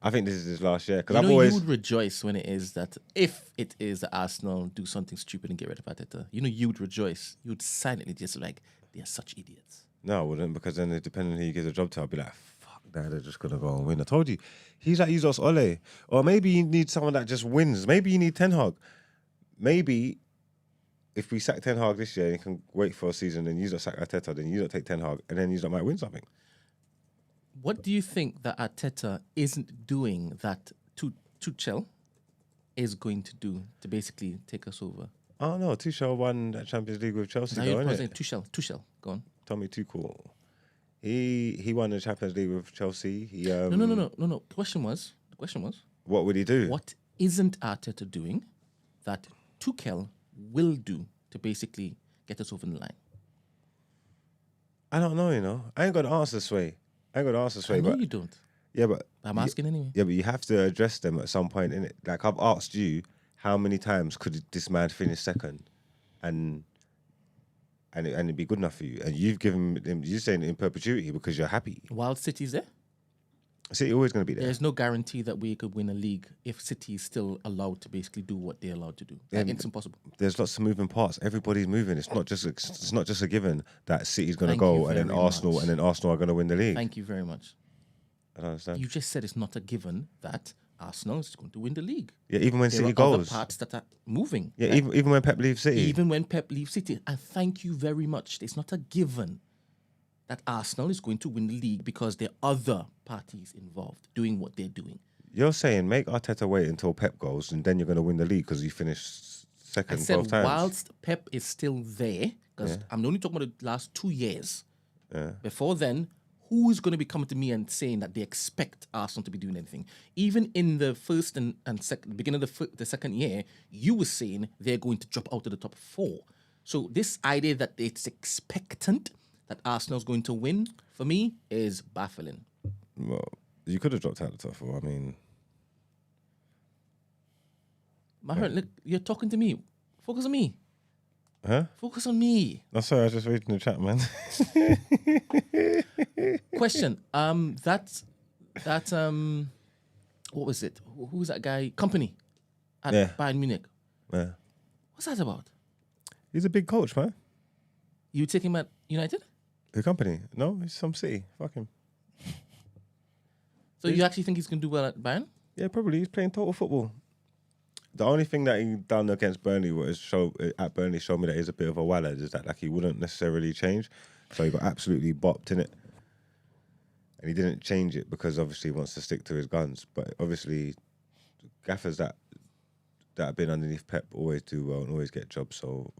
I think this is his last year. Because you would rejoice when it is that, if it is that Arsenal do something stupid and get rid of Arteta, you would rejoice. You would silently just like, they are such idiots. No, I wouldn't, because then depending on who you give the job to, I'll be like, fuck that, they're just going to go and win. I told you, he's like Uzos Ole. Or maybe you need someone that just wins. Maybe you need Ten Hag. Maybe if we sack Ten Hag this year and you can wait for a season and Uzos sack Arteta, then Uzos take Ten Hag and then Uzos might win something. What do you think that Arteta isn't doing that Tuchel is going to do to basically take us over? Oh no, Tuchel won that Champions League with Chelsea, now though, you're innit? Tuchel, go on. Tommy Tuchel. He won the Champions League with Chelsea. No. The question was, what would he do? What isn't Arteta doing that Tuchel will do to basically get us over the line? I don't know, I ain't got the answer, Sway. I know you don't. Yeah, but I'm asking anyway. Yeah, but you have to address them at some point, innit? Like, I've asked you, how many times could this man finish second and it'd be good enough for you? And you've given him, you're saying in perpetuity because you're happy. While City's there? City always going to be there. There's no guarantee that we could win a league if City is still allowed to basically do what they're allowed to do. It's impossible. There's lots of moving parts. Everybody's moving. It's not just a given that City's going to go and then Arsenal are going to win the league. Thank you very much. I don't understand. You just said it's not a given that Arsenal is going to win the league. Yeah, even when City there are goes. other parts that are moving. Yeah, right? even when Pep leaves City. Even when Pep leaves City. And thank you very much. It's not a given that Arsenal is going to win the league because there are other parties involved doing what they're doing. You're saying make Arteta wait until Pep goes, and then you're going to win the league because you finished I second said both times. whilst Pep is still there, because I'm only talking about the last 2 years. Before then, who is going to be coming to me and saying that they expect Arsenal to be doing anything? Even in the first and second, beginning of the second year, you were saying they're going to drop out of the top 4. So this idea that it's expectant that Arsenal's going to win, for me, is baffling. Well, you could have dropped out the top 4. I mean, Maher, look, you're talking to me. Focus on me. huh? Focus on me. No, sorry, I was just reading the chat, man. Question. What was it? Who was that guy? Company at Yeah. Bayern Munich. Yeah. What's that about? He's a big coach, man. You take him at United? The company? No, he's some city. Fuck him. So you actually think he's going to do well at Bayern? Yeah, probably. He's playing total football. The only thing that he done against Burnley was showed me that he's a bit of a wallad, is that like he wouldn't necessarily change. So he got absolutely bopped in it. And he didn't change it because obviously he wants to stick to his guns. But obviously gaffers that have been underneath Pep always do well and always get jobs. So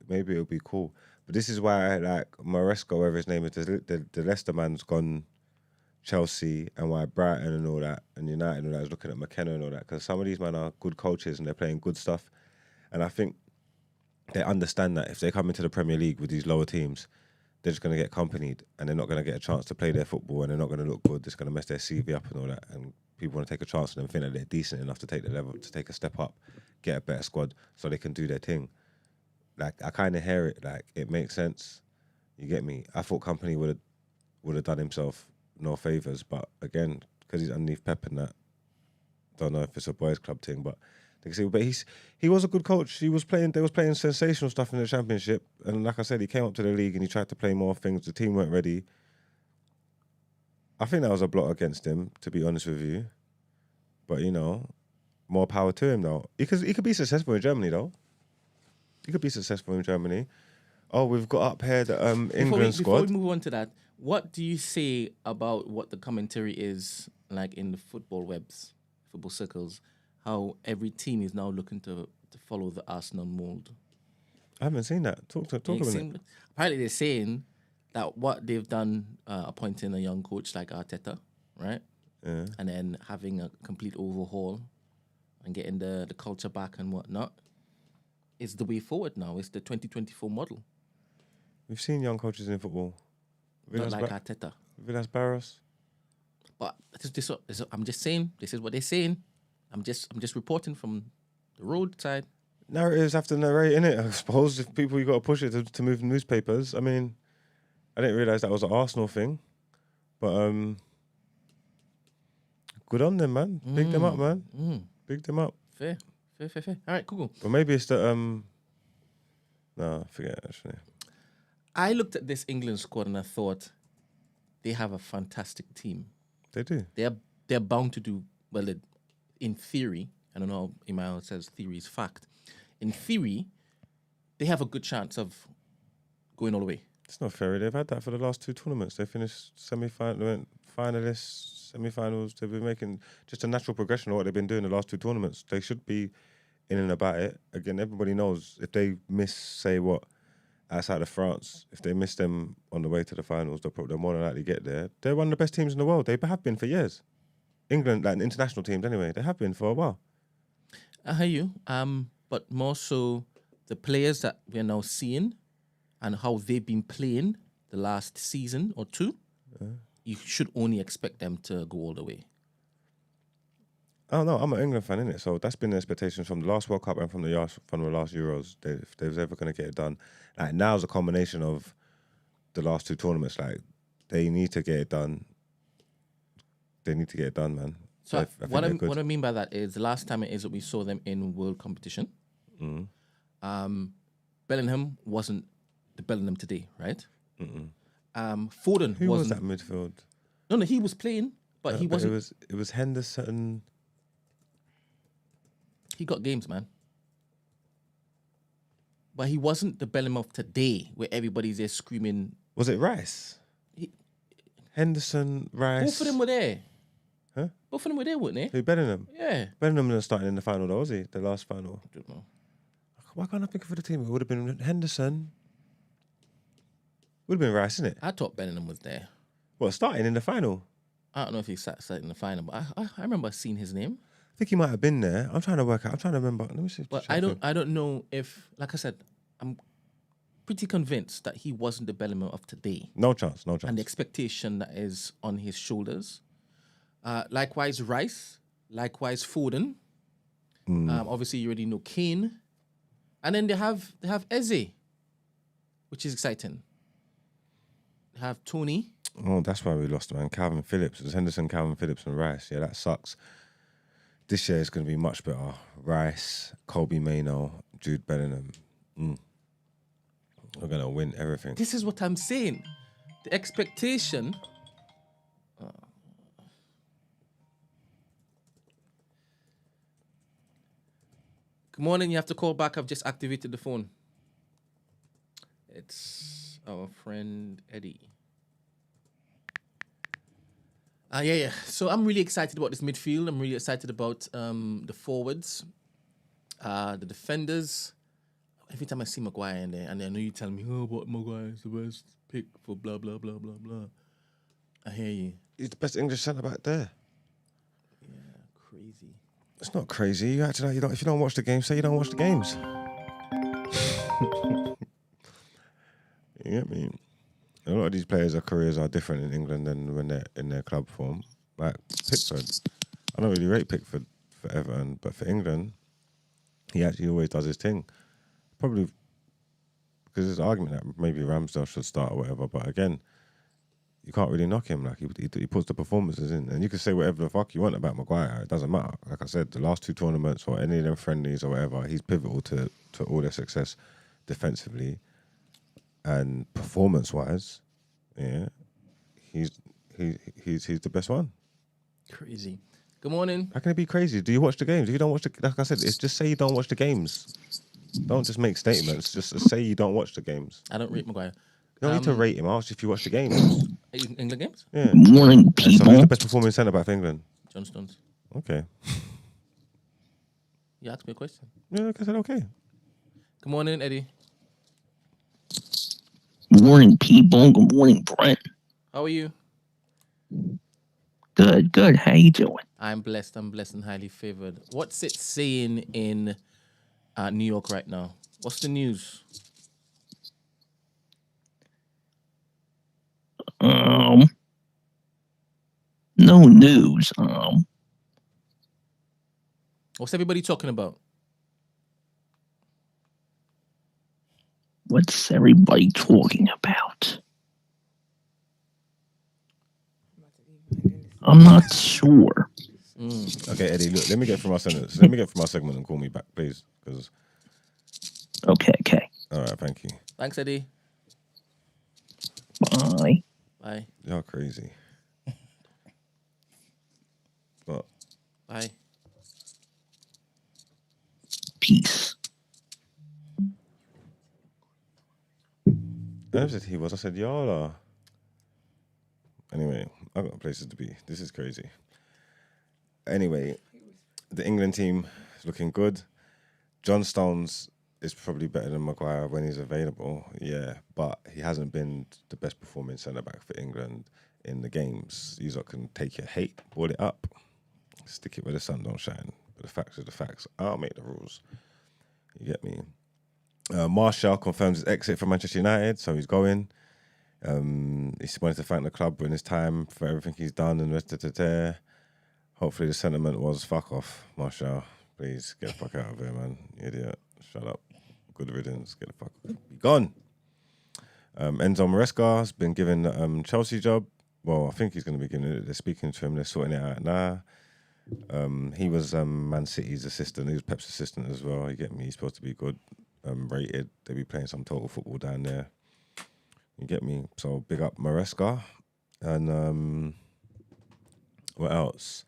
maybe it'll be cool. But this is why like Maresca, whatever his name is, the Leicester man's gone Chelsea, and why Brighton and all that and United and all that is looking at McKenna and all that, because some of these men are good coaches and they're playing good stuff, and I think they understand that if they come into the Premier League with these lower teams, they're just going to get accompanied and they're not going to get a chance to play their football and they're not going to look good. It's going to mess their CV up and all that, and people want to take a chance on them, think that they're decent enough to take the level, to take a step up, get a better squad so they can do their thing. Like I kind of hear it, like it makes sense. You get me? I thought Company would have done himself no favours, but again, because he's underneath Pep and that, don't know if it's a boys' club thing, but they can see. But he was a good coach. They was playing sensational stuff in the Championship, and like I said, he came up to the league and he tried to play more things. The team weren't ready. I think that was a blot against him, to be honest with you. But you know, more power to him though. He could be successful in Germany though. He could be successful in Germany. Oh, we've got up here the England squad. Before we move on to that, what do you say about what the commentary is like in the football webs, football circles, how every team is now looking to follow the Arsenal mold? I haven't seen that. Talk about it. Apparently they're saying that what they've done, appointing a young coach like Arteta, right? Yeah. And then having a complete overhaul and getting the culture back and whatnot, is the way forward now. It's the 2024 model. We've seen young coaches in football. Not like Arteta. Villas-Barros. But I'm just saying, this is what they're saying. I'm just reporting from the roadside. Narratives have to narrate, innit? I suppose if people, you got to push it to move newspapers. I mean, I didn't realise that was an Arsenal thing. But good on them, man. Big them up, man. Big them up. Fair. All right, cool. But maybe it's the... No, forget it, actually. I looked at this England squad and I thought they have a fantastic team. They do. They're bound to do well. In theory, I don't know. Emile says theory is fact. In theory, they have a good chance of going all the way. It's not fair. They've had that for the last 2 tournaments. They finished semi-final, they went finalists, semi-finals. They've been making just a natural progression of what they've been doing the last 2 tournaments. They should be in and about it. Again, everybody knows if they miss, say what, outside of France, if they miss them on the way to the finals, they're more than likely get there. They're one of the best teams in the world. They have been for years. England, like international teams anyway, they have been for a while. I hear you. But more so the players that we're now seeing and how they've been playing the last season or 2, you should only expect them to go all the way. I don't know. I'm an England fan, innit? So that's been the expectations from the last World Cup and from the last Euros. If they was ever going to get it done, like now's a combination of the last 2 tournaments. Like they need to get it done. They need to get it done, man. So I think what I mean by that is the last time it is that we saw them in world competition. Bellingham wasn't the Bellingham today, right? Foden Who was wasn't. that midfield? No, he was playing, but he wasn't. It was Henderson. He got games, man. But he wasn't the Bellingham of today, where everybody's there screaming. Was it Rice? Henderson, Rice. Both of them were there. Huh? Both of them were there, weren't they? Who, Bellingham? Yeah. Bellingham didn't start in the final though, was he? The last final. I don't know. Why can't I think of the team? It would have been Henderson. Would have been Rice, isn't it? I thought Bellingham was there. What, starting in the final? I don't know if he sat in the final, but I remember seeing his name. I think he might have been there. I'm trying to work out. I'm trying to remember. Let me see. But I don't know if, like I said, I'm pretty convinced that he wasn't the Bellingham of today. No chance. And the expectation that is on his shoulders. Likewise, Rice. Likewise, Foden. Obviously, you already know Kane. And then they have Eze, which is exciting. They have Tony. Oh, that's why we lost, man. Calvin Phillips. It was Henderson, Calvin Phillips, and Rice. Yeah, that sucks. This year is going to be much better. Rice, Kobe Mainoo, Jude Bellingham. We're going to win everything. This is what I'm saying. The expectation. Good morning. You have to call back. I've just activated the phone. It's our friend Eddie. Yeah. So I'm really excited about this midfield. I'm really excited about the forwards, the defenders. Every time I see Maguire in there, and I know you tell me, oh, but Maguire is the best pick for blah, blah, blah, blah, blah. I hear you. He's the best English centre-back there. Yeah, crazy. It's not crazy. You actually, if you don't watch the games, say you don't watch the games. You get me? A lot of these players' careers are different in England than when they're in their club form. Like Pickford. I don't really rate Pickford for Everton, but for England, he actually always does his thing. Probably because there's an argument that maybe Ramsdale should start or whatever, but again, you can't really knock him. Like he puts the performances in, and you can say whatever the fuck you want about Maguire. It doesn't matter. Like I said, the last two tournaments or any of them friendlies or whatever, he's pivotal to all their success defensively and performance-wise. Yeah, he's the best one. Crazy. Good morning. How can it be crazy? Do you watch the games? If you don't watch like I said, it's just say you don't watch the games. Don't just make statements. Just say you don't watch the games. I don't rate Maguire. You don't need to rate him. Ask if you watch the games. England games? Yeah. Morning, people. So who's the best performing centre back for England? John Stones. Okay. You asked me a question. Yeah, like I said, okay. Good morning, Eddie. Morning, people. Good morning, Brent. How are you? Good. How you doing? I'm blessed and highly favored. What's it saying in New York right now? What's the news? No news. What's everybody talking about? What's everybody talking about? I'm not sure. Okay, Eddie, look, let me get through my sentence. Let me get through my segment and call me back, please. Because. Okay. All right, thank you. Thanks, Eddie. Bye. Bye. You're crazy. What? Bye. Peace. I said he was. I said y'all are. Anyway, I've got places to be. This is crazy. Anyway, the England team is looking good. John Stones is probably better than Maguire when he's available. Yeah, but he hasn't been the best performing centre-back for England in the games. You can take your hate, ball it up, stick it where the sun don't shine. But the facts are the facts. I'll make the rules. You get me? Martial confirms his exit from Manchester United, so he's going. He wanted to thank the club in his time for everything he's done and hopefully the sentiment was fuck off, Martial. Please get the fuck out of here, man. You idiot. Shut up. Good riddance. Get the fuck be gone. Enzo Maresca has been given the Chelsea job. Well, I think he's going to be given it. They're speaking to him. They're sorting it out now. He was Man City's assistant. He was Pep's assistant as well. You get me? He's supposed to be good. Rated. They'll be playing some total football down there. You get me? So big up Maresca. And what else?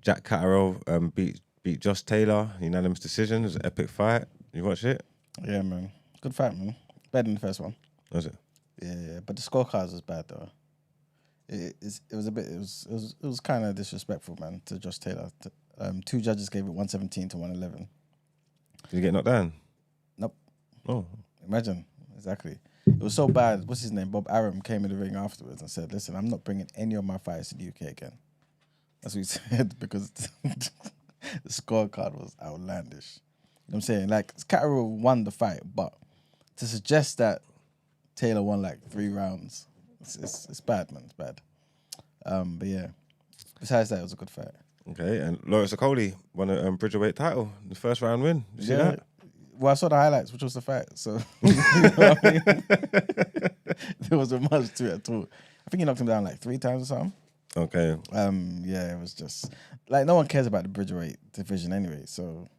Jack Catterall beat Josh Taylor. Unanimous decision. It was an epic fight. You watch it? Yeah, man. Good fight, man. Better than the first one. Was it? Yeah. But the scorecards was bad, though. It was kind of disrespectful, man, to Josh Taylor. 2 judges gave it 117 to 111. Did you get knocked down? Nope. Oh. Imagine. Exactly. It was so bad. What's his name? Bob Arum came in the ring afterwards and said, listen, I'm not bringing any of my fighters to the UK again. That's what he said, because the scorecard was outlandish. You know what I'm saying? Like, Catterall won the fight, but to suggest that Taylor won like 3 rounds, it's bad, man. It's bad. But yeah, besides that, it was a good fight. Okay, and Lawrence Okolie won a bridgerweight title, the first round win. Did you see that? Well, I saw the highlights, which was the fight. So you know what I mean? There wasn't much to it at all. I think he knocked him down like 3 times or something. Okay. Yeah, it was just like no one cares about the bridgerweight division anyway. So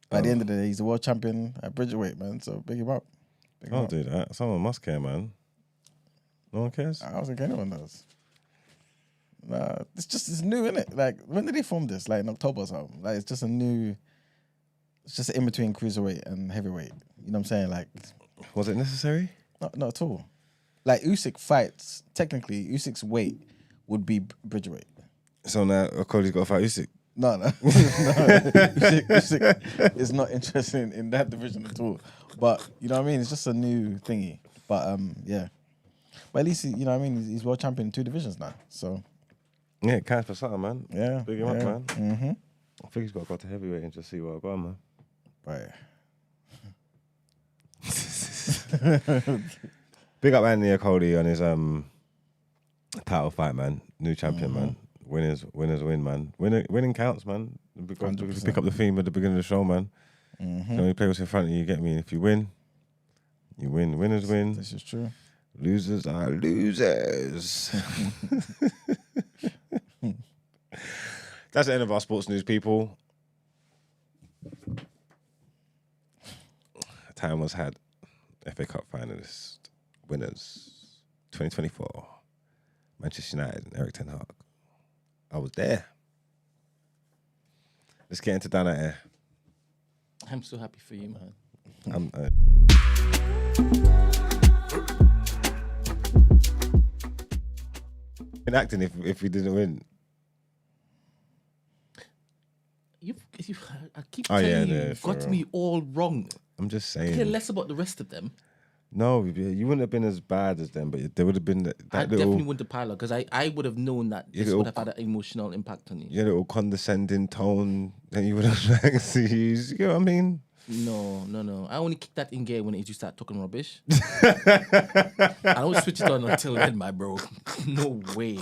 by the end of the day, he's the world champion at bridgerweight, man. So big him up. Don't do that. Someone must care, man. No one cares? I don't think anyone does. Nah, it's new, innit? Like, when did they form this? Like in October or something? Like, it's just in between cruiserweight and heavyweight. You know what I'm saying? Like, was it necessary? Not at all. Like, Usyk fights, technically, Usyk's weight would be bridgerweight. So now Okolie's got to fight Usyk? No. Usyk is not interested in that division at all. But, you know what I mean? It's just a new thingy. But, yeah. But at least, you know what I mean? He's world champion in 2 divisions now, so... Yeah, it counts for something, man. Yeah. Big him up, man. Mm-hmm. I think he's got to go to heavyweight and just see what I got, man. Right. Big up Anthony Okolie on his title fight, man. New champion, man. Winners win, man. Winning counts, man. Because we pick up the theme at the beginning of the show, man. You only play what's in front of you, get me? If you win, you win. Winners win. This is true. Losers are losers. That's the end of our sports news, people. Time was had. FA Cup finalists, winners, 2024. Manchester United and Erik ten Hag. I was there. Let's get into Out Ere. I'm so happy for you, man. In acting if we didn't win. I keep telling you, you've got sure. me all wrong. I'm just Care saying. less about the rest of them. No, you wouldn't have been as bad as them, but there would have been that I little, definitely wouldn't have piled because I would have known that this little would have had an emotional impact on you. your little condescending tone that you would have liked to use. You know what I mean? No. I only kick that in gear when you start talking rubbish. I don't switch it on until then, my bro. No way.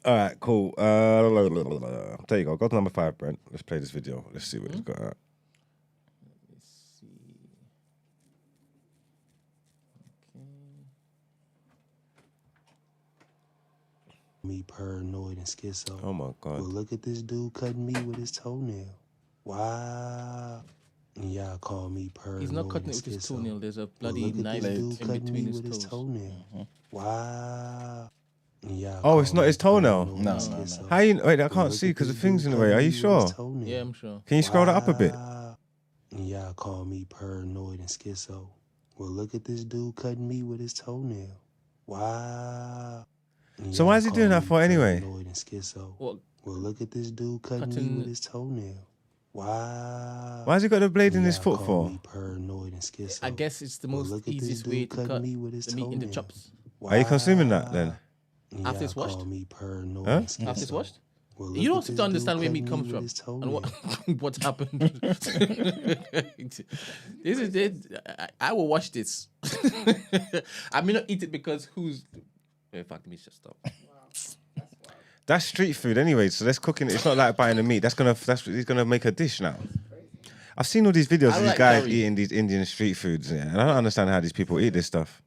All right, cool. There you go. Go to number 5, Brent. Let's play this video. Let's see what he's got out. Me paranoid and schizo. Oh my God. Well, look at this dude cutting me with his toenail. Wow. And y'all call me paranoid. He's not cutting it with his toenail. There's a bloody knife in between his toes. Toenail. Wow. Oh, it's not his toenail? No. How you? Wait, I can't see because the thing's in the way. Are you sure? Yeah, I'm sure. Can you scroll that up a bit? And y'all call me paranoid and schizo. Well, look at this dude cutting me with his toenail. Wow. So why is he doing that for anyway? What? Well, look at this dude cutting me with his toenail. Wow. Why has he got the blade in his foot for? Paranoid and schizo. I guess it's the most easiest way to cut the meat in the chops. Are you consuming that then? After it's washed? Huh? After it's washed? You don't seem to understand where meat comes from and what happened. This is it. I will watch this. I may not eat it because who's... In fact, let me just stop. That's street food anyway, so that's cooking. It's not like buying the meat. He's gonna make a dish now. I've seen all these videos of these guys eating these Indian street foods, yeah, and I don't understand how these people eat this stuff.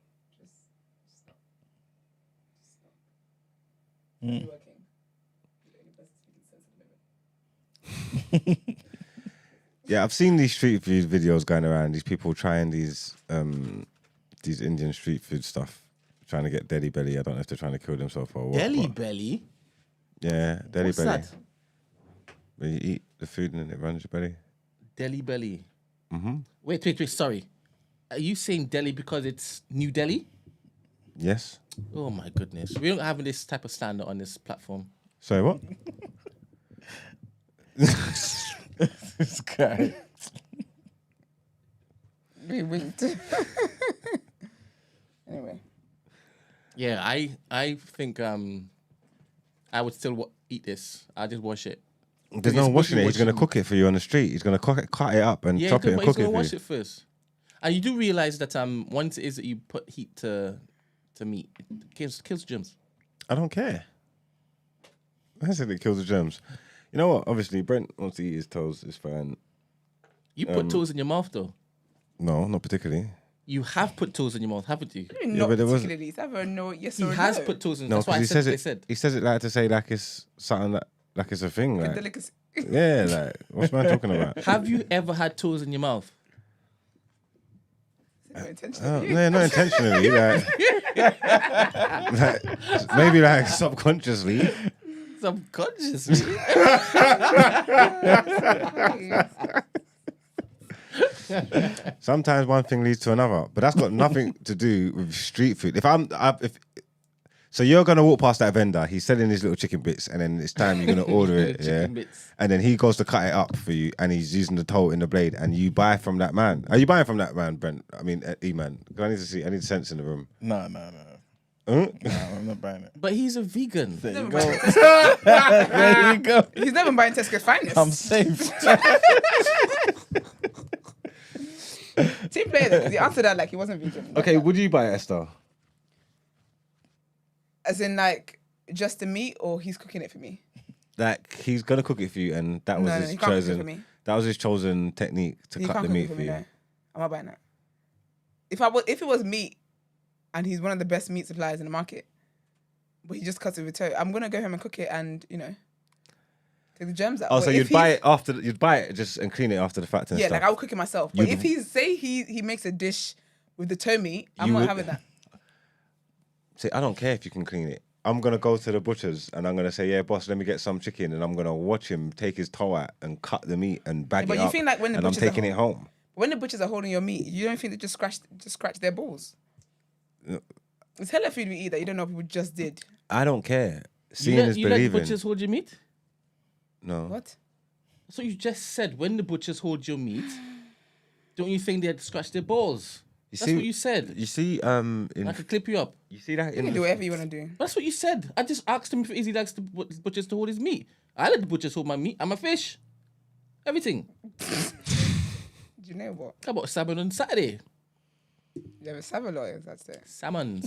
Yeah, I've seen these street food videos going around. These people trying these Indian street food stuff, trying to get Delhi belly. I don't know if they're trying to kill themselves or what. Delhi belly? Yeah, Delhi What's belly. that? When you eat the food and then it runs your belly. Delhi belly. Mm-hmm. Wait, sorry. Are you saying Delhi because it's New Delhi? Yes. Oh my goodness. We don't have this type of standard on this platform. Sorry, what? This guy. We winked. Anyway. Yeah, I think I would still eat this. I'll just wash it. There's no washing it. He's going to cook it for you on the street. He's going to cut it up and chop it and but cook he's it gonna for wash you. it first. And you do realize that once it is that you put heat to meat, it kills germs. I don't care. I said it kills the germs. You know what? Obviously, Brent wants to eat his toes. It's fine. You put toes in your mouth though. No, not particularly. You have put toes in your mouth, haven't you? Not but there wasn't- particularly. It's either a no, yes He or has no. put toes in. No, That's why I because said what they said. he says it like to say like it's something like it's a thing. A Like, delicacy. yeah, like what's man talking about? Have you ever had toes in your mouth? No intentionally. Yeah, not intentionally. Like maybe like subconsciously. Subconsciously. Sometimes one thing leads to another, but that's got nothing to do with street food. So you're gonna walk past that vendor, he's selling his little chicken bits, and then it's time you're gonna order it, yeah. Chicken bits. And then he goes to cut it up for you, and he's using the toe in the blade, and you buy from that man. Are you buying from that man, Brent? I mean, E-man. I need sense in the room. No. Huh? No, I'm not buying it. But he's a vegan. There you Never go. mind. There you go. He's never buying Tesco's finest. I'm safe. Team player though, because he answered that like he wasn't vegan. Okay, would you buy it, Esther? As in like just the meat, or he's cooking it for me? Like he's gonna cook it for you, and that was No, his he can't cook it chosen. for me. That was his chosen technique to He cut can't the cook meat it for me. you. No. I'm not buying that. If it was meat, and he's one of the best meat suppliers in the market, but he just cuts it with toe, I'm gonna go home and cook it, and take the germs out. Oh, But so if you'd buy it after you'd buy it just and clean it after the fact and Yeah, stuff. like I would cook it myself. But You'd- if he makes a dish with the toe meat, I'm You not would- having that. See, I don't care if you can clean it. I'm gonna go to the butcher's and I'm gonna say, "Yeah, boss, let me get some chicken," and I'm gonna watch him take his toe out and cut the meat and bag But it you up. think like when the and I'm butchers are taking it home. When the butchers are holding your meat, you don't think they just scratch their balls? It's hella food we eat that you don't know people just did. I don't care. You Seeing let is the believing. butchers hold your meat? No. What? So you just said when the butchers hold your meat, don't you think they'd scratch their balls? That's what you said. You see, I could clip you up. you see that You in can do whatever you want to do. That's what you said. I just asked him if he likes the butchers to hold his meat. I let the butchers hold my meat. I'm a fish. Everything. Do you know what? How about salmon on Saturday? You have a salmon lawyers, that's it. Salmon.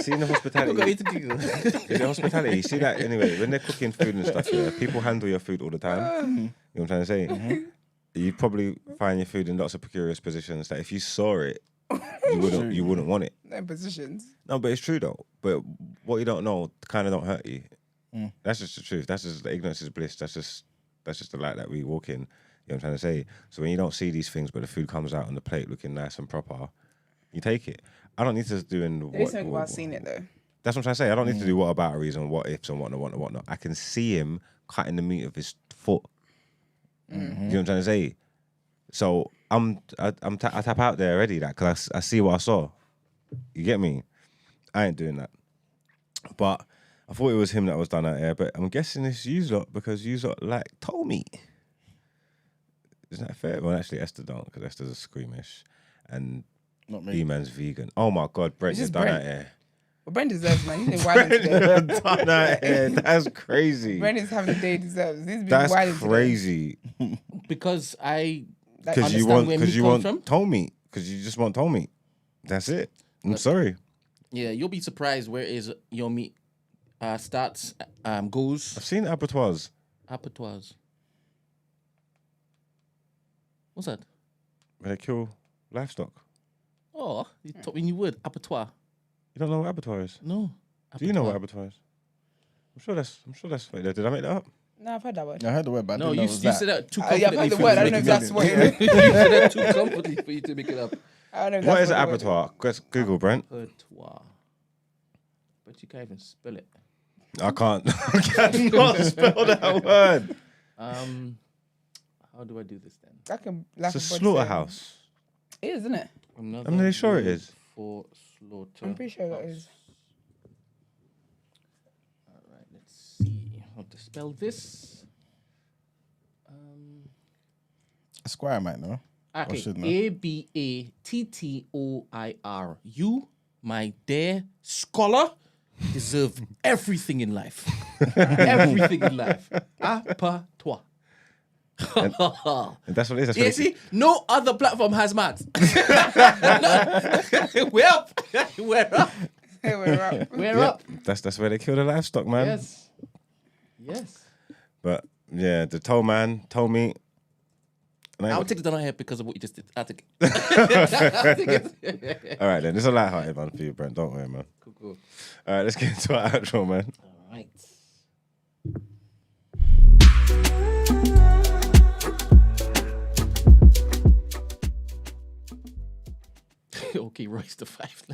See in the hospitality. Got me to giggle. In the hospitality, you see that anyway. When they're cooking food and stuff, yeah, people handle your food all the time. You know what I'm trying to say? You probably find your food in lots of precarious positions that if you saw it, you wouldn't want it. No positions. No, but it's true though. But what you don't know kind of don't hurt you. That's just the truth. That's just the ignorance is bliss. That's just the light that we walk in. You know what I'm trying to say? So when you don't see these things, but the food comes out on the plate looking nice and proper, you take it. I don't need to do in There is something about seeing it though. That's what I'm trying to say. I don't need to do what about reason, what ifs and whatnot. I can see him cutting the meat of his foot. You know what I'm trying to say? So I tap out there already, that because I see what I saw. You get me? I ain't doing that. But I thought it was him that was done out here, but I'm guessing it's you lot because you lot like toe meat. Isn't that fair? Well, actually, Esther don't because Esther's a squeamish, and Not me. E-man's vegan. Oh my God, Brent, It's you're just done Brent. out here. But Brent deserves, man. He's been wilding today. Done out here. That's crazy. Brent is having the day he deserves. He's been That's wilding today. crazy. Because I Like, Because you understand want where because meat you comes want from. toe meat. Because you just want toe meat. That's it. I'm sorry. Yeah, you'll be surprised where is your meat starts, goes, I've seen abattoirs. abattoirs. What's that? Where they kill livestock. Oh, you taught me a new word, abattoir. You don't know what abattoir is? No. Do you know what abattoir. abattoir is? I'm sure that's. Wait, did I make that up? No, I've heard that word. I heard the word, but I No, didn't know you it was you that. said that too Yeah, I've confidently. heard the for word. you I to don't know make if it that's what up. it You said that too confidently for you to make it up. I don't know if What that's is an the word abattoir? Google, Brent. Abattoir. But you can't even spell it. I can't. I cannot spell that word. How do I do this then? is. I can It's laugh a at body slaughterhouse. saying- It is, isn't it? Another I'm nearly sure it word is. For slaughter. I'm pretty sure that is. All right, let's see how to spell this. Esquire might know. Okay, should know. Abattoir. You, my dear scholar, deserve everything in life. Everything in life. Abattoir. And that's what it is. That's what Yeah, it- see, no other platform has maths. We're up. We're up. Hey, we're up. We're Yep, up. that's where they kill the livestock, man. Yes. Yes. But yeah, the toll man told me. And I I'll take it down here because of what you just did. I'll take it. All right, then. It's a light-hearted one for you, Brent. Don't worry, man. Cool. All right, let's get into our outro, man. All right. Okay, Royce the 5.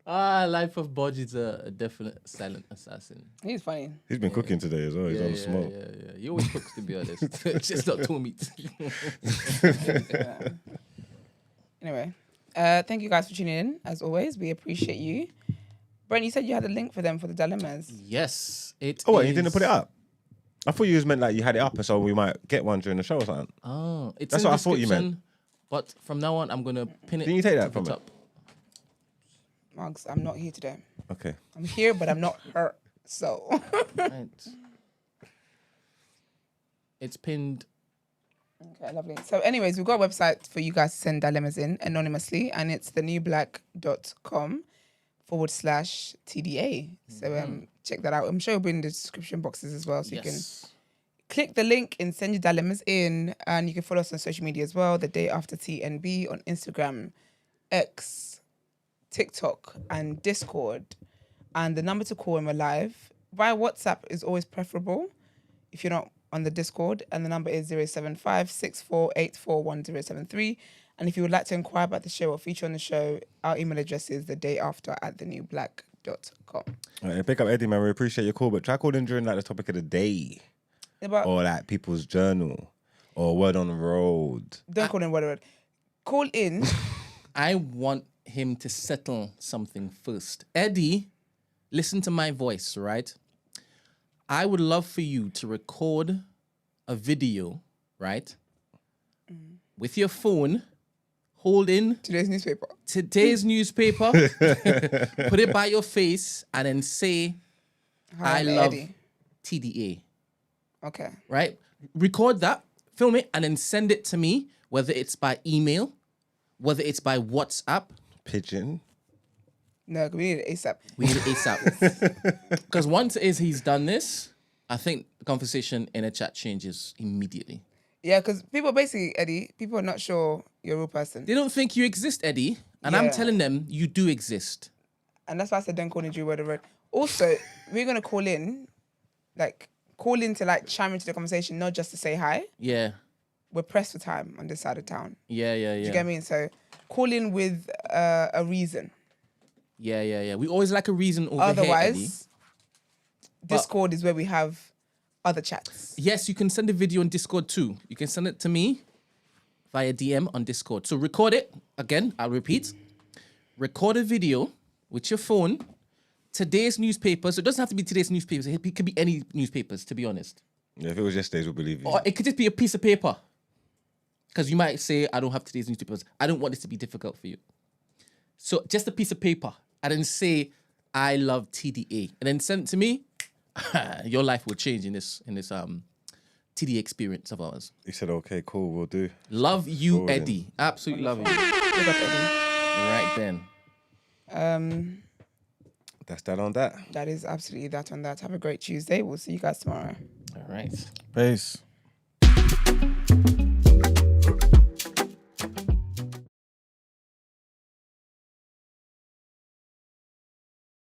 Life of Bodge is a definite silent assassin. He's funny. He's been cooking today as well. He's on the smoke. Yeah. He always cooks, to be honest. Just not two meat. Anyway, thank you guys for tuning in. As always, we appreciate you. Brent, you said you had a link for them for the dilemmas. Yes, it Oh, wait, you is- didn't put it up? I thought you was meant like you had it up, and so we might get one during the show or something. Oh, it's That's in the what I thought you meant. description, But from now on, I'm gonna pin it. Didn't you take that to from the it? top. Marks, I'm not here today. Okay. I'm here, but I'm not her. So Right. It's pinned. okay, lovely. So, anyways, we've got a website for you guys to send dilemmas in anonymously, and it's thenewblack.com/TDA. So check that out. I'm sure it'll be in the description boxes as well, so you can Yes. click the link and send your dilemmas in, and you can follow us on social media as well. The Day After TNB on Instagram, X, TikTok, and Discord. And the number to call when we're live via WhatsApp is always preferable if you're not on the Discord, and the number is 075-6484-1073. And if you would like to inquire about the show or feature on the show, our email address is thedayafter@thenewblack.com. All right, pick up Eddie, man. We appreciate your call, but try calling during like the topic of the day, or like people's journal, or word on the road. Don't call in word. Call in. I want him to settle something first. Eddie, listen to my voice, right? I would love for you to record a video, right? With your phone, hold in Today's newspaper. today's newspaper, put it by your face, and then say, Hi, I I'm love Eddie. TDA, Okay. right? Record that, film it, and then send it to me, whether it's by email, whether it's by WhatsApp. Pigeon. No, we need it ASAP. We need it ASAP. Because once it is he's done this, I think the conversation in a chat changes immediately. Yeah, because people basically, Eddie, people are not sure you're a real person. They don't think you exist, Eddie. And I'm Yeah. telling them you do exist. And that's why I said don't call in word of word. Also, we're going to call in to chime into the conversation, not just to say hi. Yeah. We're pressed for time on this side of town. Yeah. Do you get me? So call in with a reason. Yeah. We always like a reason over here, Eddie. Otherwise, Discord is where we have other chats. Yes, you can send a video on Discord too. You can send it to me via DM on Discord. So record it. Again, I'll repeat. Record a video with your phone. Today's newspaper. So it doesn't have to be today's newspapers. It could be any newspapers, to be honest. Yeah, if it was yesterday's, we'll believe you. Or it could just be a piece of paper. Because you might say, I don't have today's newspapers. I don't want this to be difficult for you. So just a piece of paper. And then say, I love TDA. And then send it to me. Your life will change in this TDA experience of ours. He said, okay, cool, we'll do. Love you, Forward in. Eddie. Absolutely love you. Big up, Eddie. Right then. That's that on that. That is absolutely that on that. Have a great Tuesday. We'll see you guys tomorrow. All right. Peace.